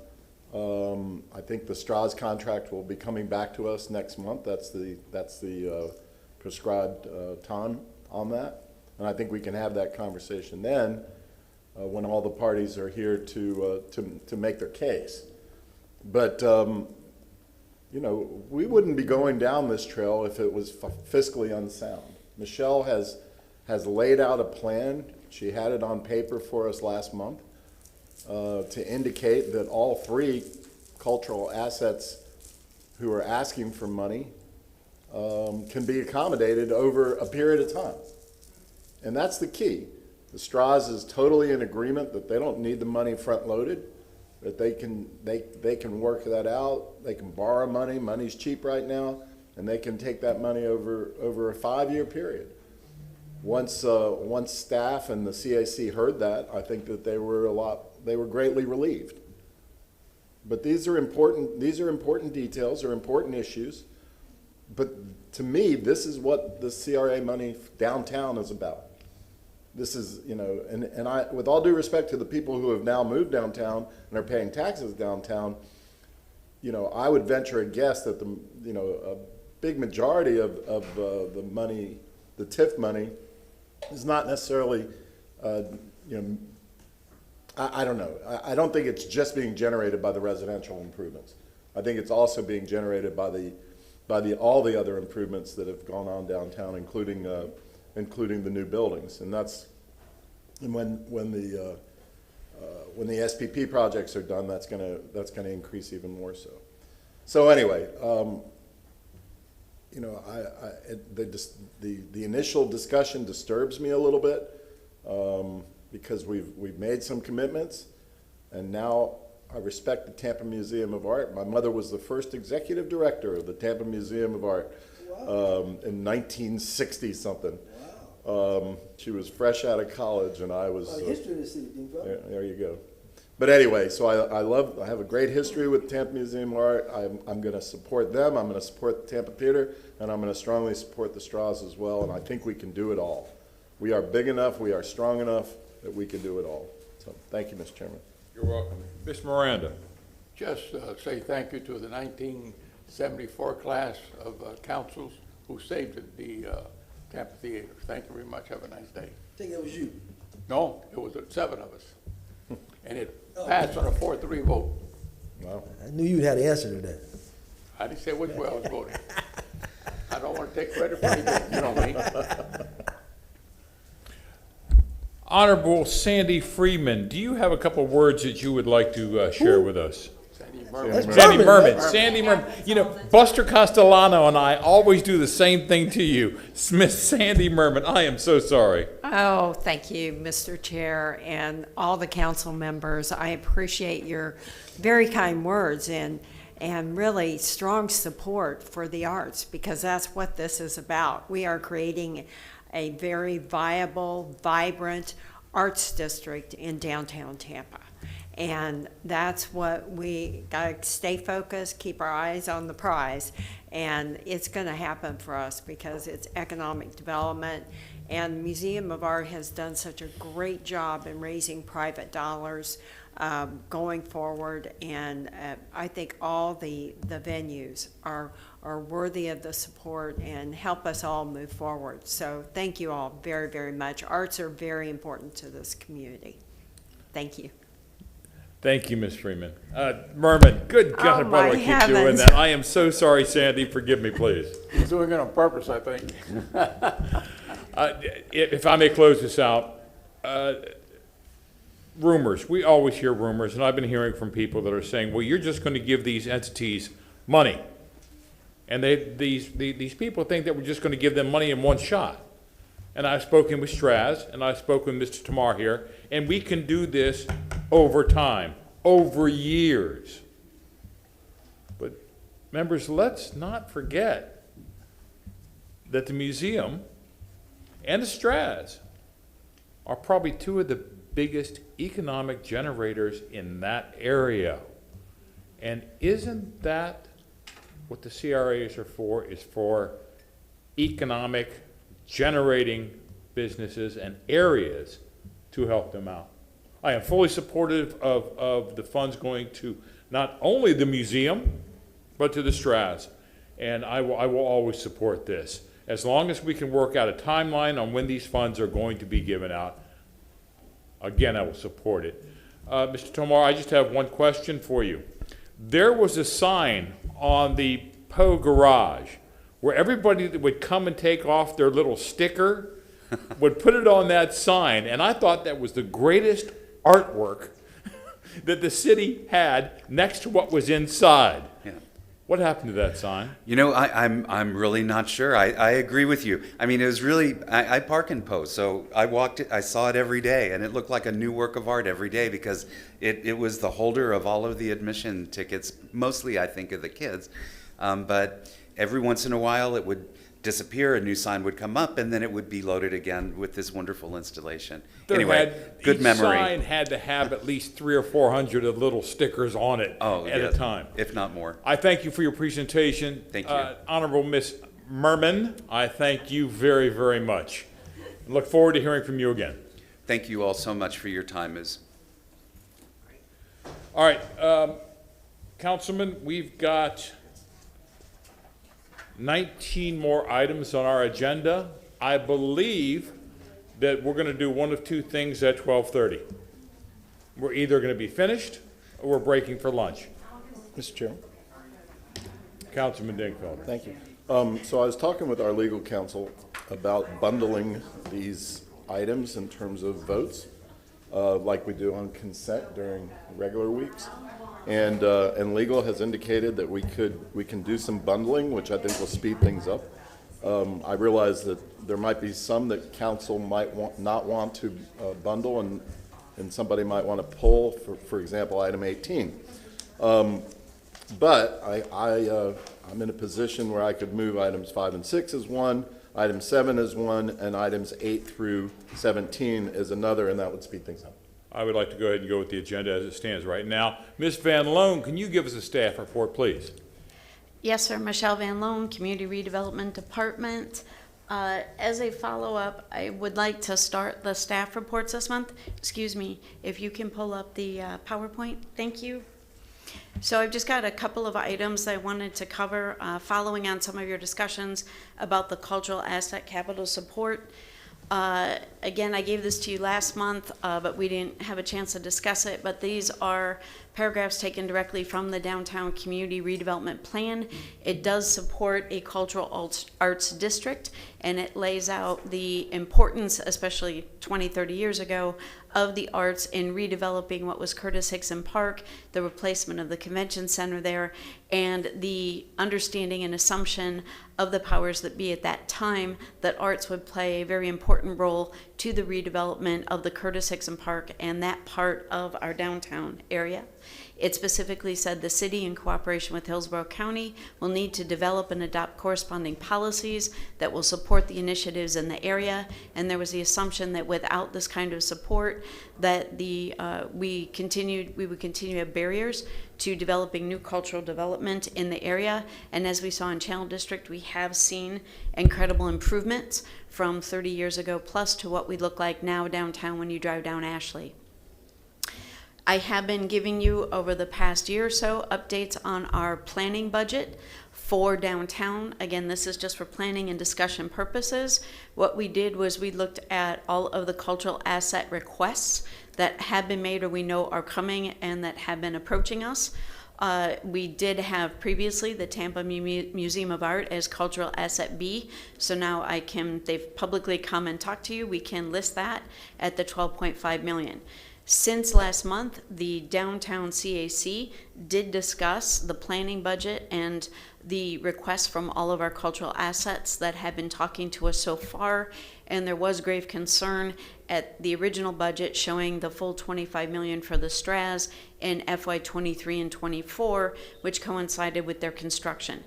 I think the Straws contract will be coming back to us next month. That's the prescribed time on that. And I think we can have that conversation then when all the parties are here to make their case. But, you know, we wouldn't be going down this trail if it was fiscally unsound. Michelle has laid out a plan. She had it on paper for us last month to indicate that all three cultural assets who are asking for money can be accommodated over a period of time. And that's the key. The Straws is totally in agreement that they don't need the money front-loaded, that they can work that out. They can borrow money. Money's cheap right now, and they can take that money over a 5-year period. Once staff and the CAC heard that, I think that they were greatly relieved. But these are important details, or important issues. But to me, this is what the CRA money downtown is about. This is, you know, and I, with all due respect to the people who have now moved downtown and are paying taxes downtown, you know, I would venture a guess that a big majority of the money, the TIF money, is not necessarily, you know, I don't know. I don't think it's just being generated by the residential improvements. I think it's also being generated by all the other improvements that have gone on downtown, including the new buildings. And that's, and when the SPP projects are done, that's gonna increase even more so. So anyway, you know, the initial discussion disturbs me a little bit because we've made some commitments, and now I respect the Tampa Museum of Art. My mother was the first executive director of the Tampa Museum of Art in 1960 something. She was fresh out of college, and I was. History of the city, there you go. But anyway, so I have a great history with Tampa Museum of Art. I'm going to support them. I'm going to support the Tampa Theater, and I'm going to strongly support the Straws as well. And I think we can do it all. We are big enough. We are strong enough that we can do it all. So thank you, Mr. Chairman. You're welcome. Ms. Miranda. Just say thank you to the 1974 class of councils who saved the Tampa Theater. Thank you very much. Have a nice day. I think it was you. No, it was 7 of us. And it passed on a 4-3 vote. Wow. I knew you'd have the answer to that. I didn't say which way I was voting. I don't want to take credit for anything, you know me. Honorable Sandy Freeman, do you have a couple of words that you would like to share with us? Sandy Merman. Sandy Merman. Sandy Merman. You know, Buster Castellano and I always do the same thing to you. Miss Sandy Merman, I am so sorry. Oh, thank you, Mr. Chair, and all the council members. I appreciate your very kind words and really strong support for the arts, because that's what this is about. We are creating a very viable, vibrant arts district in downtown Tampa. And that's what we got to stay focused, keep our eyes on the prize, and it's going to happen for us because it's economic development. And the Museum of Art has done such a great job in raising private dollars going forward, and I think all the venues are worthy of the support and help us all move forward. So thank you all very, very much. Arts are very important to this community. Thank you. Thank you, Ms. Freeman. Merman, good God, Oh, brother, my I keep heavens. doing that. I am so sorry, Sandy. Forgive me, please. He's doing it on purpose, I think. If I may close this out, rumors. We always hear rumors, and I've been hearing from people that are saying, well, you're just going to give these entities money. And these people think that we're just going to give them money in one shot. And I've spoken with Straz, and I've spoken with Mr. Tamar here, and we can do this over time, over years. But members, let's not forget that the museum and the Straz are probably two of the biggest economic generators in that area. And isn't that what the CRAs are for, is for economic generating businesses and areas to help them out? I am fully supportive of the funds going to not only the museum, but to the Straz. And I will always support this. As long as we can work out a timeline on when these funds are going to be given out, again, I will support it. Mr. Tomar, I just have one question for you. There was a sign on the Poe garage where everybody that would come and take off their little sticker would put it on that sign, and I thought that was the greatest artwork that the city had next to what was inside. Yeah. What happened to that sign? You know, I'm really not sure. I agree with you. I mean, it was really, I park in Poe, so I saw it every day, and it looked like a new work of art every day because it was the holder of all of the admission tickets, mostly I think of the kids. But every once in a while it would disappear, a new sign would come up, and then it would be loaded again with this wonderful installation. Anyway, good memory. Each sign had to have at least 300 or 400 of little stickers on it at a time. If not more. I thank you for your presentation. Thank you. Honorable Miss Merman, I thank you very, very much. Look forward to hearing from you again. Thank you all so much for your time. All right, Councilman, we've got 19 more items on our agenda. I believe that we're going to do one of two things at 12:30. We're either going to be finished or we're breaking for lunch. Mr. Chairman. Councilman Dingfelder. Thank you. So I was talking with our legal counsel about bundling these items in terms of votes, like we do on consent during regular weeks. And legal has indicated that we can do some bundling, which I think will speed things up. I realize that there might be some that council might not want to bundle, and somebody might want to pull, for example, item 18. But I'm in a position where I could move items 5 and 6 as one, item 7 as one, and items 8 through 17 as another, and that would speed things up. I would like to go ahead and go with the agenda as it stands right now. Ms. Van Loan, can you give us a staff report, please? Yes, sir. Michelle Van Loan, Community Redevelopment Department. As a follow-up, I would like to start the staff reports this month. Excuse me, if you can pull up the PowerPoint. Thank you. So I've just got a couple of items I wanted to cover following on some of your discussions about the cultural asset capital support. Again, I gave this to you last month, but we didn't have a chance to discuss it, but these are paragraphs taken directly from the Downtown Community Redevelopment Plan. It does support a cultural arts district, and it lays out the importance, especially 20, 30 years ago, of the arts in redeveloping what was Curtis Hickson Park, the replacement of the convention center there, and the understanding and assumption of the powers that be at that time that arts would play a very important role to the redevelopment of the Curtis Hickson Park and that part of our downtown area. It specifically said the city, in cooperation with Hillsborough County, will need to develop and adopt corresponding policies that will support the initiatives in the area. And there was the assumption that without this kind of support, that we would continue to have barriers to developing new cultural development in the area. And as we saw in Channel District, we have seen incredible improvements from 30 years ago plus to what we look like now downtown when you drive down Ashley. I have been giving you over the past year or so updates on our planning budget for downtown. Again, this is just for planning and discussion purposes. What we did was we looked at all of the cultural asset requests that have been made or we know are coming and that have been approaching us. We did have previously the Tampa Museum of Art as Cultural Asset B, so now they've publicly come and talked to you, we can list that at the $12.5 million. Since last month, the downtown CAC did discuss the planning budget and the requests from all of our cultural assets that have been talking to us so far, and there was grave concern at the original budget showing the full $25 million for the STRAS in FY '23 and '24, which coincided with their construction.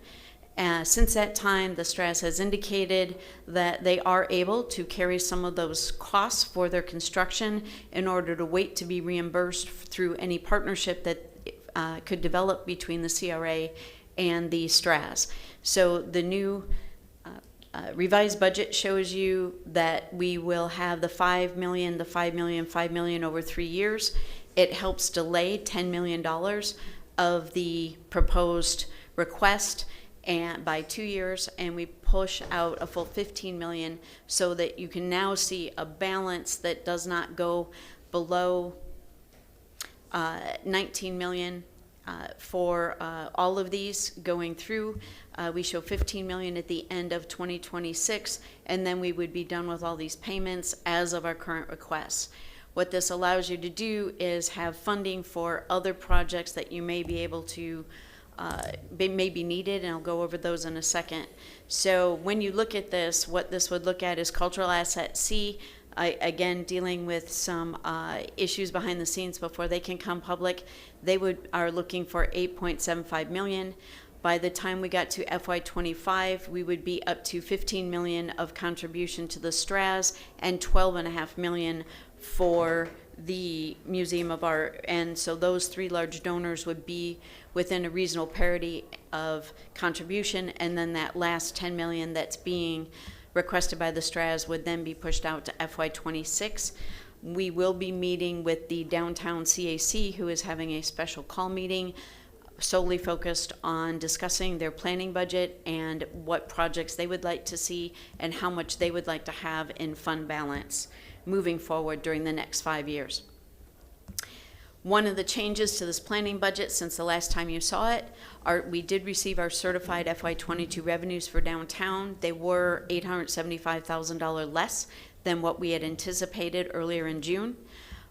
Since that time, the STRAS has indicated that they are able to carry some of those costs for their construction in order to wait to be reimbursed through any partnership that could develop between the CRA and the STRAS. So the new revised budget shows you that we will have the $5 million, the $5 million, $5 million over 3 years. It helps delay $10 million of the proposed request and by 2 years, and we push out a full $15 million so that you can now see a balance that does not go below $19 million for all of these going through. We show $15 million at the end of 2026, and then we would be done with all these payments as of our current requests. What this allows you to do is have funding for other projects that you may be able to may be needed, and I'll go over those in a second. So when you look at this, what this would look at is cultural asset C, again dealing with some issues behind the scenes before they can come public. They are looking for $8.75 million. By the time we got to FY '25, we would be up to $15 million of contribution to the STRAS and $12.5 million for the Museum of Art. And so those three large donors would be within a reasonable parity of contribution, and then that last $10 million that's being requested by the STRAS would then be pushed out to FY '26. We will be meeting with the downtown CAC, who is having a special call meeting solely focused on discussing their planning budget and what projects they would like to see and how much they would like to have in fund balance moving forward during the next 5 years. One of the changes to this planning budget since the last time you saw it, we did receive our certified FY '22 revenues for downtown. They were $875,000 less than what we had anticipated earlier in June.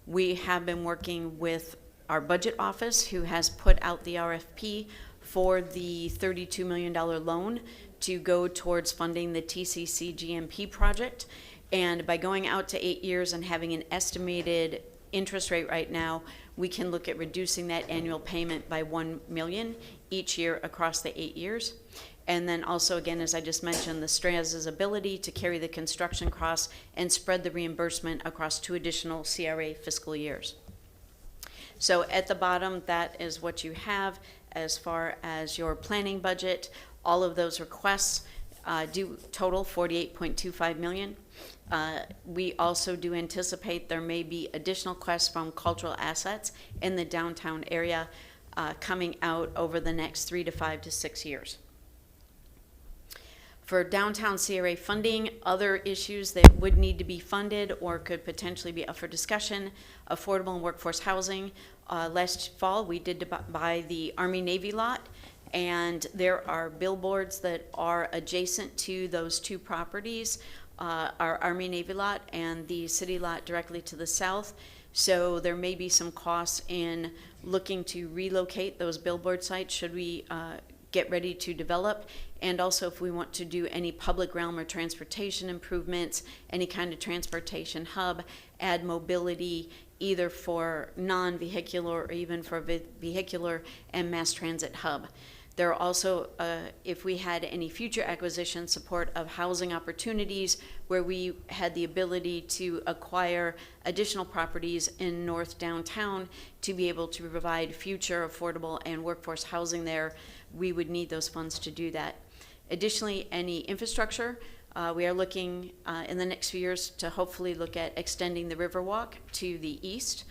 We have been working with our budget office, who has put out the RFP for the $32 million loan to go towards funding the TCC GMP project. And by going out to 8 years and having an estimated interest rate right now, we can look at reducing that annual payment by $1 million each year across the 8 years. And then also, again, as I just mentioned, the STRAS's ability to carry the construction costs and spread the reimbursement across 2 additional CRA fiscal years. So at the bottom, that is what you have as far as your planning budget. All of those requests do total $48.25 million. We also do anticipate there may be additional requests from cultural assets in the downtown area coming out over the next 3 to 5 to 6 years. For downtown CRA funding, other issues that would need to be funded or could potentially be up for discussion: affordable and workforce housing. Last fall, we did buy the Army-Navy lot, and there are billboards that are adjacent to those 2 properties, our Army-Navy lot and the city lot directly to the south. So there may be some costs in looking to relocate those billboard sites should we get ready to develop, and also if we want to do any public realm or transportation improvements, any kind of transportation hub, add mobility either for non-vehicular or even for vehicular and mass transit hub. There are also, if we had any future acquisition support of housing opportunities where we had the ability to acquire additional properties in North Downtown to be able to provide future affordable and workforce housing there, we would need those funds to do that. Additionally, any infrastructure, we are looking in the next few years to hopefully look at extending the Riverwalk to the east,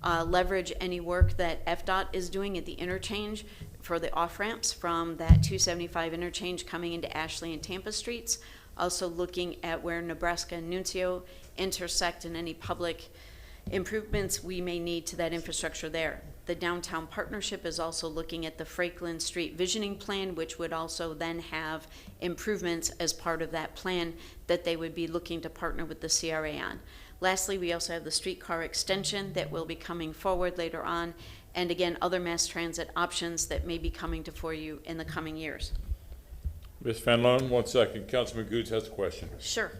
leverage any work that FDOT is doing at the interchange for the off-ramps from that 275 interchange coming into Ashley and Tampa streets. Also looking at where Nebraska and Nuncio intersect and any public improvements we may need to that infrastructure there. The Downtown Partnership is also looking at the Franklin Street Visioning Plan, which would also then have improvements as part of that plan that they would be looking to partner with the CRA on. Lastly, we also have the streetcar extension that will be coming forward later on, and again, other mass transit options that may be coming for you in the coming years. Ms. Fenlon, 1 second. Councilman Goods has a question. Sure.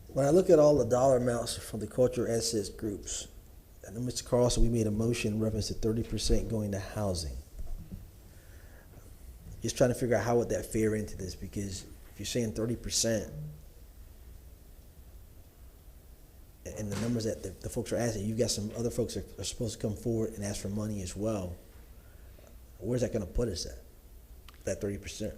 When I look at all the dollar amounts from the cultural assets groups, I know Mr. Carlson, we made a motion in reference to 30% going to housing. Just trying to figure out how would that fare into this, because if you're saying 30%, and the numbers that the folks are asking, you've got some other folks that are supposed to come forward and ask for money as well. Where's that gonna put us at, that 30%?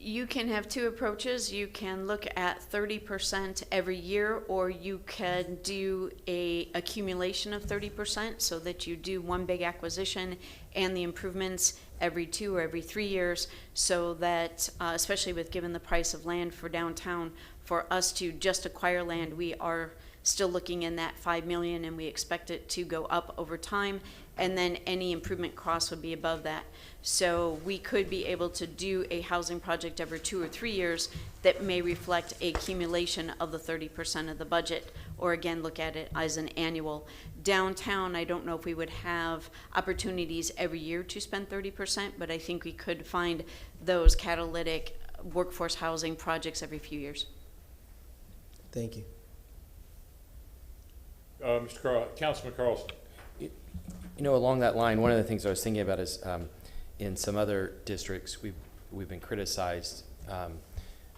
You can have two approaches. You can look at 30% every year, or you can do a accumulation of 30% so that you do one big acquisition and the improvements every 2 or every 3 years, so that, especially with given the price of land for downtown, for us to just acquire land, we are still looking in that $5 million, and we expect it to go up over time, and then any improvement costs would be above that. So we could be able to do a housing project every 2 or 3 years that may reflect a accumulation of the 30% of the budget, or again, look at it as an annual. Downtown, I don't know if we would have opportunities every year to spend 30%, but I think we could find those catalytic workforce housing projects every few years. Thank you. Councilman Carlson. You know, along that line, one of the things I was thinking about is in some other districts, we've been criticized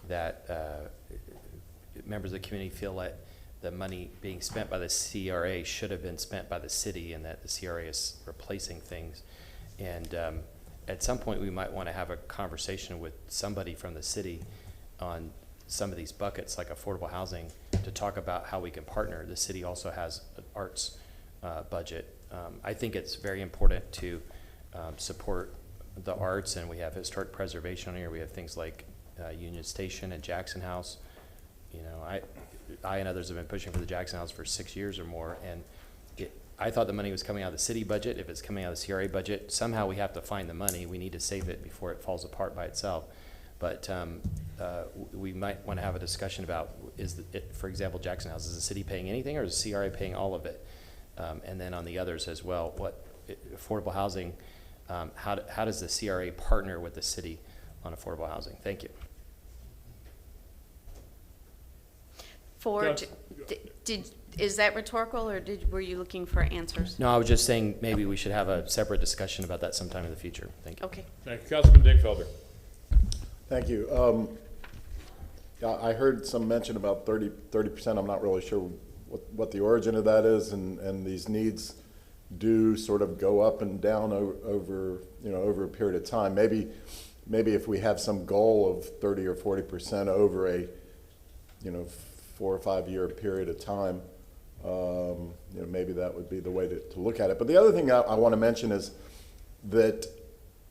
that members of the community feel that the money being spent by the CRA should have been spent by the city, and that the CRA is replacing things. And at some point, we might want to have a conversation with somebody from the city on some of these buckets, like affordable housing, to talk about how we can partner. The city also has an arts budget. I think it's very important to support the arts, and we have historic preservation on here. We have things like Union Station and Jackson House. You know, I and others have been pushing for the Jackson House for 6 years or more, and I thought the money was coming out of the city budget. If it's coming out of the CRA budget, somehow we have to find the money. We need to save it before it falls apart by itself. But we might want to have a discussion about, for example, Jackson House, is the city paying anything, or is the CRA paying all of it? And then on the others as well, what affordable housing, how does the CRA partner with the city on affordable housing? Thank you. Is that rhetorical, or were you looking for answers? No, I was just saying maybe we should have a separate discussion about that sometime in the future. Thank you. Okay. Thank you. Councilman Dingfelder. Thank you. I heard some mention about 30%. I'm not really sure what the origin of that is, and these needs do sort of go up and down over a period of time. Maybe if we have some goal of 30 or 40% over a 4 or 5 year period of time, maybe that would be the way to look at it. But the other thing I want to mention is that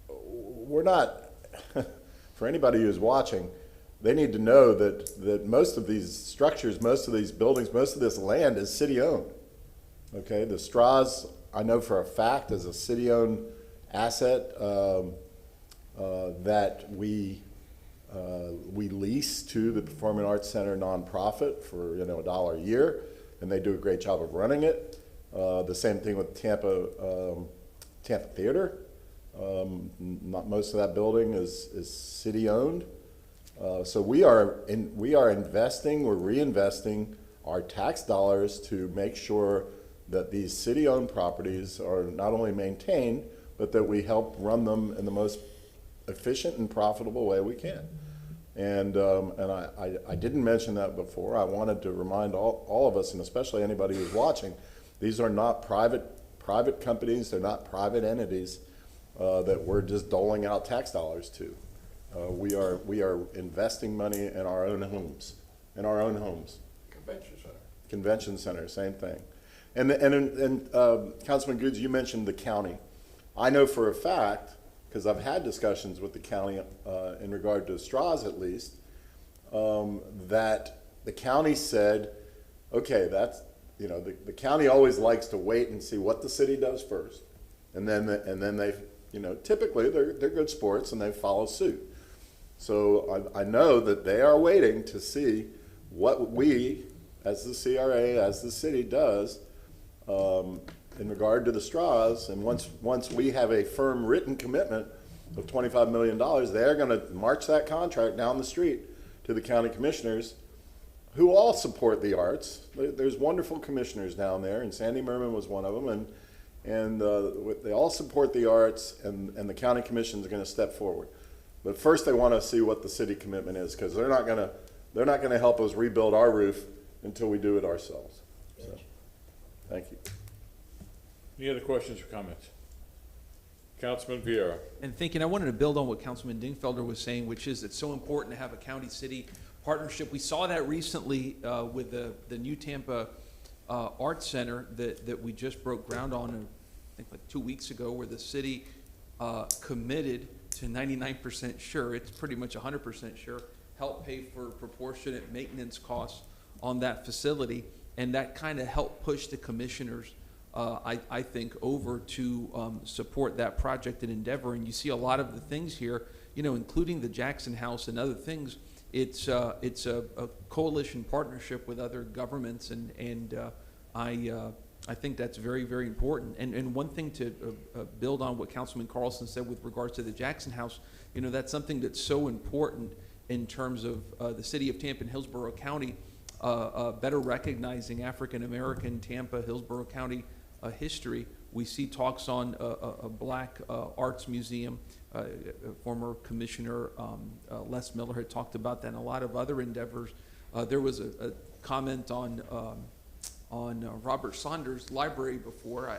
we're not, for anybody who's watching, they need to know that most of these structures, most of these buildings, most of this land is city-owned. Okay, the Strauss, I know for a fact, is a city-owned asset that we lease to the Performing Arts Center nonprofit for $1 a year, and they do a great job of running it. The same thing with Tampa Theater. Not most of that building is city-owned. So we are investing, we're reinvesting our tax dollars to make sure that these city-owned properties are not only maintained, but that we help run them in the most efficient and profitable way we can. And I didn't mention that before. I wanted to remind all of us, and especially anybody who's watching, these are not private companies, they're not private entities that we're just doling out tax dollars to. We are investing money in our own homes, Convention center, same thing. And Councilman Goods, you mentioned the county. I know for a fact, because I've had discussions with the county in regard to Strauss at least, that the county said, okay, you know, the county always likes to wait and see what the city does first. And then they, you know, typically they're good sports and they follow suit. So I know that they are waiting to see what we, as the CRA, as the city does, in regard to the straws. And once we have a firm written commitment of $25 million, they're going to march that contract down the street to the county commissioners, who all support the arts. There's wonderful commissioners down there, and Sandy Merman was one of them, and they all support the arts, and the county commissions are going to step forward. But first, they want to see what the city commitment is, because they're not going to help us rebuild our roof until we do it ourselves. So, thank you. Any other questions or comments? Councilman Vieira. And thinking, I wanted to build on what Councilman Dingfelder was saying, which is it's so important to have a county-city partnership. We saw that recently with the New Tampa Arts Center that we just broke ground on, I think like 2 weeks ago, where the city committed to 99% sure, it's pretty much 100% sure, help pay for proportionate maintenance costs on that facility. And that kind of helped push the commissioners, I think, over to support that project and endeavor. And you see a lot of the things here, you know, including the Jackson House and other things. It's a coalition partnership with other governments, and I think that's very, very important. And one thing to build on what Councilman Carlson said with regards to the Jackson House, you know, that's something that's so important in terms of the city of Tampa and Hillsborough County better recognizing African American Tampa, Hillsborough County history. We see talks on a black arts museum. Former Commissioner Les Miller had talked about that, and a lot of other endeavors. There was a comment on Robert Saunders' library before.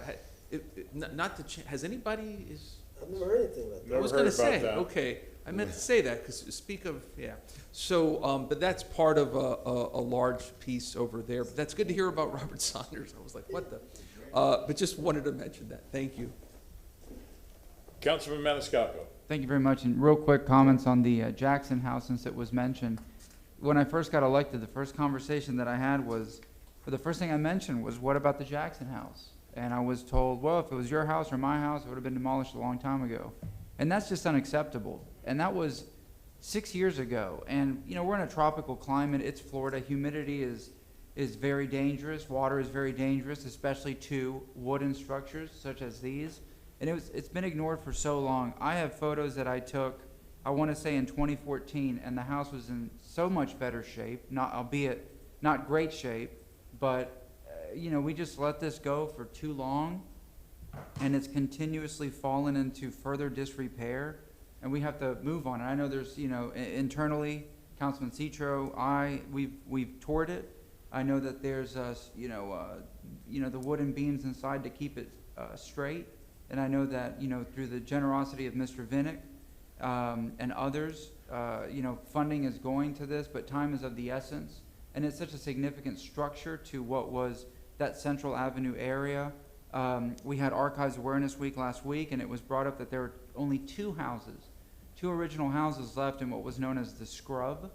Has anybody is? I've never heard anything like that. I was going to say, okay, I meant to say that because speak of, yeah. So, but that's part of a large piece over there. But that's good to hear about Robert Saunders. I was like, what the? But just wanted to mention that. Thank you. Councilman Maniscalco. Thank you very much. And real quick comments on the Jackson House, since it was mentioned. When I first got elected, the first conversation that I had was, or the first thing I mentioned was, what about the Jackson House? And I was told, well, if it was your house or my house, it would have been demolished a long time ago. And that's just unacceptable. And that was 6 years ago. And, you know, we're in a tropical climate. It's Florida. Humidity is very dangerous. Water is very dangerous, especially to wooden structures such as these. And it's been ignored for so long. I have photos that I took, I want to say in 2014, and the house was in so much better shape, albeit not great shape, but you know, we just let this go for too long, and it's continuously fallen into further disrepair, and we have to move on. And I know there's, you know, internally, Councilman Citro, we've toured it. I know that there's, the wooden beams inside to keep it straight. And I know that, you know, through the generosity of Mr. Vinnick and others, funding is going to this, but time is of the essence. And it's such a significant structure to what was that Central Avenue area. We had Archives Awareness Week last week, and it was brought up that there were only two original houses left in what was known as the Scrub.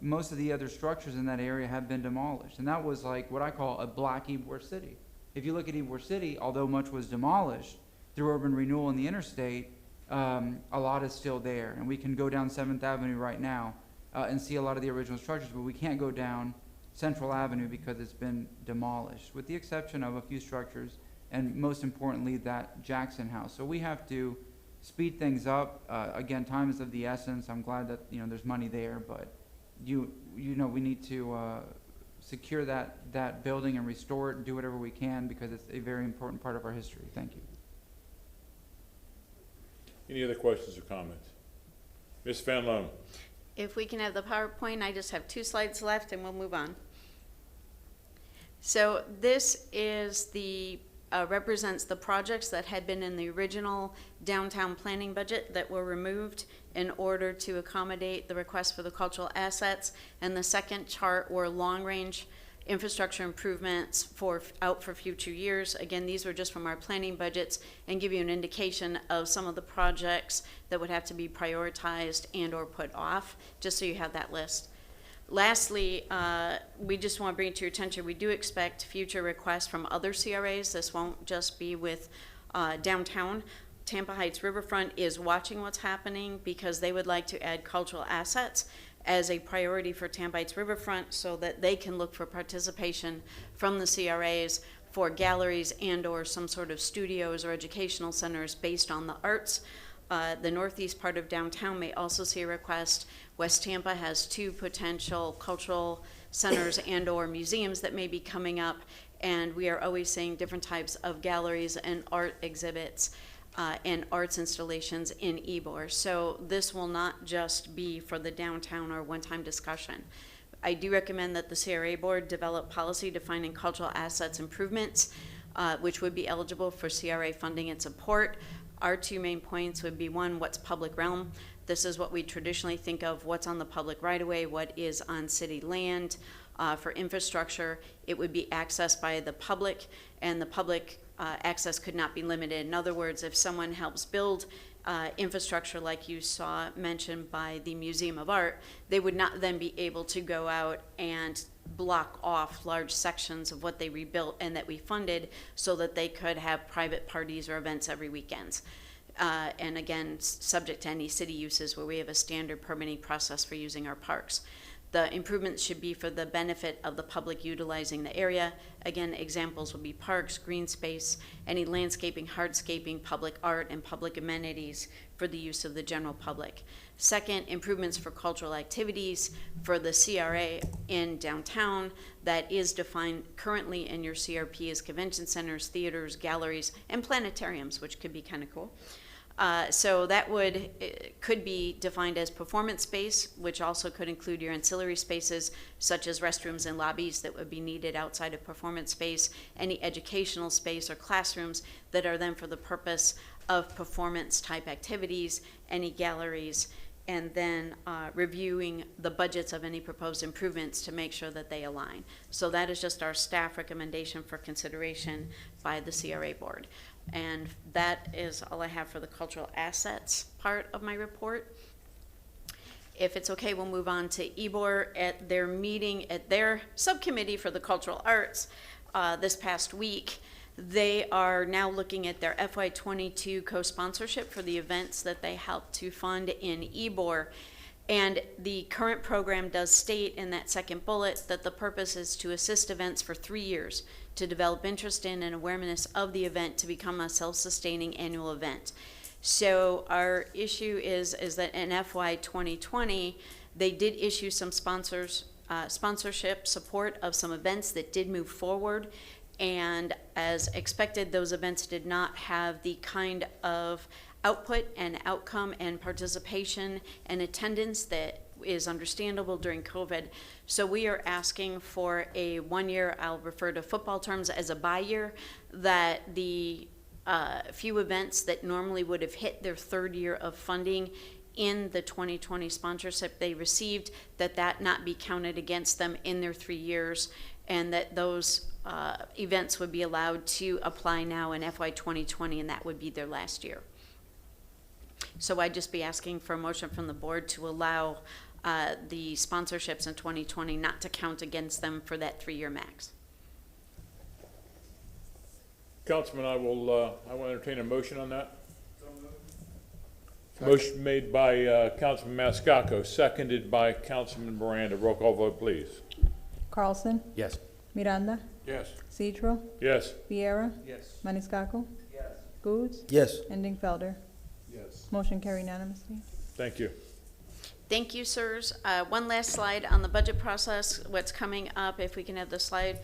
Most of the other structures in that area have been demolished. And that was like what I call a black Ybor City. If you look at Ybor City, although much was demolished through urban renewal in the interstate, a lot is still there. And we can go down 7th Avenue right now and see a lot of the original structures, but we can't go down Central Avenue because it's been demolished, with the exception of a few structures, and most importantly, that Jackson House. So we have to speed things up. Again, time is of the essence. I'm glad that, you know, there's money there, but we need to secure that building and restore it and do whatever we can, because it's a very important part of our history. Thank you. Any other questions or comments? Ms. Van Loan. If we can have the PowerPoint, I just have 2 slides left and we'll move on. So this is represents the projects that had been in the original downtown planning budget that were removed in order to accommodate the request for the cultural assets. And the second chart were long-range infrastructure improvements out for future years. Again, these were just from our planning budgets and give you an indication of some of the projects that would have to be prioritized and or put off, just so you have that list. Lastly, we just want to bring it to your attention, we do expect future requests from other CRAs. This won't just be with downtown. Tampa Heights Riverfront is watching what's happening because they would like to add cultural assets as a priority for Tampa Heights Riverfront so that they can look for participation from the CRAs for galleries and or some sort of studios or educational centers based on the arts. The northeast part of downtown may also see a request. West Tampa has 2 potential cultural centers and or museums that may be coming up, and we are always seeing different types of galleries and art exhibits and arts installations in Ybor. So this will not just be for the downtown or one-time discussion. I do recommend that the CRA board develop policy defining cultural assets improvements, which would be eligible for CRA funding and support. Our 2 main points would be, 1, what's public realm? This is what we traditionally think of, what's on the public right-of-way, what is on city land. For infrastructure, it would be accessed by the public, and the public access could not be limited. In other words, if someone helps build infrastructure like you saw mentioned by the Museum of Art, they would not then be able to go out and block off large sections of what they rebuilt and that we funded so that they could have private parties or events every weekend. And again, subject to any city uses where we have a standard permitting process for using our parks. The improvements should be for the benefit of the public utilizing the area. Again, examples will be parks, green space, any landscaping, hardscaping, public art, and public amenities for the use of the general public. Second, improvements for cultural activities for the CRA in downtown that is defined currently in your CRP as convention centers, theaters, galleries, and planetariums, which could be kind of cool. So that could be defined as performance space, which also could include your ancillary spaces, such as restrooms and lobbies that would be needed outside of performance space, any educational space or classrooms that are then for the purpose of performance type activities, any galleries, and then reviewing the budgets of any proposed improvements to make sure that they align. So that is just our staff recommendation for consideration by the CRA board. And that is all I have for the cultural assets part of my report. If it's okay, we'll move on to Ybor. At their meeting, at their subcommittee for the cultural arts this past week, they are now looking at their FY22 co-sponsorship for the events that they help to fund in Ybor. And the current program does state in that second bullet that the purpose is to assist events for 3 years to develop interest in and awareness of the event to become a self-sustaining annual event. So our issue is that in FY 2020, they did issue some sponsorship support of some events that did move forward. And as expected, those events did not have the kind of output and outcome and participation and attendance that is understandable during COVID. So we are asking for a 1 year, I'll refer to football terms as a bye year, that the few events that normally would have hit their 3rd year of funding in the 2020 sponsorship they received, that not be counted against them in their 3 years, and that those events would be allowed to apply now in FY 2020, and that would be their last year. So I'd just be asking for a motion from the board to allow the sponsorships in 2020 not to count against them for that 3-year max. Councilman, I will entertain a motion on that. Motion made by Councilman Mascacco, seconded by Councilman Miranda. Roll call vote, please. Carlson? Yes. Miranda? Yes. Citro? Yes. Viera? Yes. Maniscalco? Yes. Goode? Yes. And Dingfelder? Yes. Motion carried unanimously. Thank you. Thank you, sirs. One last slide on the budget process, what's coming up, if we can have the slide.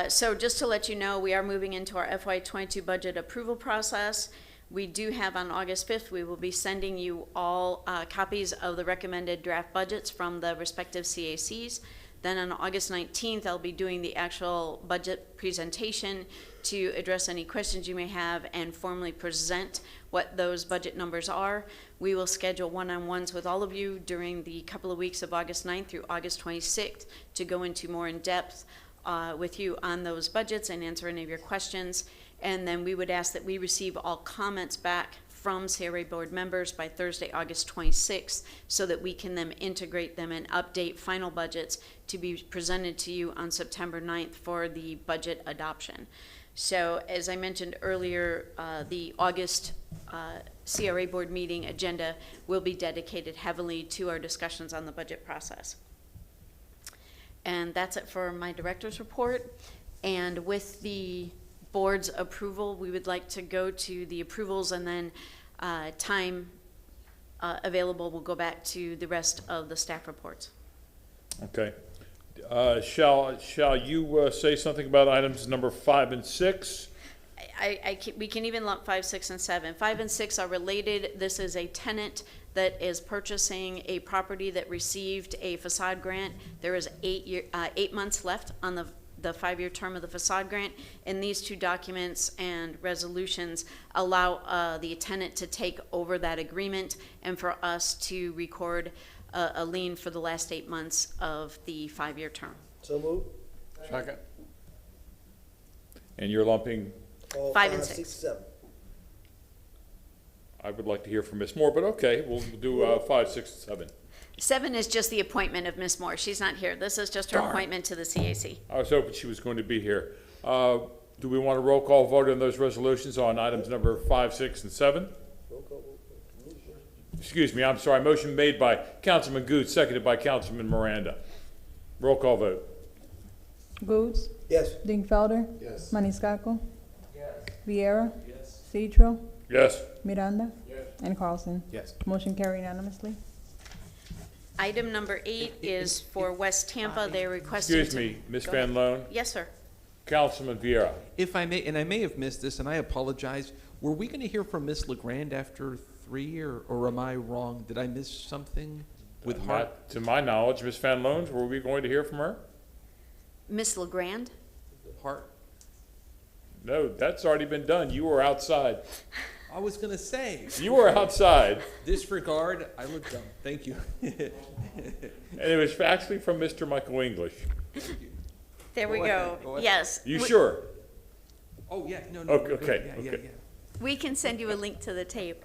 So just to let you know, we are moving into our FY22 budget approval process. We do have on August 5th, we will be sending you all copies of the recommended draft budgets from the respective CACs. Then on August 19th, I'll be doing the actual budget presentation to address any questions you may have and formally present what those budget numbers are. We will schedule one-on-ones with all of you during the couple of weeks of August 9th through August 26th to go into more in-depth with you on those budgets and answer any of your questions. And then we would ask that we receive all comments back from CRA board members by Thursday, August 26th, so that we can then integrate them and update final budgets to be presented to you on September 9th for the budget adoption. So as I mentioned earlier, the August CRA board meeting agenda will be dedicated heavily to our discussions on the budget process. And that's it for my director's report. And with the board's approval, we would like to go to the approvals, and then time available will go back to the rest of the staff reports. Okay. Shall you say something about items number 5 and 6? We can even lump 5, 6, and 7. 5 and 6 are related. This is a tenant that is purchasing a property that received a facade grant. There is 8 months left on the 5-year term of the facade grant, and these two documents and resolutions allow the tenant to take over that agreement and for us to record a lien for the last 8 months of the 5-year term. So moved. Second. And you're lumping? All 5 and 6. 7. I would like to hear from Ms. Moore, but okay, we'll do 5, 6, and 7. 7 is just the appointment of Ms. Moore. She's not here. This is just her Darn. appointment to the CAC. I was hoping she was going to be here. Do we want a roll call vote on those resolutions on items number 5, 6, and 7? Excuse me, I'm sorry. Motion made by Councilman Goods, seconded by Councilman Miranda. Roll call vote. Goods? Yes. Dingfelder? Yes. Maniscalco? Yes. Viera? Yes. Citro? Yes. Miranda? Yes. And Carlson? Yes. Motion carried unanimously. Item number 8 is for West Tampa. They're requesting. Excuse me, Ms. Go Van ahead. Loan. Yes, sir. Councilman Vieira. If I may, and I may have missed this, and I apologize, were we going to hear from Ms. LeGrand after 3, or am I wrong? Did I miss something with Hart? Not to my knowledge, Ms. Van Loan, were we going to hear from her? Miss LeGrand? Hart? No, that's already been done. You were outside. I was going to say. You were outside. Disregard, I look dumb. Thank you. And it was actually from Mr. Michael English. There we Go go. ahead, go ahead. Yes. You sure? Oh, yeah, no. Okay, we're good. okay, Yeah, okay. yeah. We can send you a link to the tape.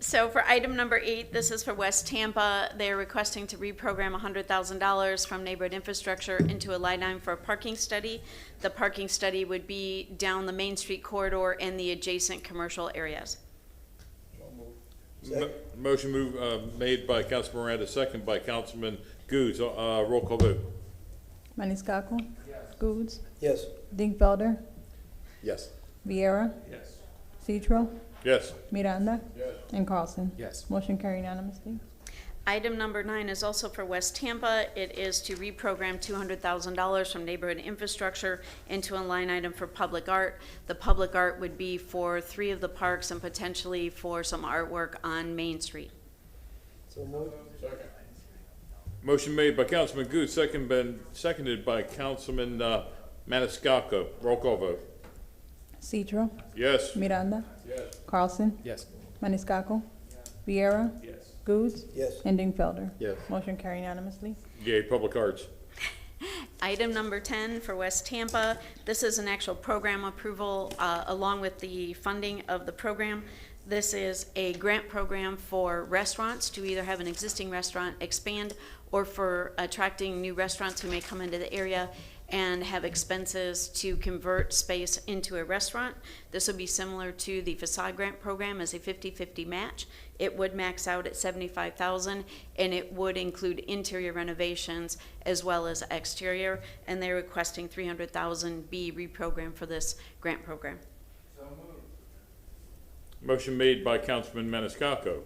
So for item number 8, this is for West Tampa. They're requesting to reprogram $100,000 from neighborhood infrastructure into a line item for a parking study. The parking study would be down the Main Street corridor and the adjacent commercial areas. Motion made by Councilman Miranda, second by Councilman Goods. Roll call vote. Maniscalco? Yes. Goods? Yes. Dingfelder? Yes. Viera? Yes. Citro? Yes. Miranda? Yes. And Carlson? Yes. Motion carried unanimously. Item number 9 is also for West Tampa. It is to reprogram $200,000 from neighborhood infrastructure into a line item for public art. The public art would be for 3 of the parks and potentially for some artwork on Main Street. So moved. Motion made by Councilman Goods, seconded by Councilman Maniscalco. Roll call vote. Citro? Yes. Miranda? Yes. Carlson? Yes. Maniscalco? Viera? Yes. Goods? Yes. And Dingfelder? Yes. Motion carried unanimously. Yay, public arts. Item number 10 for West Tampa. This is an actual program approval along with the funding of the program. This is a grant program for restaurants to either have an existing restaurant expand or for attracting new restaurants who may come into the area and have expenses to convert space into a restaurant. This would be similar to the facade grant program as a 50-50 match. It would max out at $75,000 and it would include interior renovations as well as exterior, and they're requesting $300,000 be reprogrammed for this grant program. Motion made by Councilman Maniscalco.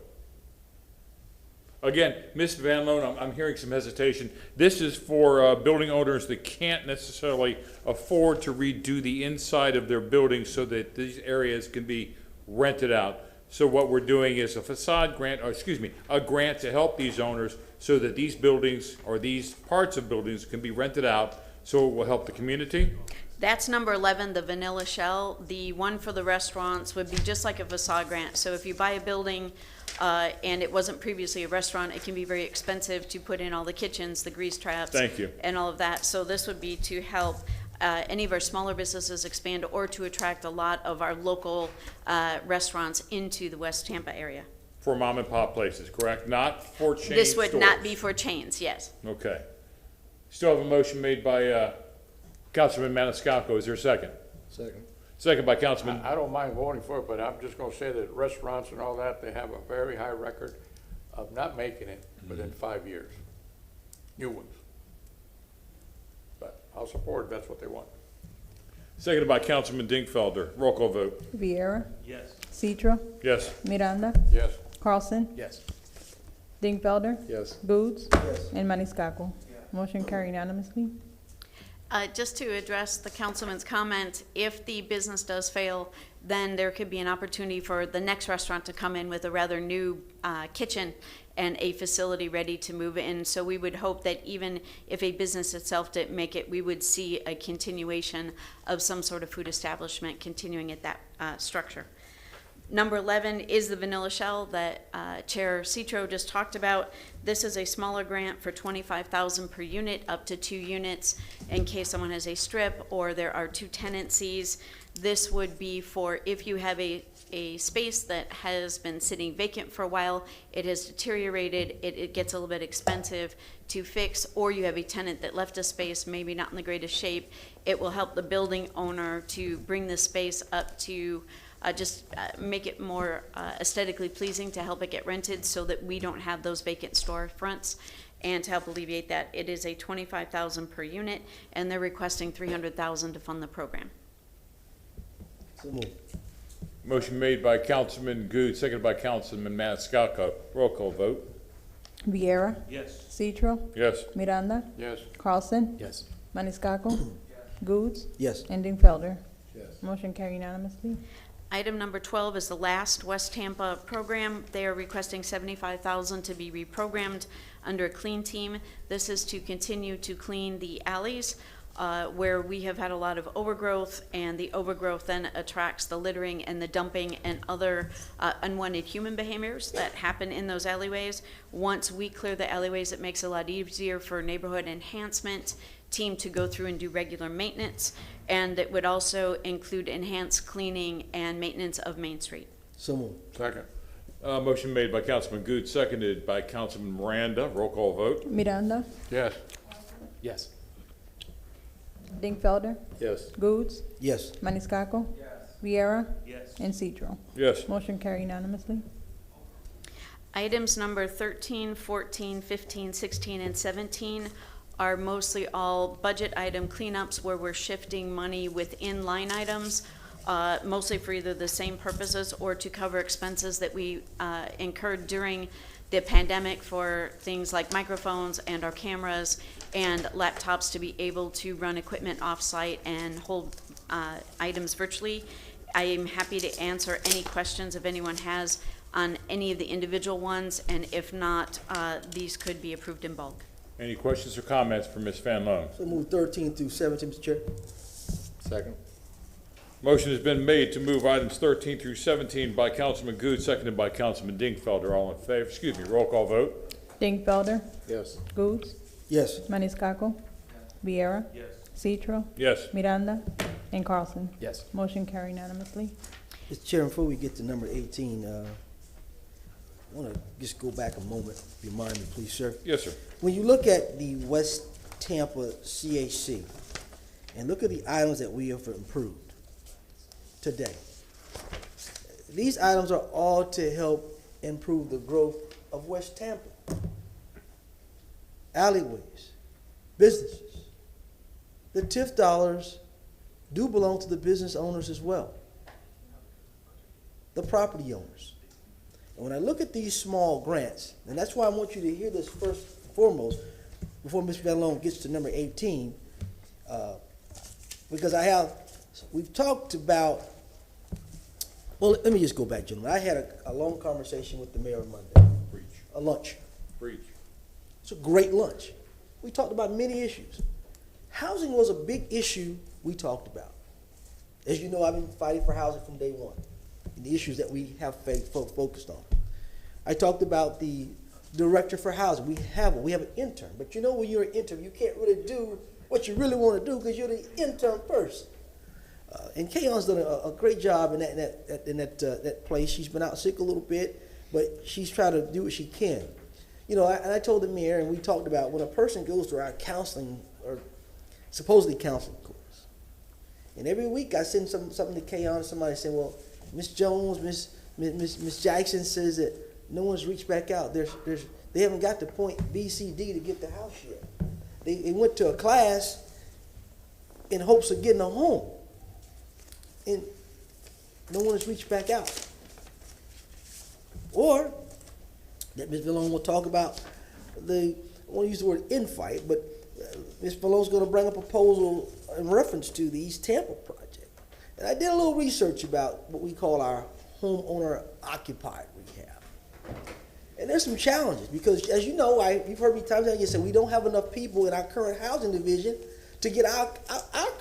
Again, Ms. Van Loan, I'm hearing some hesitation. This is for building owners that can't necessarily afford to redo the inside of their buildings so that these areas can be rented out. So what we're doing is a facade grant, or excuse me, a grant to help these owners so that these buildings or these parts of buildings can be rented out, so it will help the community. That's number 11, the vanilla shell. The one for the restaurants would be just like a facade grant. So if you buy a building and it wasn't previously a restaurant, it can be very expensive to put in all the kitchens, the grease traps. Thank you. And all of that. So this would be to help any of our smaller businesses expand or to attract a lot of our local restaurants into the West Tampa area. For mom and pop places, correct? Not for chain This would not stores. be for chains, yes. Okay. Still have a motion made by Councilman Maniscalco. Is there a second? Second. Second by Councilman. I don't mind voting for it, but I'm just gonna say that restaurants and all that, they have a very high record of not making it within 5 years. New ones. But I'll support it, that's what they want. Seconded by Councilman Dingfelder. Roll call vote. Viera, Yes. Citro, Yes. Miranda, Yes. Carlson, Yes. Dingfelder, Yes. Goods, and Maniscalco. Motion carried unanimously. Just to address the councilman's comment, if the business does fail, then there could be an opportunity for the next restaurant to come in with a rather new kitchen and a facility ready to move in. So we would hope that even if a business itself didn't make it, we would see a continuation of some sort of food establishment continuing at that structure. Number 11 is the Vanilla Shell that Chair Citro just talked about. This is a smaller grant for $25,000 per unit, up to 2 units, in case someone has a strip or there are 2 tenancies. This would be for if you have a space that has been sitting vacant for a while, it has deteriorated, it gets a little bit expensive to fix, or you have a tenant that left a space, maybe not in the greatest shape. It will help the building owner to bring the space up to make it more aesthetically pleasing, to help it get rented so that we don't have those vacant storefronts. And to help alleviate that, it is a $25,000 per unit, and they're requesting $300,000 to fund the program. So moved. Motion made by Councilman Good, seconded by Councilman Maniscalco. Roll call vote. Viera, Yes. Citro, Yes. Miranda, Yes. Carlson, Yes. Maniscalco, Goods, Yes. and Dingfelder. Yes. Motion carried unanimously. Item number 12 is the last West Tampa program. They are requesting $75,000 to be reprogrammed under a clean team. This is to continue to clean the alleys where we have had a lot of overgrowth, and the overgrowth then attracts the littering and the dumping and other unwanted human behaviors that happen in those alleyways. Once we clear the alleyways, it makes it a lot easier for neighborhood enhancement team to go through and do regular maintenance, and it would also include enhanced cleaning and maintenance of Main Street. So moved. Second. Motion made by Councilman Good, seconded by Councilman Miranda. Roll call vote. Miranda, Yes. Yes. Dingfelder, Yes. Goods, Yes. Maniscalco, Viera, and Citro. Yes. Motion carried unanimously. Items number 13, 14, 15, 16, and 17 are mostly all budget item cleanups where we're shifting money within line items, mostly for either the same purposes or to cover expenses that we incurred during the pandemic for things like microphones and our cameras and laptops to be able to run equipment off-site and hold items virtually. I am happy to answer any questions if anyone has on any of the individual ones, and if not, these could be approved in bulk. Any questions or comments for Ms. Van Loan? So move 13 through 17, Mr. Chair. Second. Motion has been made to move items 13 through 17 by Councilman Good, seconded by Councilman Dingfelder. All in favor? Excuse me, roll call vote. Dingfelder, Yes. Goods, Yes. Maniscalco, Viera, Citro, Yes. Miranda, and Carlson. Yes. Motion carried unanimously. Mr. Chair, before we get to number 18, I want to just go back a moment, if you mind me, please, sir. Yes, sir. When you look at the West Tampa CHC and look at the items that we have improved today, these items are all to help improve the growth of West Tampa. Alleyways, businesses. The TIF dollars do belong to the business owners as well, the property owners. And when I look at these small grants, and that's why I want you to hear this first and foremost, before Mr. Van Loan gets to number 18, because we've talked about, well, let me just go back, gentlemen. I had a long conversation with the mayor on Monday. Preach. A lunch. Preach. It's a great lunch. We talked about many issues. Housing was a big issue we talked about. As you know, I've been fighting for housing from day one, and the issues that we have focused on. I talked about the director for housing. We have an intern, but you know when you're an intern, you can't really do what you really want to do because you're the intern person. And Kayon's done a great job in that place. She's been out sick a little bit, but she's trying to do what she can. You know, I told the mayor, and we talked about when a person goes to our counseling or supposedly counseling course, and every week I send something to Kayon, and somebody saying, well, Miss Jones, Miss Jackson says that no one's reached back out. They haven't got to point B, C, D to get the house yet. They went to a class in hopes of getting a home, and no one has reached back out. Or that Ms. Vallone will talk about I won't use the word infight, but Ms. Vallone's going to bring a proposal in reference to the East Tampa project. And I did a little research about what we call our homeowner occupied rehab. And there's some challenges because, as you know, you've heard me times and again say we don't have enough people in our current housing division to get our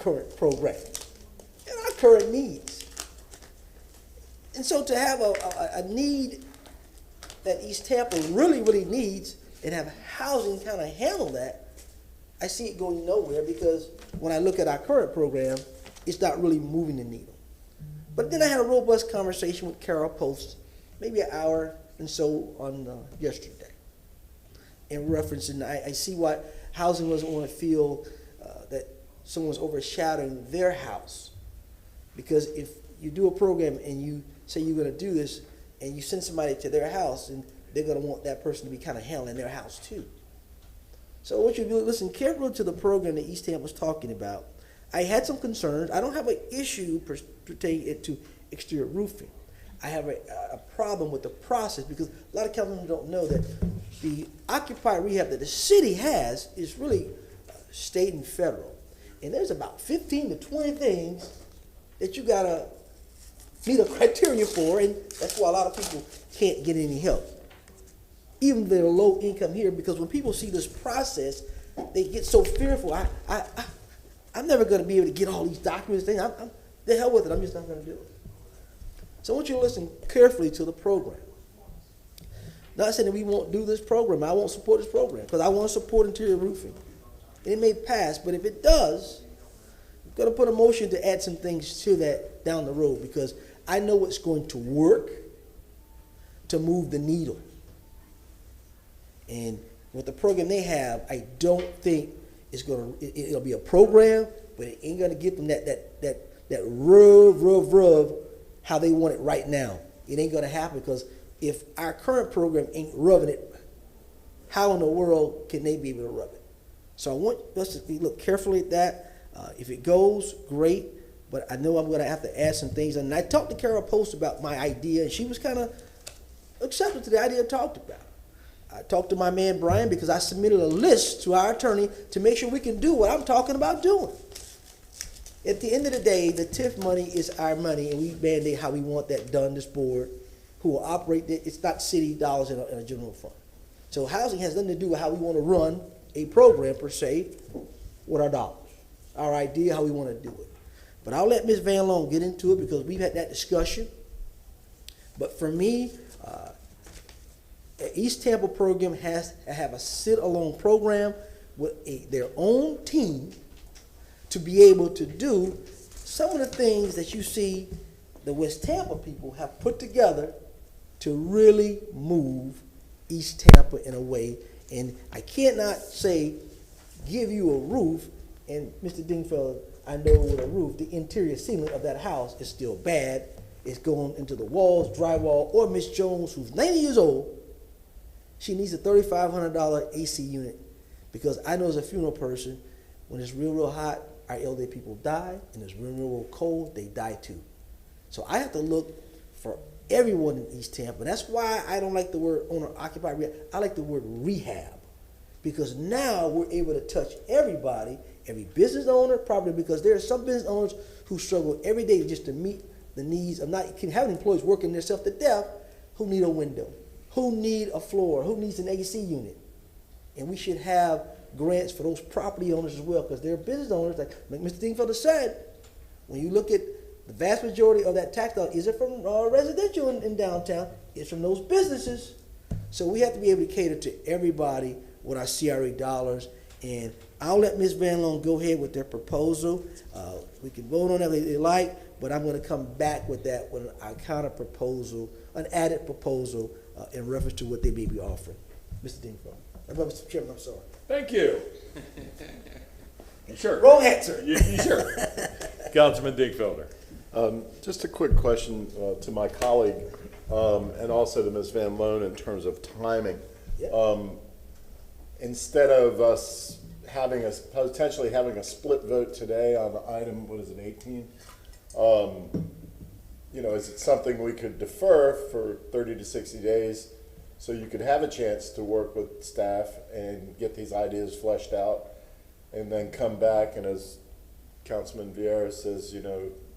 current program and our current needs. And so to have a need that East Tampa really, really needs and have housing kind of handle that, I see it going nowhere because when I look at our current program, it's not really moving the needle. But then I had a robust conversation with Carol Post, maybe an hour and so on yesterday, in reference, and I see why housing doesn't want to feel that someone's overshadowing their house. Because if you do a program and you say you're going to do this and you send somebody to their house, and they're going to want that person to be kind of handling their house too. So what you do, listen carefully to the program that East Tampa was talking about. I had some concerns. I don't have an issue pertaining to exterior roofing. I have a problem with the process because a lot of councilmen don't know that the occupied rehab that the city has is really state and federal. And there's about 15 to 20 things that you gotta meet a criteria for, and that's why a lot of people can't get any help. Even if they're low income here, because when people see this process, they get so fearful. I'm never gonna be able to get all these documents things. The hell with it, I'm just not gonna do it. So I want you to listen carefully to the program. Not saying that we won't do this program. I won't support this program because I want to support interior roofing. And it may pass, but if it does, I'm going to put a motion to add some things to that down the road because I know it's going to work to move the needle. And with the program they have, I don't think it'll be a program, but it ain't going to get them that rub how they want it right now. It ain't going to happen because if our current program ain't rubbing it, how in the world can they be able to rub it? So I want us to look carefully at that. If it goes, great, but I know I'm going to have to add some things. And I talked to Carol Post about my idea, and she was kind of accepted to the idea I talked about. I talked to my man Brian because I submitted a list to our attorney to make sure we can do what I'm talking about doing. At the end of the day, the TIF money is our money, and we mandate how we want that done, this board, who will operate it. It's not city dollars in a general fund. So housing has nothing to do with how we want to run a program, per se, with our dollars, our idea how we want to do it. But I'll let Ms. Van Loan get into it because we've had that discussion. But for me, East Tampa program has to have a sit-alone program with their own team to be able to do some of the things that you see the West Tampa people have put together to really move East Tampa in a way. And I cannot say, give you a roof, and Mr. Dingfelder, I know with a roof, the interior ceiling of that house is still bad. It's going into the walls, drywall, or Miss Jones, who's 90 years old, she needs a $3,500 AC unit because I know as a funeral person, when it's real, real hot, our elderly people die, and it's real, real cold, they die too. So I have to look for everyone in East Tampa. And that's why I don't like the word owner-occupied rehab. I like the word rehab because now we're able to touch everybody, every business owner, probably because there are some business owners who struggle every day just to meet the needs of not having employees working themselves to death who need a window, who need a floor, who needs an AC unit. And we should have grants for those property owners as well because they're business owners, like Mr. Dingfelder said, when you look at the vast majority of that tax dollar isn't from residential in downtown, it's from those businesses. So we have to be able to cater to everybody with our CRA dollars, and I'll let Ms. Van Loan go ahead with their proposal. We can vote on it if they like, but I'm going to come back with that with a counter proposal, an added proposal in reference to what they may be offering. Mr. Dingfelder. Mr. Chairman, I'm sorry. Thank you. Sure. Wrong answer. Sure. Councilman Dingfelder. Just a quick question to my colleague and also to Ms. Van Loan in terms of timing. Yeah. Instead of us potentially having a split vote today on item, 18? Is it something we could defer for 30 to 60 days so you could have a chance to work with staff and get these ideas fleshed out and then come back and, as Councilman Vieira says,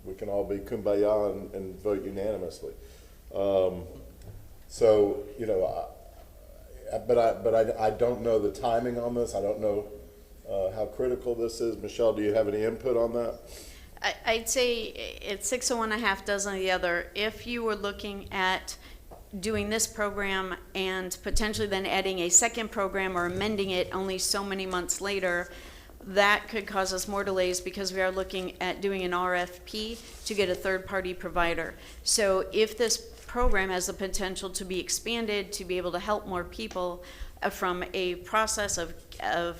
we can all be kumbaya and vote unanimously. But I don't know the timing on this. I don't know how critical this is. Michelle, do you have any input on that? I'd say it's 6 of one, a half dozen of the other. If you were looking at doing this program and potentially then adding a second program or amending it only so many months later, that could cause us more delays because we are looking at doing an RFP to get a third-party provider. So if this program has the potential to be expanded, to be able to help more people from a process of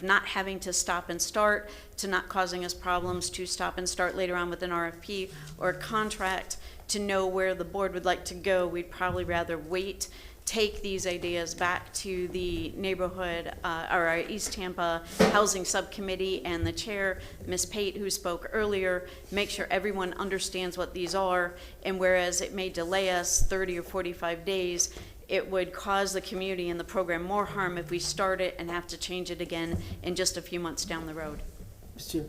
not having to stop and start, to not causing us problems to stop and start later on with an RFP or a contract, to know where the board would like to go, we'd probably rather wait, take these ideas back to the neighborhood, or our East Tampa Housing Subcommittee and the chair, Ms. Pate, who spoke earlier, make sure everyone understands what these are, and whereas it may delay us 30 or 45 days, it would cause the community and the program more harm if we start it and have to change it again in just a few months down the road. Mr. Chair.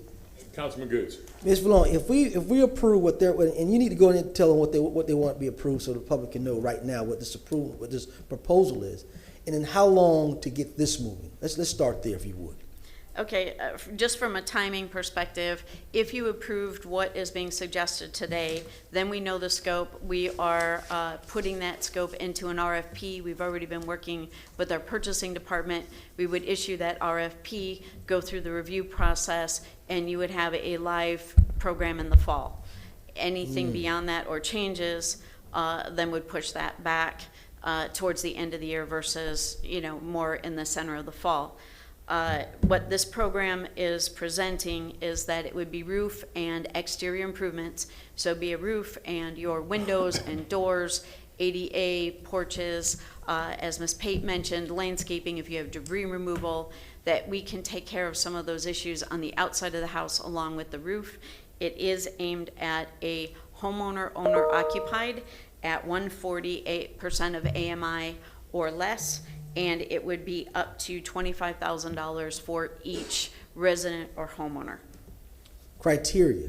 Councilman Goose. Ms. Vallone, if we approve what they're, and you need to go in and tell them what they want to be approved so the public can know right now what this proposal is, and then how long to get this moving. Let's start there if you would. Okay, just from a timing perspective, if you approved what is being suggested today, then we know the scope. We are putting that scope into an RFP. We've already been working with our purchasing department. We would issue that RFP, go through the review process, and you would have a live program in the fall. Anything beyond that or changes, then would push that back towards the end of the year versus, more in the center of the fall. What this program is presenting is that it would be roof and exterior improvements. So it'd be a roof and your windows and doors, ADA, porches, as Ms. Pate mentioned, landscaping, if you have debris removal, that we can take care of some of those issues on the outside of the house along with the roof. It is aimed at a homeowner, owner occupied at 148% of AMI or less, and it would be up to $25,000 for each resident or homeowner. Criteria.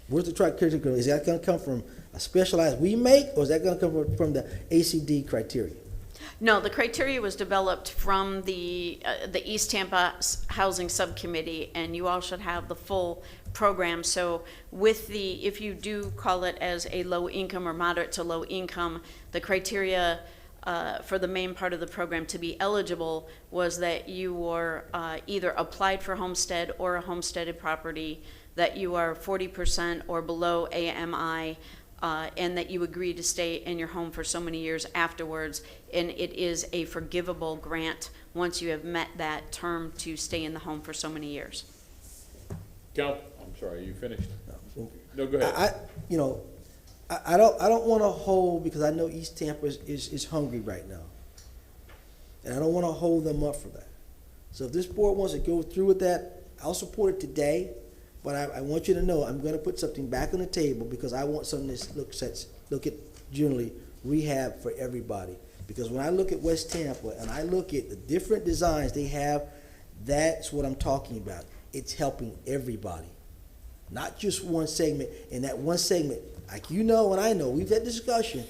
Where's the criteria going? Is that going to come from a specialized we make, or is that going to come from the ACD criteria? No, the criteria was developed from the East Tampa Housing Subcommittee, and you all should have the full program. So if you do call it as a low income or moderate to low income, the criteria for the main part of the program to be eligible was that you were either applied for homestead or a homesteaded property, that you are 40% or below AMI, and that you agree to stay in your home for so many years afterwards, and it is a forgivable grant once you have met that term to stay in the home for so many years. I'm sorry, you finished? No, go ahead. I don't want to hold, because I know East Tampa is hungry right now, and I don't want to hold them up for that. So if this board wants to go through with that, I'll support it today. But I want you to know I'm going to put something back on the table, because I want something that look at generally rehab for everybody. Because when I look at West Tampa and I look at the different designs they have, that's what I'm talking about. It's helping everybody, not just one segment. And that one segment, like and I know, we've had discussion.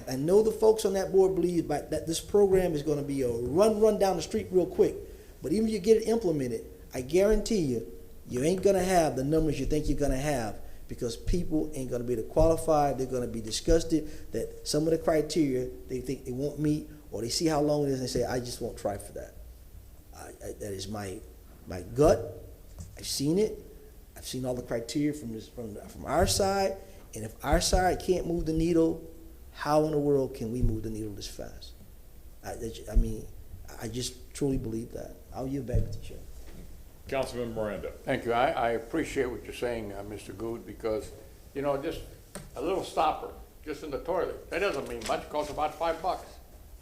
I know the folks on that board believe that this program is going to be a run down the street real quick. But even if you get it implemented, I guarantee you ain't going to have the numbers you think you're going to have, because people ain't going to be able to qualify. They're going to be disgusted that some of the criteria they think they won't meet, or they see how long it is and they say, I just won't try for that. That is my my gut, I've seen it. I've seen all the criteria from our side. And if our side can't move the needle, how in the world can we move the needle this fast? I mean, I just truly believe that. I'll yield back to the chair. Councilman Miranda. Thank you. I appreciate what you're saying, Mr. Good, because, you know, just a little stopper, just in the toilet, that doesn't mean much, it costs about $5.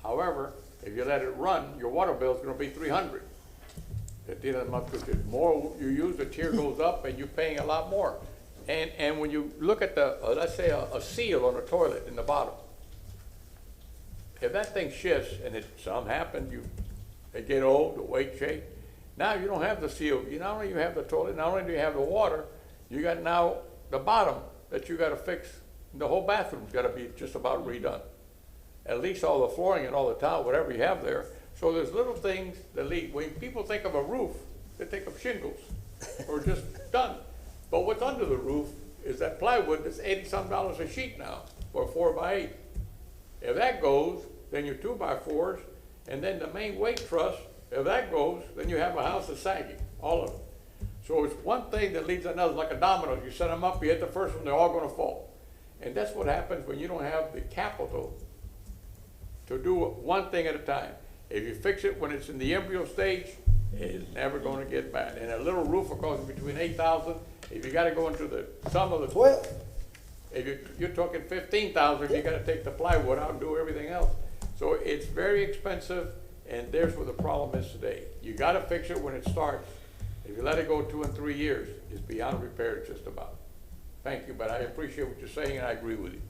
However, if you let it run, your water bill is gonna be $300. At the end of the month, because the more you use, the tier goes up and you're paying a lot more. And when you look at the, let's say a seal on the toilet in the bottom, if that thing shifts, and some happen, they get old, the weight change. Now you don't have the seal. You not only you have the toilet, not only do you have the water, you got now the bottom that you got to fix. The whole bathroom's got to be just about redone. At least all the flooring and all the tile, whatever you have there. So there's little things that leak. When people think of a roof, they think of shingles or just done. But what's under the roof is that plywood that's $80-some a sheet now for a 4x8. If that goes, then your 2x4s, and then the main weight truss, if that goes, then you have a house that's sagging, all of them. So it's one thing that leads to another, like a domino. You set them up, you hit the first one, they're all gonna fall. And that's what happens when you don't have the capital to do one thing at a time. If you fix it when it's in the embryo stage, it's never gonna get bad. And a little roof will cost you between $8,000. If you gotta go into the sum of the 12. If you're talking $15,000 if you gotta take the plywood out and do everything else. So it's very expensive, and there's where the problem is today. You gotta fix it when it starts. If you let it go 2 and 3 years, it's beyond repair just about. Thank you, but I appreciate what you're saying, and I agree with you.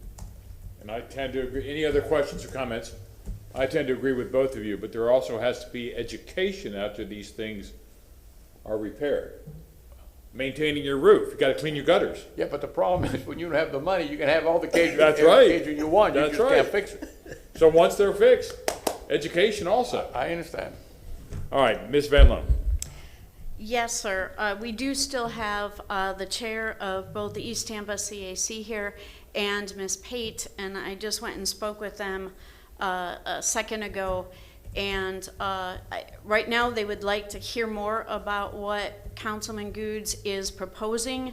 And I tend to agree. Any other questions or comments? I tend to agree with both of you, but there also has to be education after these things are repaired. Maintaining your roof, you gotta clean your gutters. Yeah, but the problem is when you don't have the money, you can have all the cages, That's right. cages you want, you That's just right. can't fix it. So once they're fixed, education also. I understand. All right, Ms. Van Loan. Yes, sir. We do still have the chair of both the East Tampa CAC here and Ms. Pate, and I just went and spoke with them a second ago. And right now they would like to hear more about what Councilman Goods is proposing.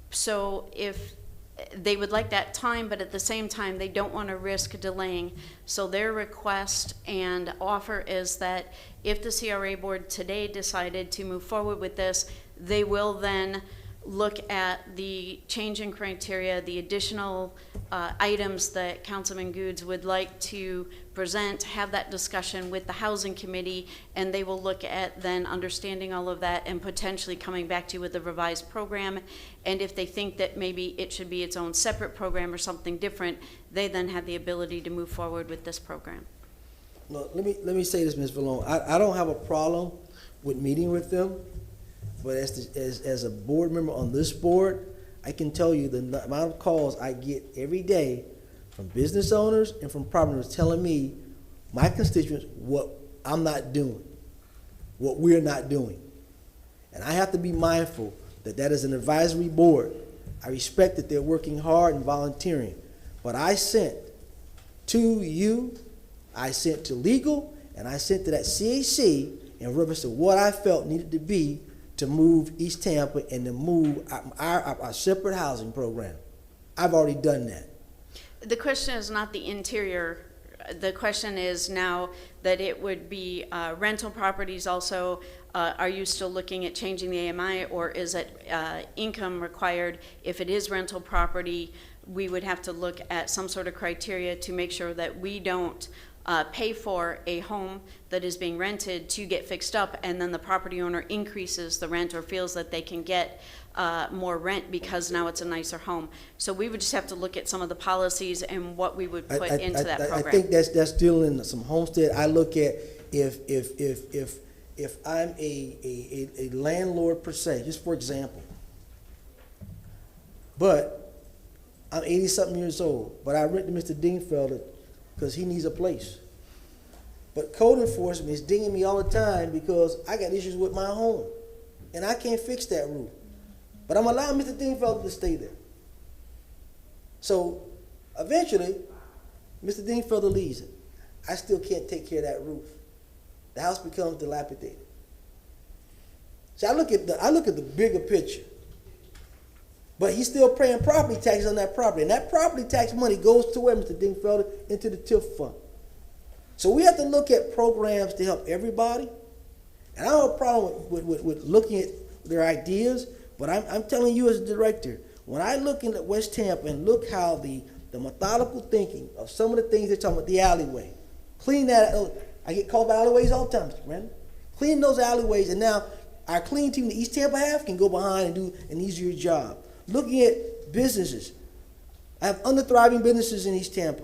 So if they would like that time, but at the same time, they don't want to risk delaying. So their request and offer is that if the CRA board today decided to move forward with this, they will then look at the change in criteria, the additional items that Councilman Goods would like to present, have that discussion with the Housing Committee, and they will look at then understanding all of that and potentially coming back to you with a revised program. And if they think that maybe it should be its own separate program or something different, they then have the ability to move forward with this program. No, let me say this, Ms. Vallone. I don't have a problem with meeting with them, but as a board member on this board, I can tell you the amount of calls I get every day from business owners and from property owners telling me, my constituents, what I'm not doing, what we're not doing. And I have to be mindful that that is an advisory board. I respect that they're working hard and volunteering. But I sent to you, I sent to legal, and I sent to that CAC in reference to what I felt needed to be to move East Tampa and to move our separate housing program. I've already done that. The question is not the interior. The question is now that it would be rental properties also. Are you still looking at changing the AMI, or is it income required? If it is rental property, we would have to look at some sort of criteria to make sure that we don't pay for a home that is being rented to get fixed up, and then the property owner increases the rent or feels that they can get more rent because now it's a nicer home. So we would just have to look at some of the policies and what we would put into that program. I think that's still in some homestead. I look at if I'm a landlord per se, just for example, but I'm 80-something years old, but I rent to Mr. Dingfelder because he needs a place. But code enforcement is dinging me all the time because I got issues with my home, and I can't fix that roof. But I'm allowing Mr. Dingfelder to stay there. So eventually, Mr. Dingfelder leaves it. I still can't take care of that roof. The house becomes dilapidated. See, I look at the bigger picture. But he's still paying property taxes on that property. And that property tax money goes to where, Mr. Dingfelder? Into the TIF fund. So we have to look at programs to help everybody. And I don't have a problem with looking at their ideas, but I'm telling you as a director, when I look into West Tampa and look how the methodical thinking of some of the things they're talking about, the alleyway, clean that, I get called by alleyways all the time, Mr. Brandon. Clean those alleyways, and now our clean team, the East Tampa half, can go behind and do an easier job. Looking at businesses. I have under-thriving businesses in East Tampa.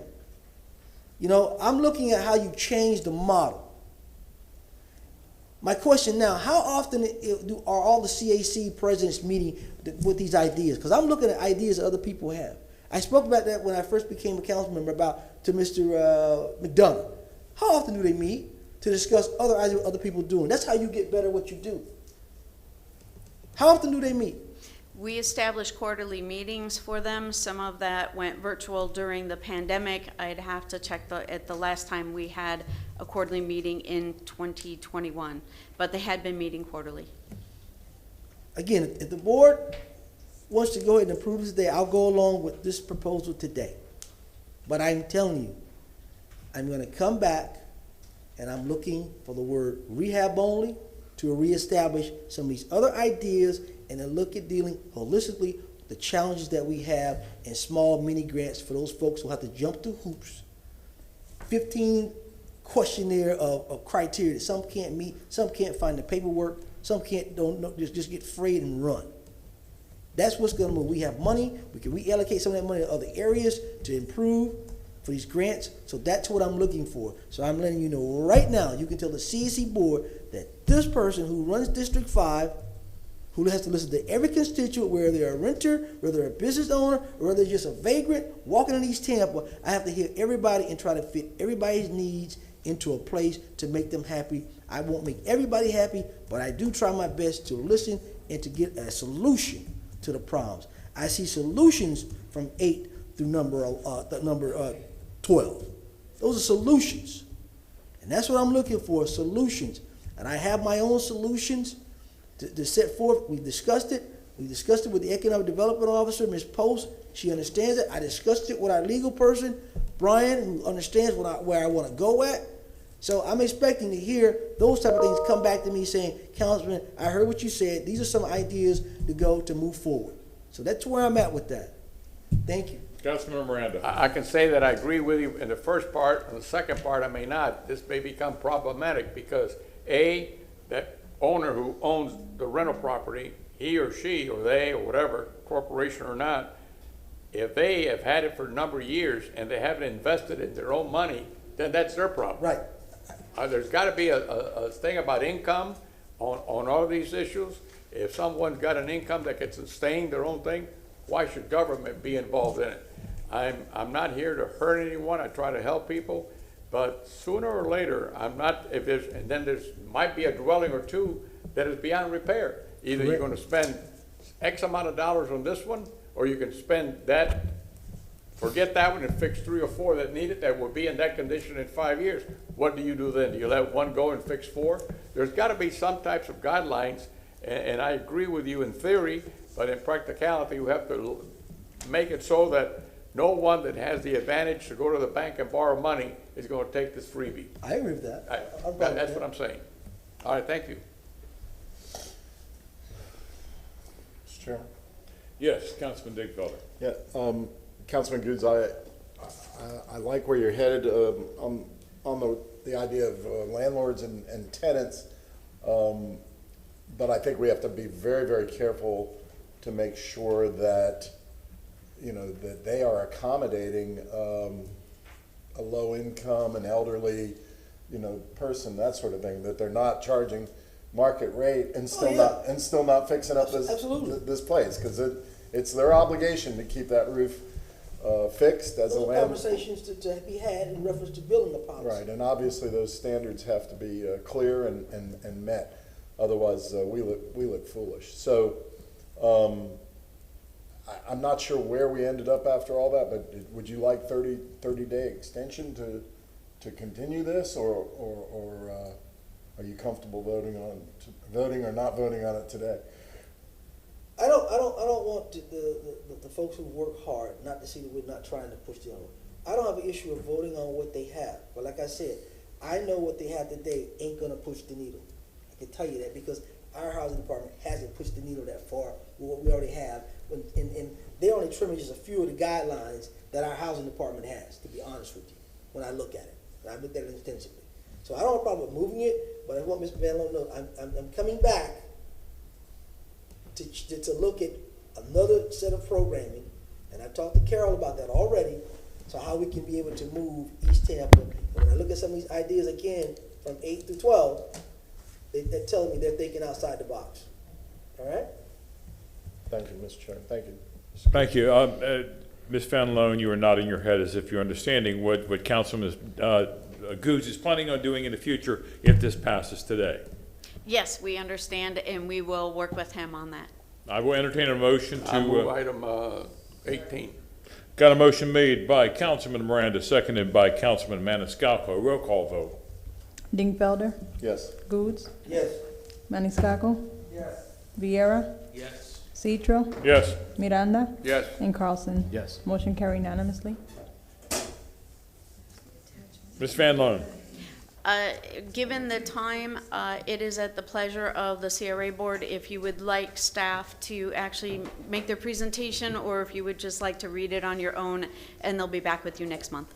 You know, I'm looking at how you change the model. My question now, how often are all the CAC presidents meeting with these ideas? Because I'm looking at ideas that other people have. I spoke about that when I first became a council member to Mr. McDonough. How often do they meet to discuss other ideas what other people are doing? That's how you get better at what you do. How often do they meet? We established quarterly meetings for them. Some of that went virtual during the pandemic. I'd have to check at the last time we had a quarterly meeting in 2021, but they had been meeting quarterly. Again, if the board wants to go ahead and approve this today, I'll go along with this proposal today. But I'm telling you, I'm going to come back and I'm looking for the word rehab only to reestablish some of these other ideas and then look at dealing holistically with the challenges that we have in small mini grants for those folks who have to jump through hoops. 15 questionnaire of criteria that some can't meet, some can't find the paperwork, some can't just get afraid and run. That's what's going to move. We have money. We can reallocate some of that money to other areas to improve for these grants. So that's what I'm looking for. So I'm letting you know right now, you can tell the CAC board that this person who runs District 5, who has to listen to every constituent, whether they're a renter, whether they're a business owner, or whether they're just a vagrant walking in East Tampa, I have to hear everybody and try to fit everybody's needs into a place to make them happy. I won't make everybody happy, but I do try my best to listen and to get a solution to the problems. I see solutions from 8 through number 12. Those are solutions. And that's what I'm looking for, solutions. And I have my own solutions to set forth. We discussed it. We discussed it with the Economic Development Officer, Ms. Post. She understands it. I discussed it with our legal person, Brian, who understands where I want to go at. So I'm expecting to hear those type of things come back to me saying, Councilman, I heard what you said. These are some ideas to move forward. So that's where I'm at with that. Thank you. Councilman Miranda. I can say that I agree with you in the first part, and the second part I may not. This may become problematic because A, that owner who owns the rental property, he or she or they or whatever, corporation or not, if they have had it for a number of years and they haven't invested in their own money, then that's their problem. Right. There's got to be a thing about income on all of these issues. If someone's got an income that can sustain their own thing, why should government be involved in it? I'm not here to hurt anyone. I try to help people, but sooner or later, I'm not. If there's and then there's might be a dwelling or two that is beyond repair. Either you're going to spend X amount of dollars on this one, or you can spend that. Forget that one and fix 3 or 4 that need it that will be in that condition in 5 years. What do you do then? Do you let one go and fix 4? There's got to be some types of guidelines, and I agree with you in theory, but in practicality, you have to make it so that no one that has the advantage to go to the bank and borrow money is going to take this freebie. I agree with that. That's what I'm saying. All right, thank you. Mr. Chairman? Yes, Councilman Dingfelder. Yeah, Councilman Goods, I like where you're headed on the idea of landlords and tenants, but I think we have to be very, very careful to make sure that, you know, that they are accommodating a low income and elderly, you know, person, that sort of thing, that they're not charging market rate and still not fixing up this place, because it's their obligation to keep that roof fixed as a landlord. Conversations to be had in reference to building the policy. Right, and obviously those standards have to be clear and met. Otherwise, we look foolish. So I'm not sure where we ended up after all that, but would you like 30-day extension to continue this, or Are you comfortable voting or not voting on it today? I don't want the folks who work hard not to see that we're not trying to push the envelope. I don't have an issue of voting on what they have, but like I said, I know what they have today ain't gonna push the needle. I can tell you that because our housing department hasn't pushed the needle that far with what we already have, and they're only trimming just a few of the guidelines that our housing department has, to be honest with you, when I look at it. And I've looked at it extensively. So I don't have a problem with moving it, but I want Mr. Van Loan to know I'm coming back to look at another set of programming, and I talked to Carol about that already, so how we can be able to move East Tampa. And when I look at some of these ideas again, from 8 through 12, they're telling me they're thinking outside the box. All right? Thank you, Mr. Chairman. Thank you. Thank you. Ms. Van Loan, you are nodding your head as if you're understanding what Councilman Goods is planning on doing in the future if this passes today. Yes, we understand, and we will work with him on that. I will entertain a motion to. I move item 18. Got a motion made by Councilman Miranda, seconded by Councilman Maniscalco. Roll call vote. Dingfelder, Yes. Goods, Yes. Maniscalco, Yes. Vieira, Yes. Citro, Yes. Miranda, Yes. and Carlson. Yes. Motion carried unanimously. Ms. Van Loan. Given the time, it is at the pleasure of the CRA board if you would like staff to actually make their presentation, or if you would just like to read it on your own, and they'll be back with you next month.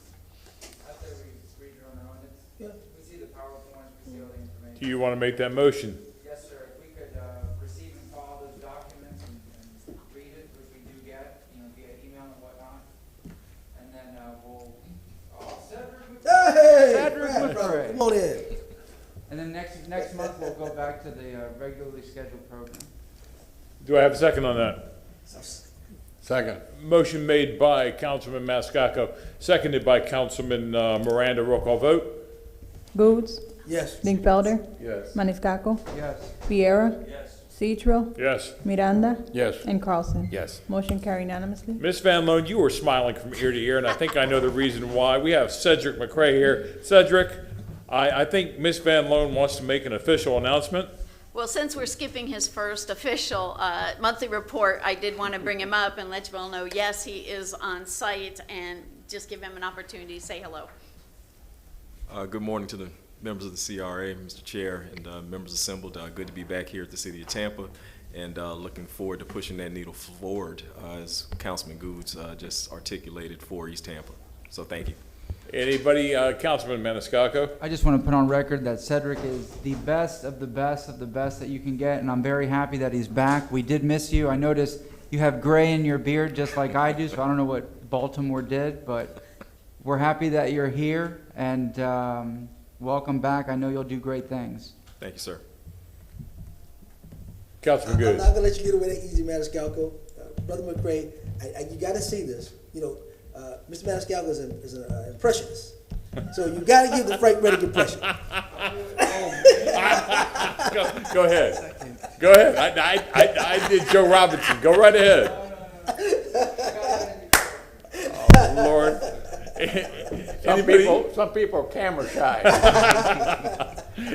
After we read it on our own, we see the PowerPoints, we see all the information. Do you want to make that motion? Yes, sir. If we could receive and file those documents and read it, which we do get, via email and whatnot, and then we'll. Hey! McRae. Come on in. And then next month we'll go back to the regularly scheduled program. Do I have a second on that? Second. Motion made by Councilman Maniscalco, seconded by Councilman Miranda. Roll call vote. Goods, Yes. Dingfelder, Yes. Maniscalco, Yes. Vieira, Yes. Citro, Yes. Miranda, Yes. and Carlson. Yes. Motion carried unanimously. Ms. Van Loan, you were smiling from ear to ear, and I think I know the reason why. We have Cedric McRae here. Cedric, I think Ms. Van Loan wants to make an official announcement. Well, since we're skipping his first official monthly report, I did want to bring him up and let you all know, yes, he is on site, and just give him an opportunity to say hello. Good morning to the members of the CRA, Mr. Chair, and members assembled. Good to be back here at the City of Tampa, and looking forward to pushing that needle forward, as Councilman Goods just articulated for East Tampa. So thank you. Anybody, Councilman Maniscalco? I just want to put on record that Cedric is the best of the best of the best that you can get, and I'm very happy that he's back. We did miss you. I noticed you have gray in your beard just like I do, so I don't know what Baltimore did, but we're happy that you're here, and welcome back. I know you'll do great things. Thank you, sir. Councilman I'm Goods. not gonna let you get away that easy, Maniscalco. Brother McRae, you gotta see this. Mr. Maniscalco is an impressionist. So you gotta give the Frank Reddick impression. Go ahead. Go ahead. I did Joe Robinson. Go right ahead. Oh, Lord. Some people are camera shy.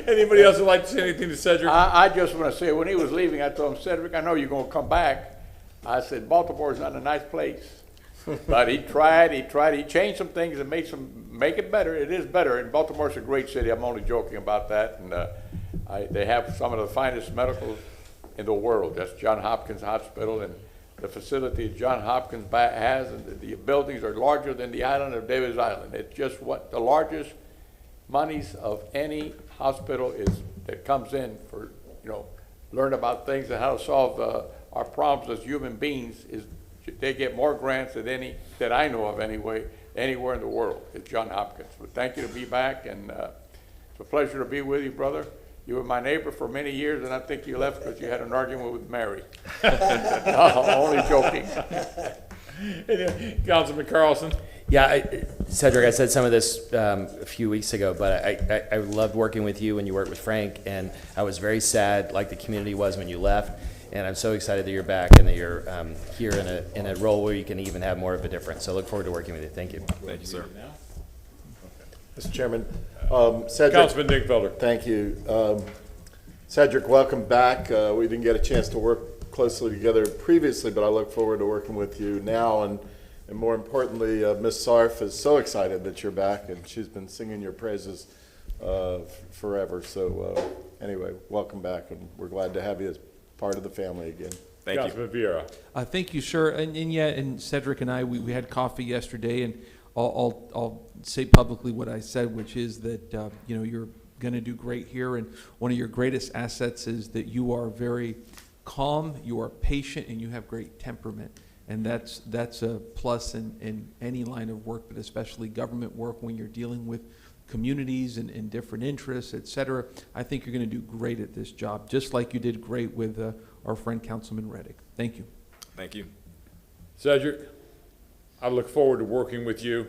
Anybody else would like to say anything to Cedric? I just want to say, when he was leaving, I told him, Cedric, I know you're going to come back. I said, Baltimore's not a nice place. But he tried, he changed some things and make it better. It is better, and Baltimore's a great city. I'm only joking about that. And they have some of the finest medicals in the world. That's Johns Hopkins Hospital, and the facility Johns Hopkins has, and the buildings are larger than the island of Davis Island. It's just what the largest monies of any hospital is that comes in for, learn about things and how to solve our problems as human beings. Is they get more grants than any that I know of anyway, anywhere in the world. It's Johns Hopkins. But thank you to be back, and it's a pleasure to be with you, brother. You were my neighbor for many years, and I think you left because you had an argument with Mary. Only joking. Councilman Carlson. Yeah, Cedric, I said some of this a few weeks ago, but I loved working with you when you worked with Frank, and I was very sad, like the community was when you left. And I'm so excited that you're back and that you're here in a role where you can even have more of a difference. So I look forward to working with you. Thank you. Thank you, sir. Mr. Chairman. Councilman Dingfelder. Thank you. Cedric, welcome back. We didn't get a chance to work closely together previously, but I look forward to working with you now. And more importantly, Ms. Sarf is so excited that you're back, and she's been singing your praises forever. So anyway, welcome back, and we're glad to have you as part of the family again. Thank you. Councilman Vieira. Thank you, sir. And Cedric and I, we had coffee yesterday, and I'll say publicly what I said, which is that you're going to do great here, and one of your greatest assets is that you are very calm, you are patient, and you have great temperament. And that's a plus in any line of work, but especially government work when you're dealing with communities and different interests, et cetera. I think you're going to do great at this job, just like you did great with our friend Councilman Reddick. Thank you. Thank you. Cedric, I look forward to working with you.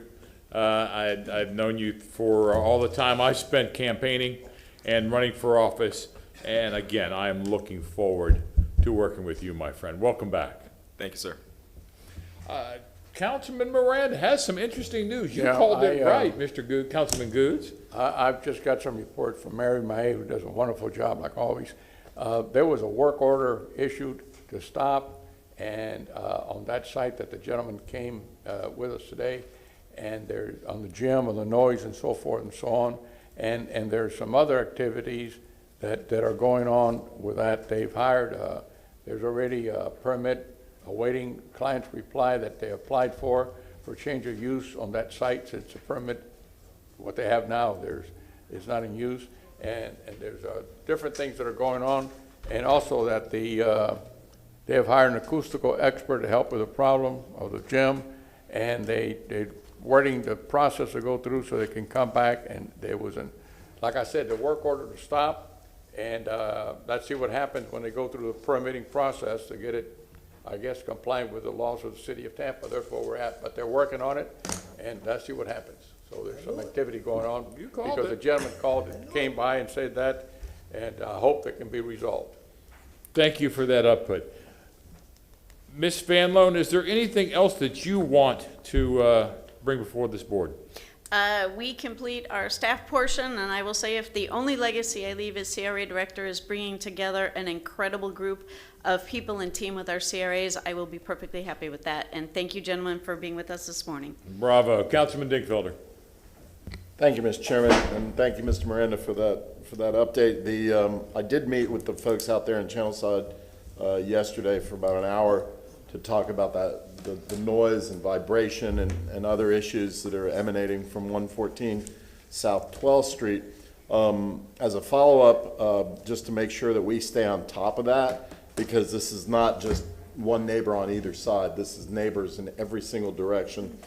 I've known you for all the time I spent campaigning and running for office. And again, I am looking forward to working with you, my friend. Welcome back. Thank you, sir. Councilman Miranda has some interesting news. You called it right, Mr. Good, Councilman Goods. I've just got some reports from Mary May, who does a wonderful job like always. There was a work order issued to stop and on that site that the gentleman came with us today, and there's on the gym and the noise and so forth and so on, and there's some other activities that are going on with that. They've hired, there's already a permit awaiting client's reply that they applied for change of use on that site. Since the permit, what they have now, is not in use, and there's different things that are going on, and also that they have hired an acoustical expert to help with the problem of the gym, and they're waiting the process to go through so they can come back. And there was like I said, the work order to stop, and let's see what happens when they go through the permitting process to get it, I guess, compliant with the laws of the city of Tampa. That's where we're at, but they're working on it, and let's see what happens. So there's some activity going on because the gentleman came by and said that, and I hope it can be resolved. Thank you for that output. Ms. Van Loan, is there anything else that you want to bring before this board? We complete our staff portion, and I will say if the only legacy I leave as CRA director is bringing together an incredible group of people and team with our CRAs, I will be perfectly happy with that. And thank you, gentlemen, for being with us this morning. Bravo. Councilman Dingfelder. Thank you, Mr. Chairman, and thank you, Mr. Miranda, for that update. I did meet with the folks out there in Channelside yesterday for about an hour to talk about the noise and vibration and other issues that are emanating from 114 South 12th Street. As a follow-up, just to make sure that we stay on top of that, because this is not just one neighbor on either side. This is neighbors in every single direction.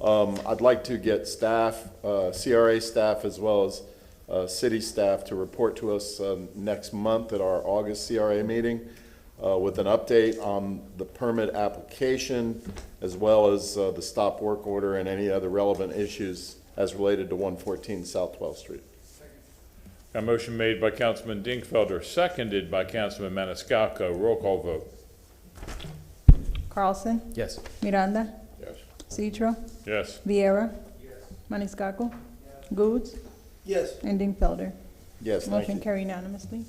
I'd like to get staff, CRA staff, as well as city staff to report to us next month at our August CRA meeting with an update on the permit application, as well as the stop work order and any other relevant issues as related to 114 South 12th Street. A motion made by Councilman Dingfelder, seconded by Councilman Maniscalco. Roll call vote. Carlson? Yes. Miranda? Yes. Citro? Yes. Vieira? Maniscalco? Goods? Yes. And Dingfelder? Yes, thank Motion you. carried unanimously.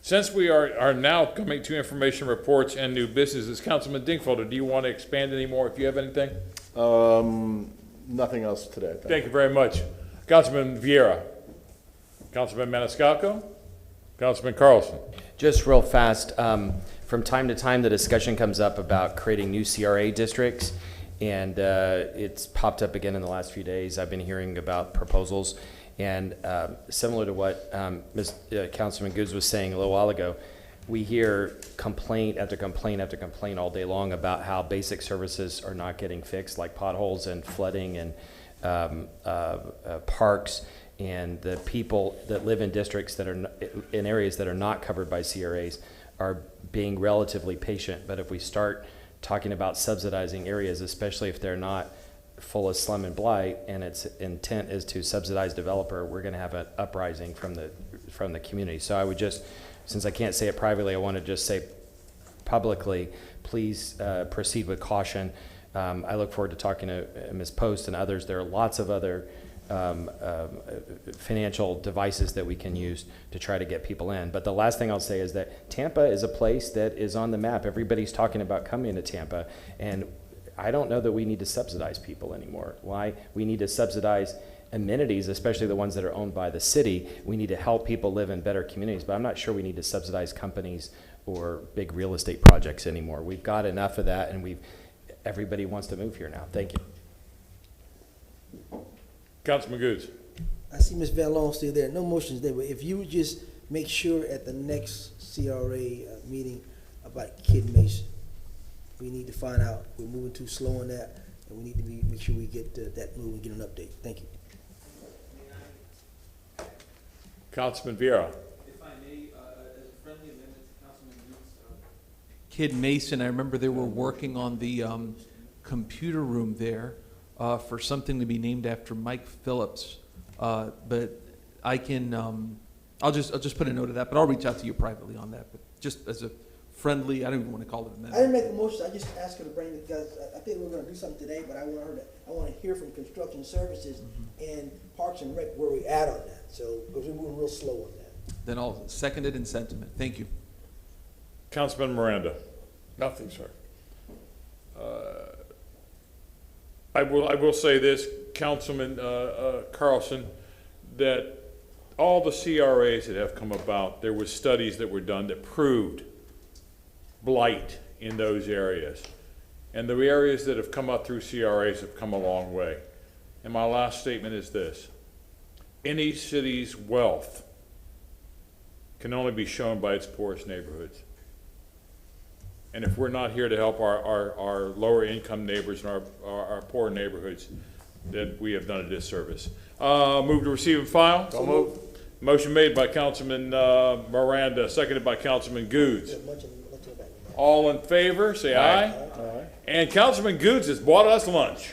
Since we are now coming to information reports and new businesses, Councilman Dingfelder, do you want to expand any more if you have anything? Nothing else today. Thank you very much. Councilman Vieira. Councilman Maniscalco. Councilman Carlson. Just real fast, from time to time, the discussion comes up about creating new CRA districts, and it's popped up again in the last few days. I've been hearing about proposals, and similar to what Councilman Goods was saying a little while ago, we hear complaint after complaint after complaint all day long about how basic services are not getting fixed, like potholes and flooding and parks. And the people that live in districts that are in areas that are not covered by CRAs are being relatively patient. But if we start talking about subsidizing areas, especially if they're not full of slum and blight, and its intent is to subsidize developer, we're going to have an uprising from the community. So I would just, since I can't say it privately, I want to just say publicly, please proceed with caution. I look forward to talking to Ms. Post and others. There are lots of other financial devices that we can use to try to get people in. But the last thing I'll say is that Tampa is a place that is on the map. Everybody's talking about coming to Tampa, and I don't know that we need to subsidize people anymore. Why? We need to subsidize amenities, especially the ones that are owned by the city. We need to help people live in better communities, but I'm not sure we need to subsidize companies or big real estate projects anymore. We've got enough of that, and everybody wants to move here now. Thank you. Councilman Goods. I see Ms. Vallon still there. No motions there, but if you would just make sure at the next CRA meeting about Kid Mason. We need to find out. We're moving too slow on that, and we need to make sure we get that moving and get an update. Thank you. Councilman Vieira. If I may, as a friendly amendment to Councilman Goods, Kid Mason, I remember they were working on the computer room there for something to be named after Mike Phillips. But I can, I'll just put a note of that, but I'll reach out to you privately on that. But just as a friendly, I don't even want to call it an amendment. I didn't make a motion. I just asked her to bring it because I think we were going to do something today, but I want to hear from Construction Services and Parks and Rec where we at on that. So because we're moving real slow on that. Then I'll second it in sentiment. Thank you. Councilman Miranda. Nothing, sir. I will say this, Councilman Carlson, that all the CRAs that have come about, there were studies that were done that proved blight in those areas. And the areas that have come up through CRAs have come a long way. And my last statement is this: any city's wealth can only be shown by its poorest neighborhoods. And if we're not here to help our lower income neighbors and our poor neighborhoods, then we have done a disservice. Move to receive and file. So moved. Motion made by Councilman Miranda, seconded by Councilman Goods. All in favor, say aye. Aye. And Councilman Goods has bought us lunch.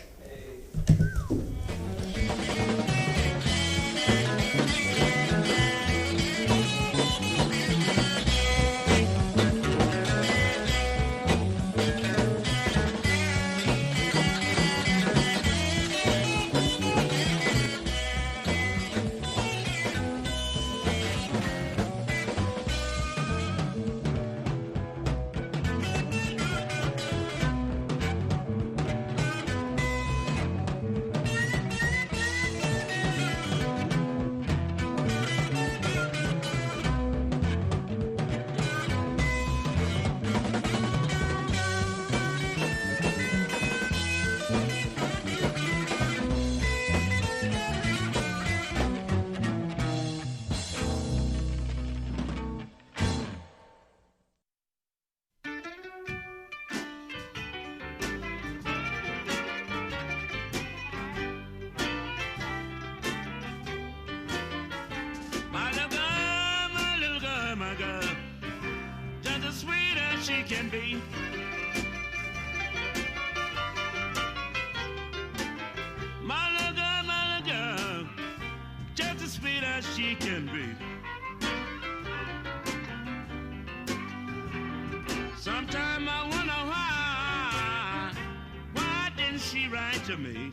She can be. My little girl, just as sweet as she can be. Sometimes I wonder why didn't she write to me?